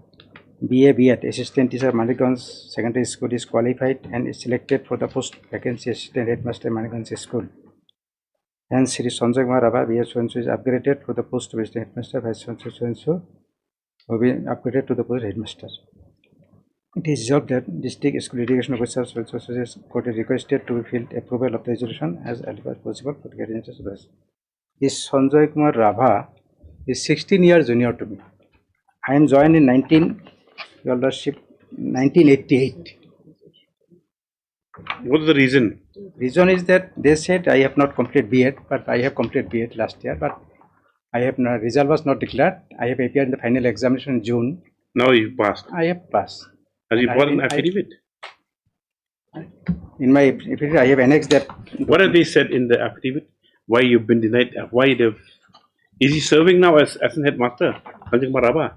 BA B.Ed, assistant teacher Manekon Secondary School, is qualified and is selected for the post vacancy assistant headmaster Manekon School. Hence, Sri Sanjay Kumar Rava, BA so-and-so, is upgraded for the post of assistant headmaster. Vice so-and-so will be upgraded to the post headmaster. It is resolved that district school litigation officers also suggest court is requested to field approval of the resolution as early as possible for getting into this. This Sanjay Kumar Rabha is 16 years junior to me. I am joined in 1988. What is the reason? Reason is that they said I have not completed B.Ed, but I have completed B.Ed last year, but I have not, result was not declared. I have appeared in the final examination in June. Now you passed. I have passed. Have you brought an affidavit? In my affidavit, I have annexed that. What have they said in the affidavit? Why you've been denied? Why they've? Is he serving now as assistant headmaster? Sanjay Kumar Rabha.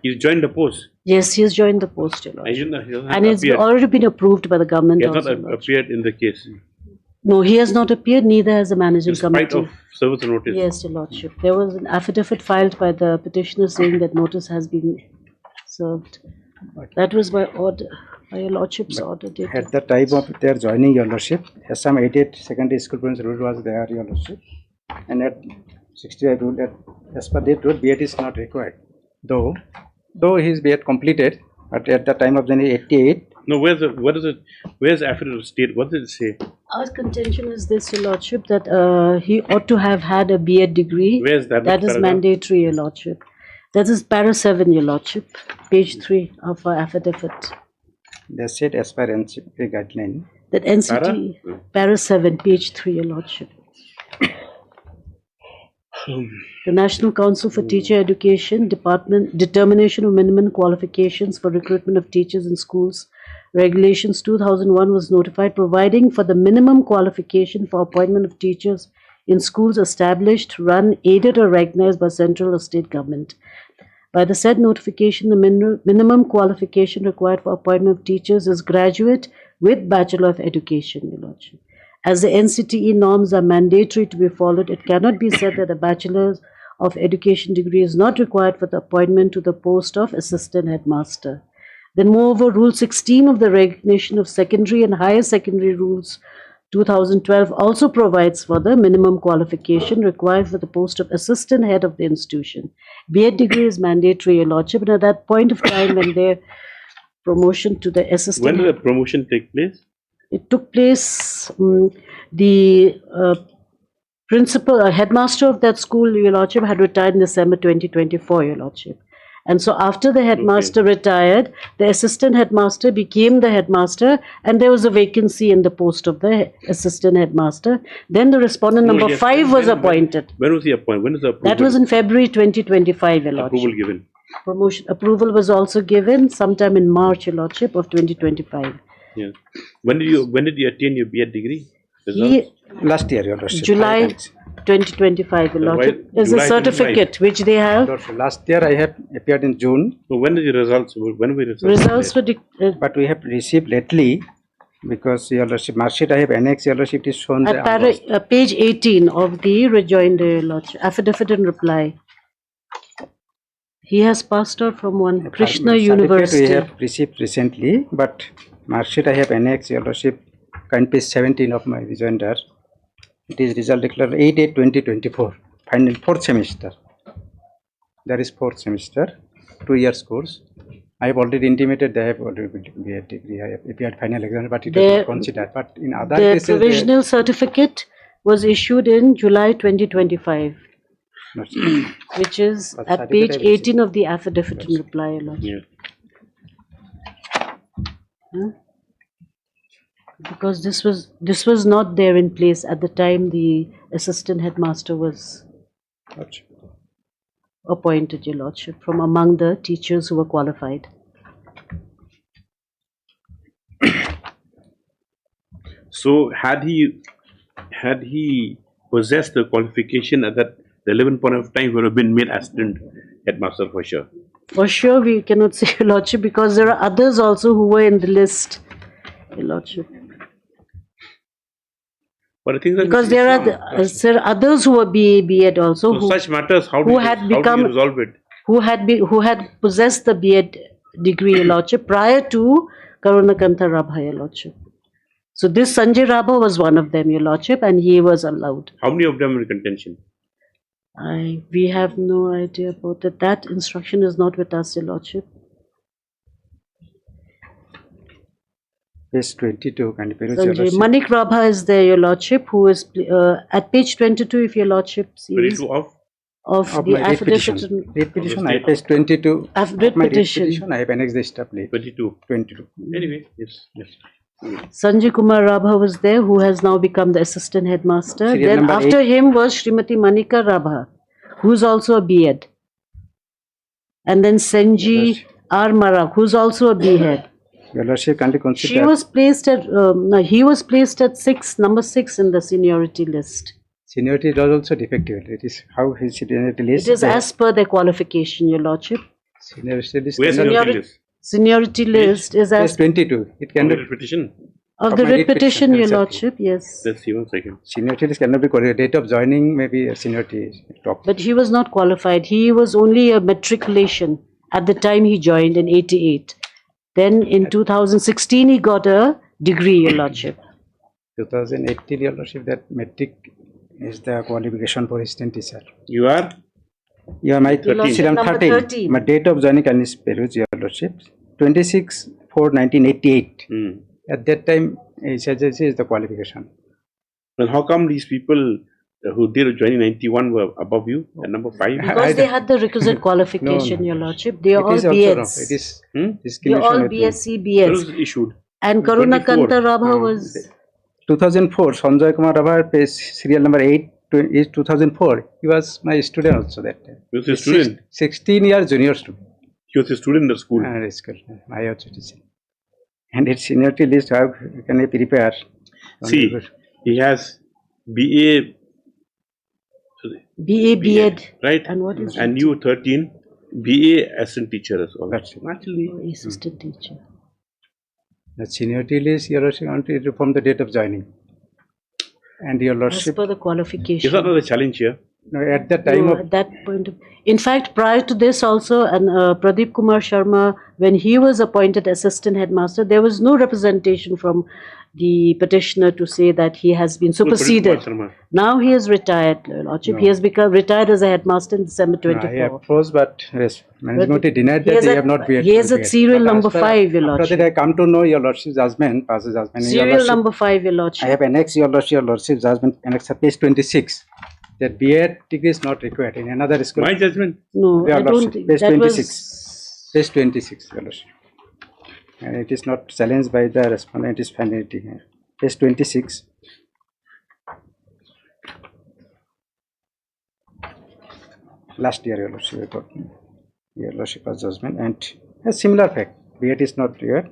He's joined the post. Yes, he has joined the post, Your He Lordship. hasn't And it's appeared. already been approved by the government. He has also, not Your Lordship. appeared in the case. No, he has not appeared, neither has the managing In spite committee. of service notice. Yes, Your Lordship. There was an affidavit filed by the petitioner saying that notice has been served. That was by order, by Your Lordship's order. dated- At the time of their joining, Your Lordship, some 88 secondary school principal rule was there, Your Lordship. And at 65 rule, that as per that rule, B.Ed is not required. Though his B.Ed completed, but at the time of the 88. No, where's the affidavit state? What did it say? Our contention is this, Your Lordship, that he ought to have had a B.Ed degree. Where's that? That is paragraph? mandatory, Your Lordship. That is para 7, Your Lordship, page 3 of our affidavit. They said as per NCP guideline. That NCT, para 7, page 3, Your Lordship. The National Council for Teacher Education, Determination of Minimum Qualifications for Recruitment of Teachers in Schools, Regulations 2001 was notified, providing for the minimum qualification for appointment of teachers in schools established, run, aided or recognized by central or state government. By the said notification, the minimum qualification required for appointment of teachers is graduate with Bachelor of Education, Your Lordship. As the NCTE norms are mandatory to be followed, it cannot be said that a Bachelor of Education degree is not required for the appointment to the post of Assistant Headmaster. Then moreover, Rule 16 of the Recognition of Secondary and Higher Secondary Rules 2012 also provides for the minimum qualification required for the post of Assistant Head of the institution. B.Ed degree is mandatory, Your Lordship, and at that point of time when their promotion to the Assistant When did the promotion take place? It took place, the principal, headmaster of that school, Your Lordship, had retired in December 2024, Your Lordship. And so after the headmaster retired, the assistant headmaster became the headmaster, and there was a vacancy in the post of the assistant headmaster. Then the respondent No, number yes, 5 was appointed. When was he appointed? When is the approval? That was in February 2025, Your Lordship. approval given. Promotion approval was also given sometime in March, Your Lordship, of 2025. Yeah. When did you attain your B.Ed degree? He, last year, Your Lordship. July 2025, Your Lordship, is a July certificate which they have. Last year I have appeared in June. So when did the results? When were the Results were but we have received lately because Your Lordship mark sheet I have annexed, Your Lordship, it is shown At the page 18 of the rejoinder, Your Lordship, affidavit in reply. He has passed out from one Krishna certificate University. we have received recently, but mark sheet I have annexed, Your Lordship, current page 17 of my rejoinder. It is result declared 8/8/2024, final 4th semester. There is 4th semester, 2 years course. I have already intimated they have already be a degree. I have appeared final exam, but it is not considered. But in other The cases, provisional certificate was issued in July 2025, which is But at page certificate I 18 of the affidavit in reply, Your Lordship. Huh? Because this was not there in place at the time the assistant headmaster was appointed, Your Lordship, from among the teachers who were qualified. So had he possessed the qualification at that relevant point of time, he would have been made assistant headmaster for sure. For sure, we cannot say, Your Lordship, because there are others also who were in the list, Your Lordship. But I think that Because there are others who were B.Ed also, so who, such matters, how do who you had how do become you resolve it? who had possessed the B.Ed degree, Your Lordship, prior to Karunakanta Rabha, Your Lordship. So this Sanjay Rabha was one of them, Your Lordship, and he was allowed. How many of them are in contention? We have no idea about that. That instruction is not with us, Your Lordship. Page 22, can you peruse, Your Sanjay. Lordship? Manik Rabha is there, Your Lordship, who is at page 22, if Your Lordship sees. 22 of? Of the my writ petition. affidavit. Writ petition, I page 22. Writ My writ petition. petition, I have annexed the stub late. 22. 22. Anyway, yes, yes. Sanjay Kumar Rabha was there, who has now become the assistant headmaster. Serial Then number after him was Srimati Manika Rabha, who's also a B.Ed. And then Senji R. Marak, who's also a B.Ed. Your Lordship, can you consider? She was placed at, no, he was placed at number 6 in the seniority list. Seniority is also defective. It is how his seniority list. It is as per their qualification, Your Lordship. Seniority list. Where's seniority list? Seniority list is as Page 22. It can Of the be writ petition. of the my writ petition, Your exactly. Lordship, yes. Let's see 1 second. Seniority list cannot be correct. Date of joining maybe a seniority top. But he was not qualified. He was only a matriculation at the time he joined in 88. Then in 2016 he got a degree, Your Lordship. 2018, Your Lordship, that metric is the qualification for assistant teacher. You are? You are my Your Lordship, number 13. My date of joining can is peruse, Your Lordship. 26/4/1988. At that time, HSSC is the qualification. Well, how come these people who did join in 91 were above you at number 5? Because they had the requisite qualification, Your Lordship. They are It all is also wrong. B.Eds. It is They are discrimination. all I think. BSc It B.Eds. was issued. And Karuna 24. Kanta Rabha was 2004, Sanjay Kumar Rabha, page serial number 8 is 2004. He was my student also that time. He was a student? 16 years junior student. He was a student in the school. School. I also teach. And its seniority list, how can I prepare? See, he has BA, BA B.Ed. right? And what is And you 13, BA assistant teacher as well. That's it. Actually, assistant teacher. The seniority list, Your Lordship, from the date of joining. And Your As Lordship, per the qualification. is that not a challenge here? no, at the time No, of at that point in fact, prior to this also, and Pradeep Kumar Sharma, when he was appointed assistant headmaster, there was no representation from the petitioner to say that he has been superseded. Now he is retired, Your Lordship. He has become retired as a headmaster in December no, I 24. approached, but yes, management denied he that is they at- have not been. he is at serial number 5, Your After Lordship. that, I come to know Your Lordship's judgment, passes judgment. Your Serial Lordship, number 5, Your I Lordship. have annexed Your Lordship's judgment, annexed at page 26. That B.Ed degree is not required in another school. My judgment? No, Your I don't Lordship, think page that 26. was. Page 26, Your Lordship. And it is not challenged by the respondent, it is finality here. Page 26. Last year, Your Lordship, I got Your Lordship was judgment, and a similar fact. B.Ed is not required.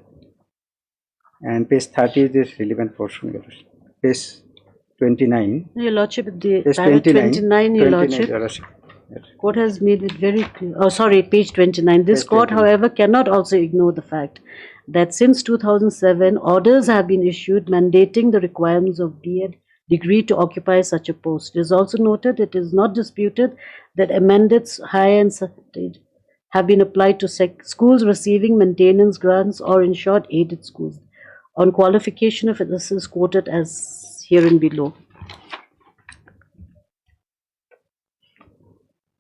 And page 30 is the relevant portion, Your Lordship. Page 29. Your Lordship, the Page paragraph 29, Your 29, Lordship. Your Lordship. Yes. Court has made it very clear. Oh, sorry, page 29. This Page court, 29. however, cannot also ignore the fact that since 2007, orders have been issued mandating the requirements of B.Ed degree to occupy such a post. It is also noted, it is not disputed that amendments higher and certificate have been applied to schools receiving maintenance grants or in short aided schools on qualification of this is quoted as herein below.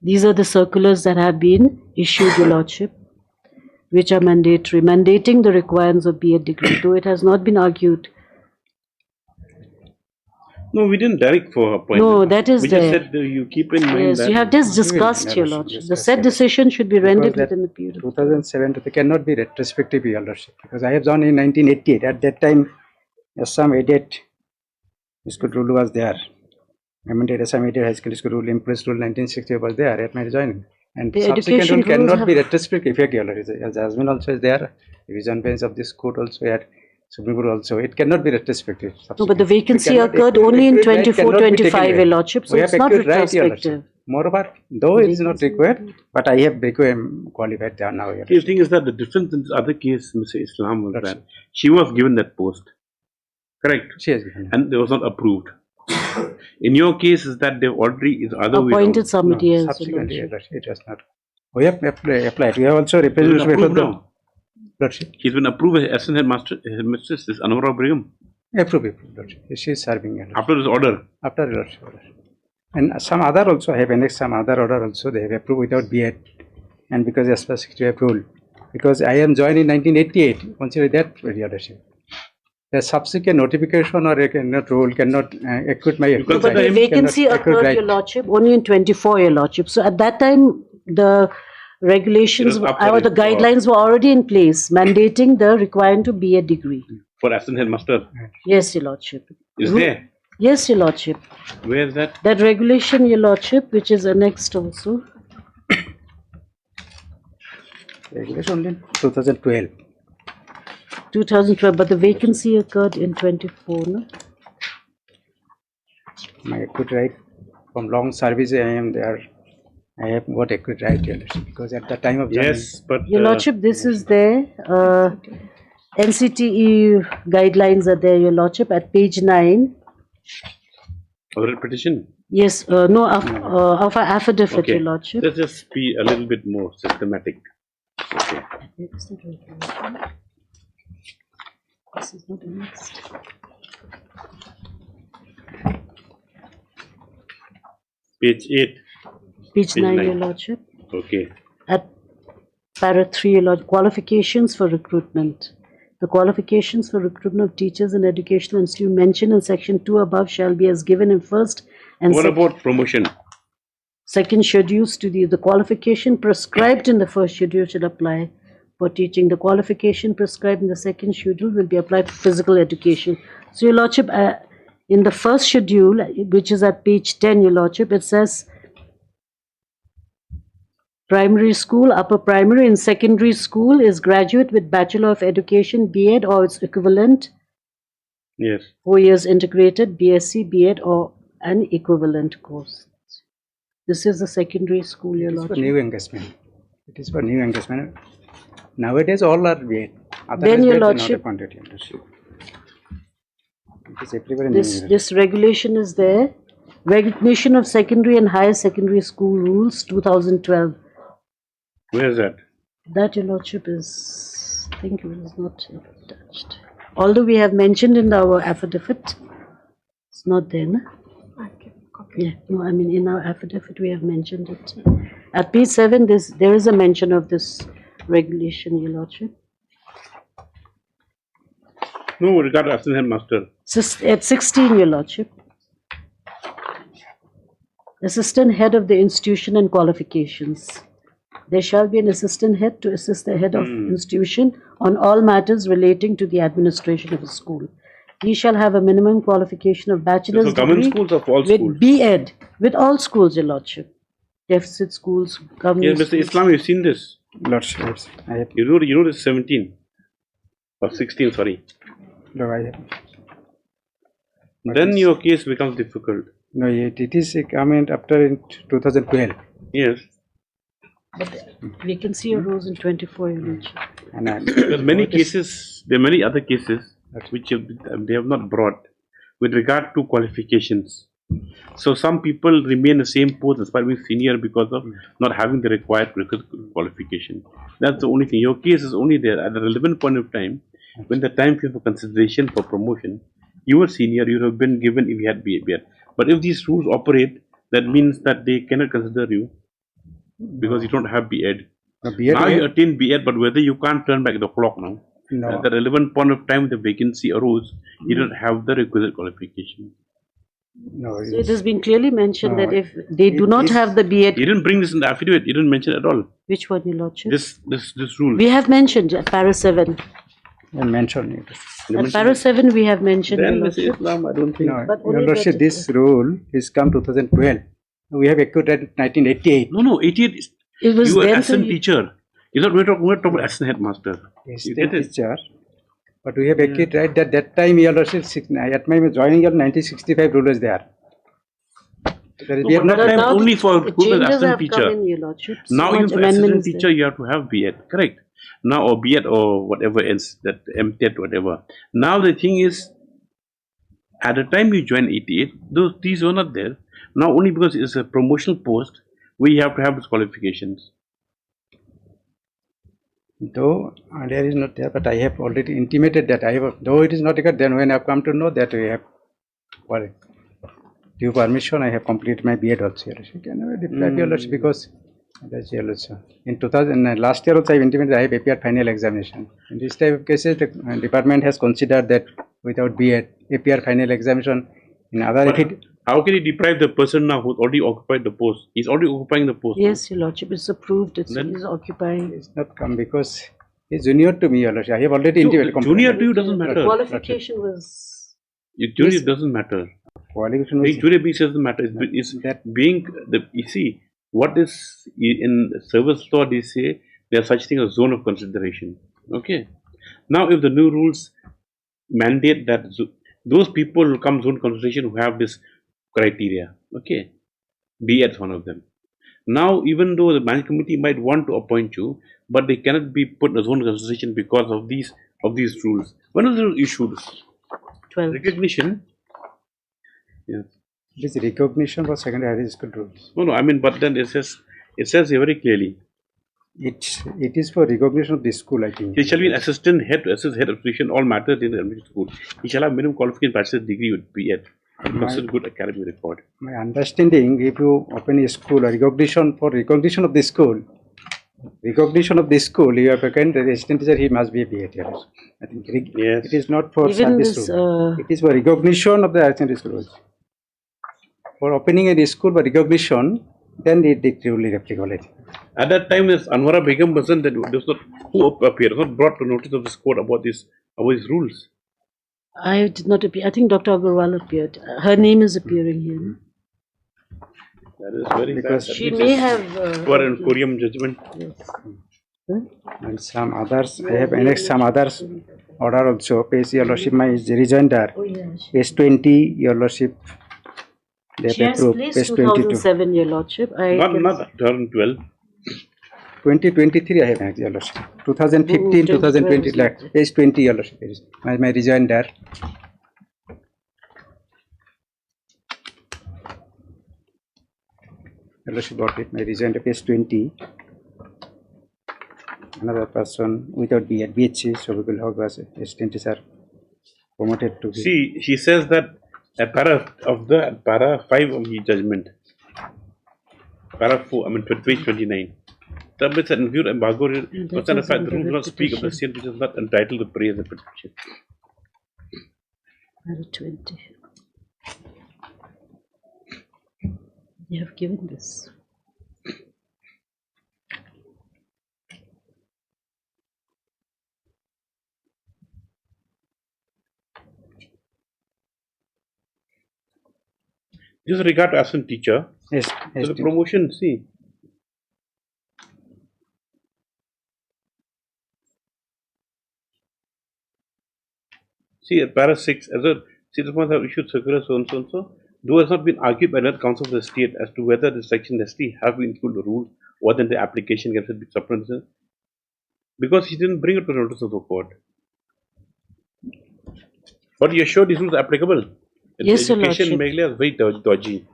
These are the circulars that have been issued, Your Lordship, which are mandatory, mandating the requirements of B.Ed degree, though it has not been argued. No, we didn't direct for appointment. No, that is we there. just said you keep in mind Yes, that. you have just discussed, Your Lordship. The said decision should be rendered Because that within the period. 2007, they cannot be retrospective, Your Lordship, because I have joined in 1988. At that time, Assam aided school rule was there. Amended Assam aided high school rule, impressed rule 1960 was there at my joining. And The subsequent education rule cannot rules be have- retrospective effect, Your Lordship. As judgment also is there, revision bench of this court also here, Supreme Court also. It cannot be retrospective. No, but the vacancy We cannot- occurred only in accurate right 24, cannot be taken 25, away. Your Lordship, so We it's have not accurate right, Your Lordship. retrospective. Moreover, though it is not required, but I have become qualified there now. Your The thing is that the difference in this other case, Mr. Islam, was that she was given that post. Correct? She has given. And it was not approved. In your case, is that they've already is the other way Appointed around. somebody else, Your Subsequently, Lordship. it was not. We have applied. We have also He's been represented approved the now. Lordship. He's been approved as assistant headmaster, headmistress, is Anwara Brigham. Approved, Lordship. She is serving. Your Lordship. After this order. After Lordship. And some other also, I have annexed some other order also, they have approved without B.Ed. And because as per 60 approved. Because I am joined in 1988, consider that, Your Lordship. the subsequent notification or a rule cannot acquit my But the vacancy occurred, Your Lordship, only in 24, Your Lordship. So at that time, the regulations It was up or the for- guidelines were already in place, mandating the requirement to be a degree. For assistant headmaster. Yes, Your Lordship. Is there? Yes, Your Lordship. Where is that? That regulation, Your Lordship, which is annexed also. Regulation only in 2012. 2012, but the vacancy occurred in 24, no? My acquit right from long service, I am there. I have got acquit right, Your Lordship, because at the time of joining. Yes, but Your Lordship, this is there. NCTE guidelines are there, Your Lordship, at page 9. Other petition. Yes, no, of our affidavit, Okay. Your Lordship. Let's just be a little bit more systematic. Okay. This is not annexed. Page 8. Page 9, Your Lordship. Okay. At para 3, Your Lord, qualifications for recruitment. The qualifications for recruitment of teachers and educational institutes mentioned in section 2 above shall be as given in first and What about promotion? second schedules to the qualification prescribed in the first schedule should apply for teaching. The qualification prescribed in the second schedule will be applied for physical education. So, Your Lordship, in the first schedule, which is at page 10, Your Lordship, it says primary school, upper primary, and secondary school is graduate with Bachelor of Education, B.Ed or its equivalent, Yes. 4 years integrated, BSc, B.Ed or an equivalent course. This is the secondary school, Your It is for Lordship. new engagement. It is for new engagement. Nowadays, all are paid. Then, Your Lordship, It is everywhere in India. this regulation is there. Recognition of secondary and higher secondary school rules, 2012. Where is that? That, Your Lordship, is, I think it is not attached. Although we have mentioned in our affidavit, it's not there, no? Yeah, no, I mean in our affidavit we have mentioned it. At page 7, there is a mention of this regulation, Your Lordship. No, regard to assistant headmaster. At 16, Your Lordship. Assistant head of the institution and qualifications. There shall be an assistant head to assist the head of institution on all matters relating to the administration of the school. He shall have a minimum qualification of bachelor's So government degree schools or for all with schools? B.Ed, with all schools, Your Lordship. Deficit schools, government Yes, Mr. schools. Islam, you've seen this. Lordship, I have. You know this 17 or 16, sorry. No, I have. Then your case becomes difficult. No, it is a comment after in 2012. Yes. But vacancy arose in 24, Your Lordship. And Because many cases, there are many other cases which they have not brought with regard to qualifications. So some people remain the same post despite being senior because of not having the required qualification. That's the only thing. Your case is only there at the relevant point of time when the time came for consideration for promotion. You were senior, you have been given if you had B.Ed. But if these rules operate, that means that they cannot consider you because you don't have B.Ed. Now you attain B.Ed, but whether you can't turn back the clock now. No. At the relevant point of time, the vacancy arose, you don't have the requisite qualification. No, So it has been clearly mentioned No, that if they do not have the B.Ed, You didn't bring this in the affidavit, you didn't mention at all. which one, Your Lordship? This rule. We have mentioned at para 7. I mentioned it. At para 7 we have mentioned, Your Then Mr. Lordship. Islam, I don't think. No, But Your only Lordship, that- this rule is come 2012. We have acquired in 1988. No, 88. It was You were then, assistant so teacher. You're not, we're talking about assistant headmaster. Yes, You the get it? teacher. But we have acquired right that that time, Your Lordship, at my joining your 1965 rule is there. We have But that time now only for the good as changes assistant have teacher. come in, Your Lordship. So Now, much if assistant amendments teacher, there. you have to have B.Ed, correct? Now, or B.Ed or whatever else, that MTET, whatever. Now, the thing is, at the time you joined 88, these were not there. Now, only because it's a promotional post, we have to have these qualifications. Though there is not there, but I have already intimated that I have, though it is not required, then when I have come to know that we have, well, due permission, I have completed my B.Ed also. Your Lordship. Can I deprive Your Lordship because that's Your Lordship. In 2000, last year also I have intimated I have appeared final examination. In this type of cases, the department has considered that without B.Ed, APR final examination. In other, But how can he deprive the person now who's already occupied the post? He's already occupying the post. Yes, Your Lordship, it's approved. It's occupying. It's not come because he's junior to me, Your Lordship. I have already intimated. Junior to you doesn't The matter. qualification was. Junior doesn't matter. Qualification Being junior B doesn't matter. It's that being the, you see, what is in service law, they say there's such thing as zone of consideration. Okay. Now, if the new rules mandate that those people will come zone consideration who have this criteria, okay, be as one of them. Now, even though the management committee might want to appoint you, but they cannot be put in a zone consideration because of these rules. When are the rules issued? 12. Recognition. Yes. This recognition for secondary higher school rules. No, I mean, but then it says very clearly. It is for recognition of the school, I think. He shall be an assistant head of section, all matters in the elementary school. He shall have minimum qualification bachelor's degree with B.Ed. Considered good academic record. My understanding, if you open a school, a recognition of the school, you have taken the assistant teacher, he must be a B.Ed. I think it is not for service rule. It is for recognition of the assistant school. For opening a school for recognition, then it truly applicable. At that time, this Anwara Begum wasn't that there was not who appeared, was not brought to notice of this court about these rules. I did not appear. I think Dr. Agarwal appeared. Her name is appearing here. That is very because bad. She may have. For an Korean judgment. Yes. And some others, I have annexed some others order also. Page Your Lordship, my rejoinder. Oh, yeah. Page 20, Your Lordship. She has placed 2007, Your Lordship. Not 2012. 2023 I have Your Lordship. 2015, 2020, like page 20, Your Lordship. My rejoinder. Your Lordship got it. My rejoinder, page 20. Another person without B.Ed, BHC, so we will have as assistant teacher promoted to be. See, she says that a para 5 of the judgment, para 4, I mean page 29. Submits and viewed embargo, but the fact the rule does not speak of the sin which is not entitled to praise the petition. Para 20. You have given this. Just regard to absent teacher. Yes. The promotion, see. See, at para 6, as a citizens have issued circular so and so and so, though has not been argued by the Council of the State as to whether the section necessarily have to include the rules or then the application gets a bit supplemental, because he didn't bring it to notice of the court. But you are sure these rules are applicable? Yes, Your Education Lordship. Meghalaya is very dodgy.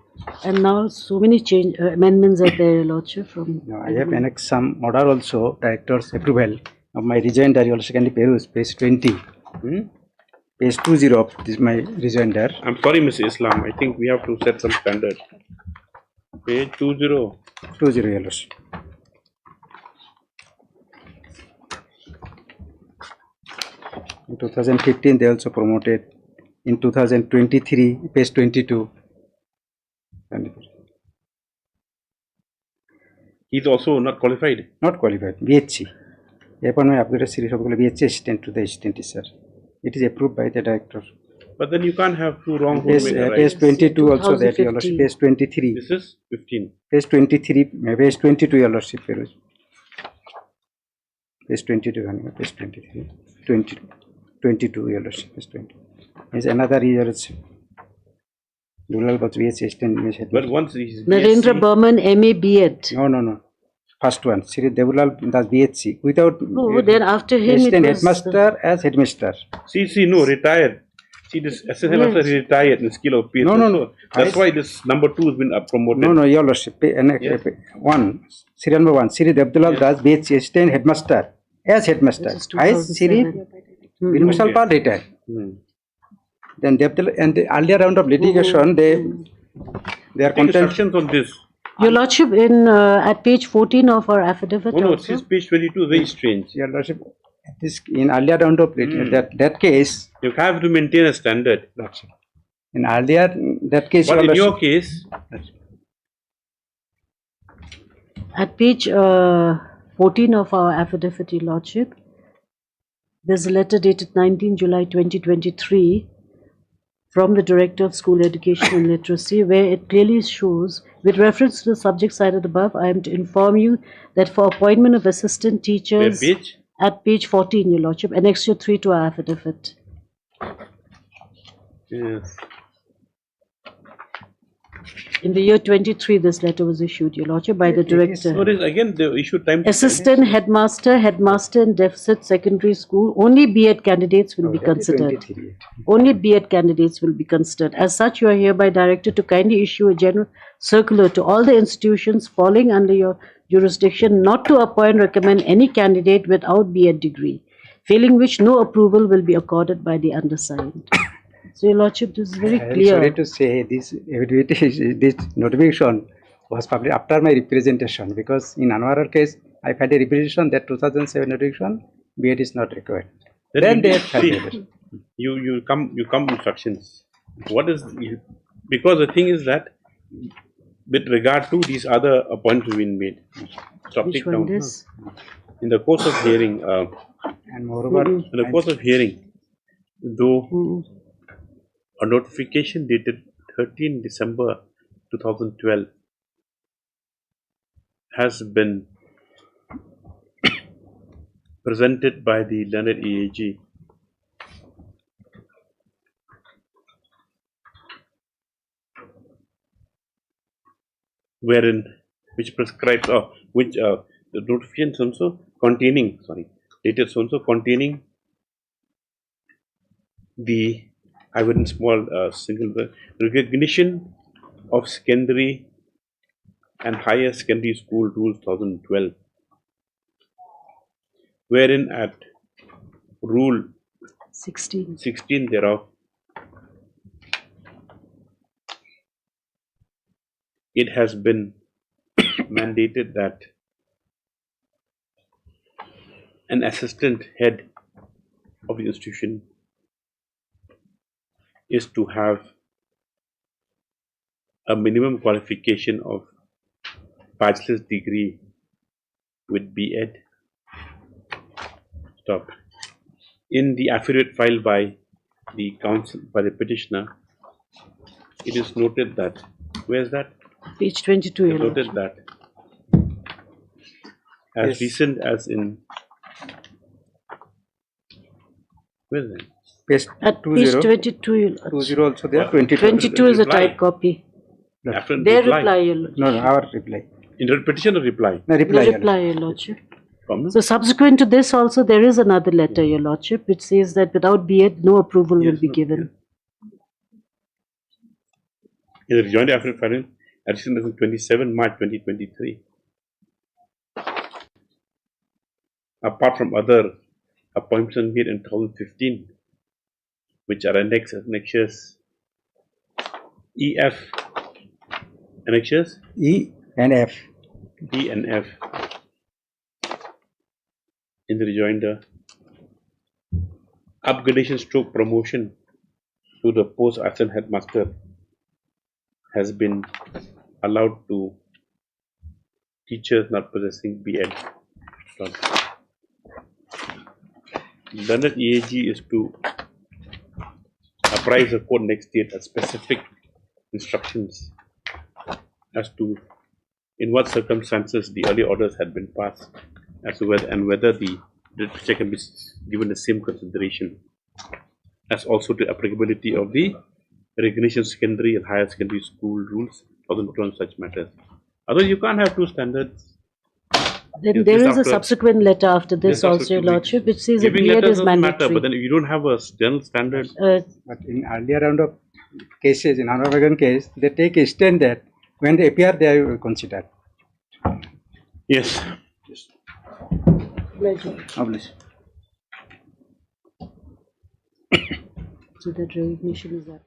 And now so many amendments are there, Your Lordship. From No, I have annexed some order also, director's approval of my rejoinder, Your Lordship, Perus, page 20. Page 20 of this my rejoinder. I'm sorry, Mr. Islam. I think we have to set some standard. Page 20. 20, Your Lordship. In 2015, they also promoted. In 2023, page 22. He's also not qualified. Not qualified. BHC. Upon my upgraded series of BHC assistant to the assistant teacher. It is approved by the director. But then you can't have two wrong. Page 22 also that, Your Lordship. Page 23. This is 15. Page 23. Page 22, Your Lordship. Page 22. Page 23. 22, Your Lordship. Page 20. Is another year. Dual was BHC assistant. But once he's Narendra Burman, MA B.Ed. No. First one, Sri Devulal does BHC without. No, then after him assistant it was, headmaster as headmaster. See, no, retired. See, this assistant headmaster retired in skill of PS. No. That's why this number 2 has been promoted. No, Your Lordship. One, serial number 1, Sri Devulal das BHC assistant headmaster as headmaster. I Sri Vinimashal Pal retired. Then Devulal and the earlier round of litigation, they are Take content. instructions on this. Your Lordship, in at page 14 of our affidavit. Oh no, also. it's page 22, very strange. Your Lordship, This in earlier round of that case, you have to maintain a standard. in earlier that case, But Your in your Lordship, case, At page 14 of our affidavit, Your Lordship, there's a letter dated 19 July 2023 from the Director of School Education and Literacy, where it clearly shows, with reference to the subject cited above, I am to inform you that for appointment of assistant teachers, where page? at page 14, Your Lordship, annexure 3 to our affidavit. Yes. In the year 23, this letter was issued, Your Lordship, by the Director. So it is again the issue time. Assistant headmaster, headmaster in deficit secondary school, only B.Ed candidates will be considered. Only B.Ed candidates will be considered. As such, you are hereby directed to kindly issue a general circular to all the institutions falling under your jurisdiction not to appoint or recommend any candidate without B.Ed degree, failing which no approval will be accorded by the undersigned. So, Your Lordship, this is very I am clear. sorry to say this notification was published after my representation, because in another case I had a representation that 2007 notification B.Ed is not required. Then they had you come instructions. What is because the thing is that with regard to these other appointments being made, stop Which it one down. this? In the course of hearing, and moreover, in the course of hearing, though a notification dated 13 December 2012 has been presented by the learned EAG, wherein which prescribes the notification is also containing dated so containing the I would in small single word recognition of secondary and higher secondary school rules 2012, wherein at rule 16 thereof it has been mandated that an assistant head of the institution is to have a minimum qualification of bachelor's degree with B.Ed. Stop. In the affidavit filed by the counsel, by the petitioner, it is noted that, where is that? Page 22. It is noted that as recent as in, where is that? At page 22. 20 also there. 22 is a typed copy. After Their reply, Your Lordship. No, our reply. In the petition or reply? No, reply. The reply, Your Lordship. So subsequent to this also there is another letter, Your Lordship, which says that without B.Ed no approval will be given. In the rejoined affidavit filed edition 27 March 2023. Apart from other appointments made in 2015, which are annexures E.F. Annexures? E and F. E and F. In the rejoinder, upgradation stroke promotion to the post assistant headmaster has been allowed to teachers not possessing B.Ed. Learned EAG is to apprise the court next date at specific instructions as to in what circumstances the early orders had been passed, as to whether the literature can be given the same consideration, as also the applicability of the recognition of secondary and higher secondary school rules on such matters. Otherwise, you can't have two standards. Then there is a subsequent letter after this also, Your Lordship, which says that B.Ed is mandatory. But then if you don't have a general standard. But in earlier round of cases, in Honorable case, they take a stand that when they appear, they are considered. Yes. Publish. So that recognition is that.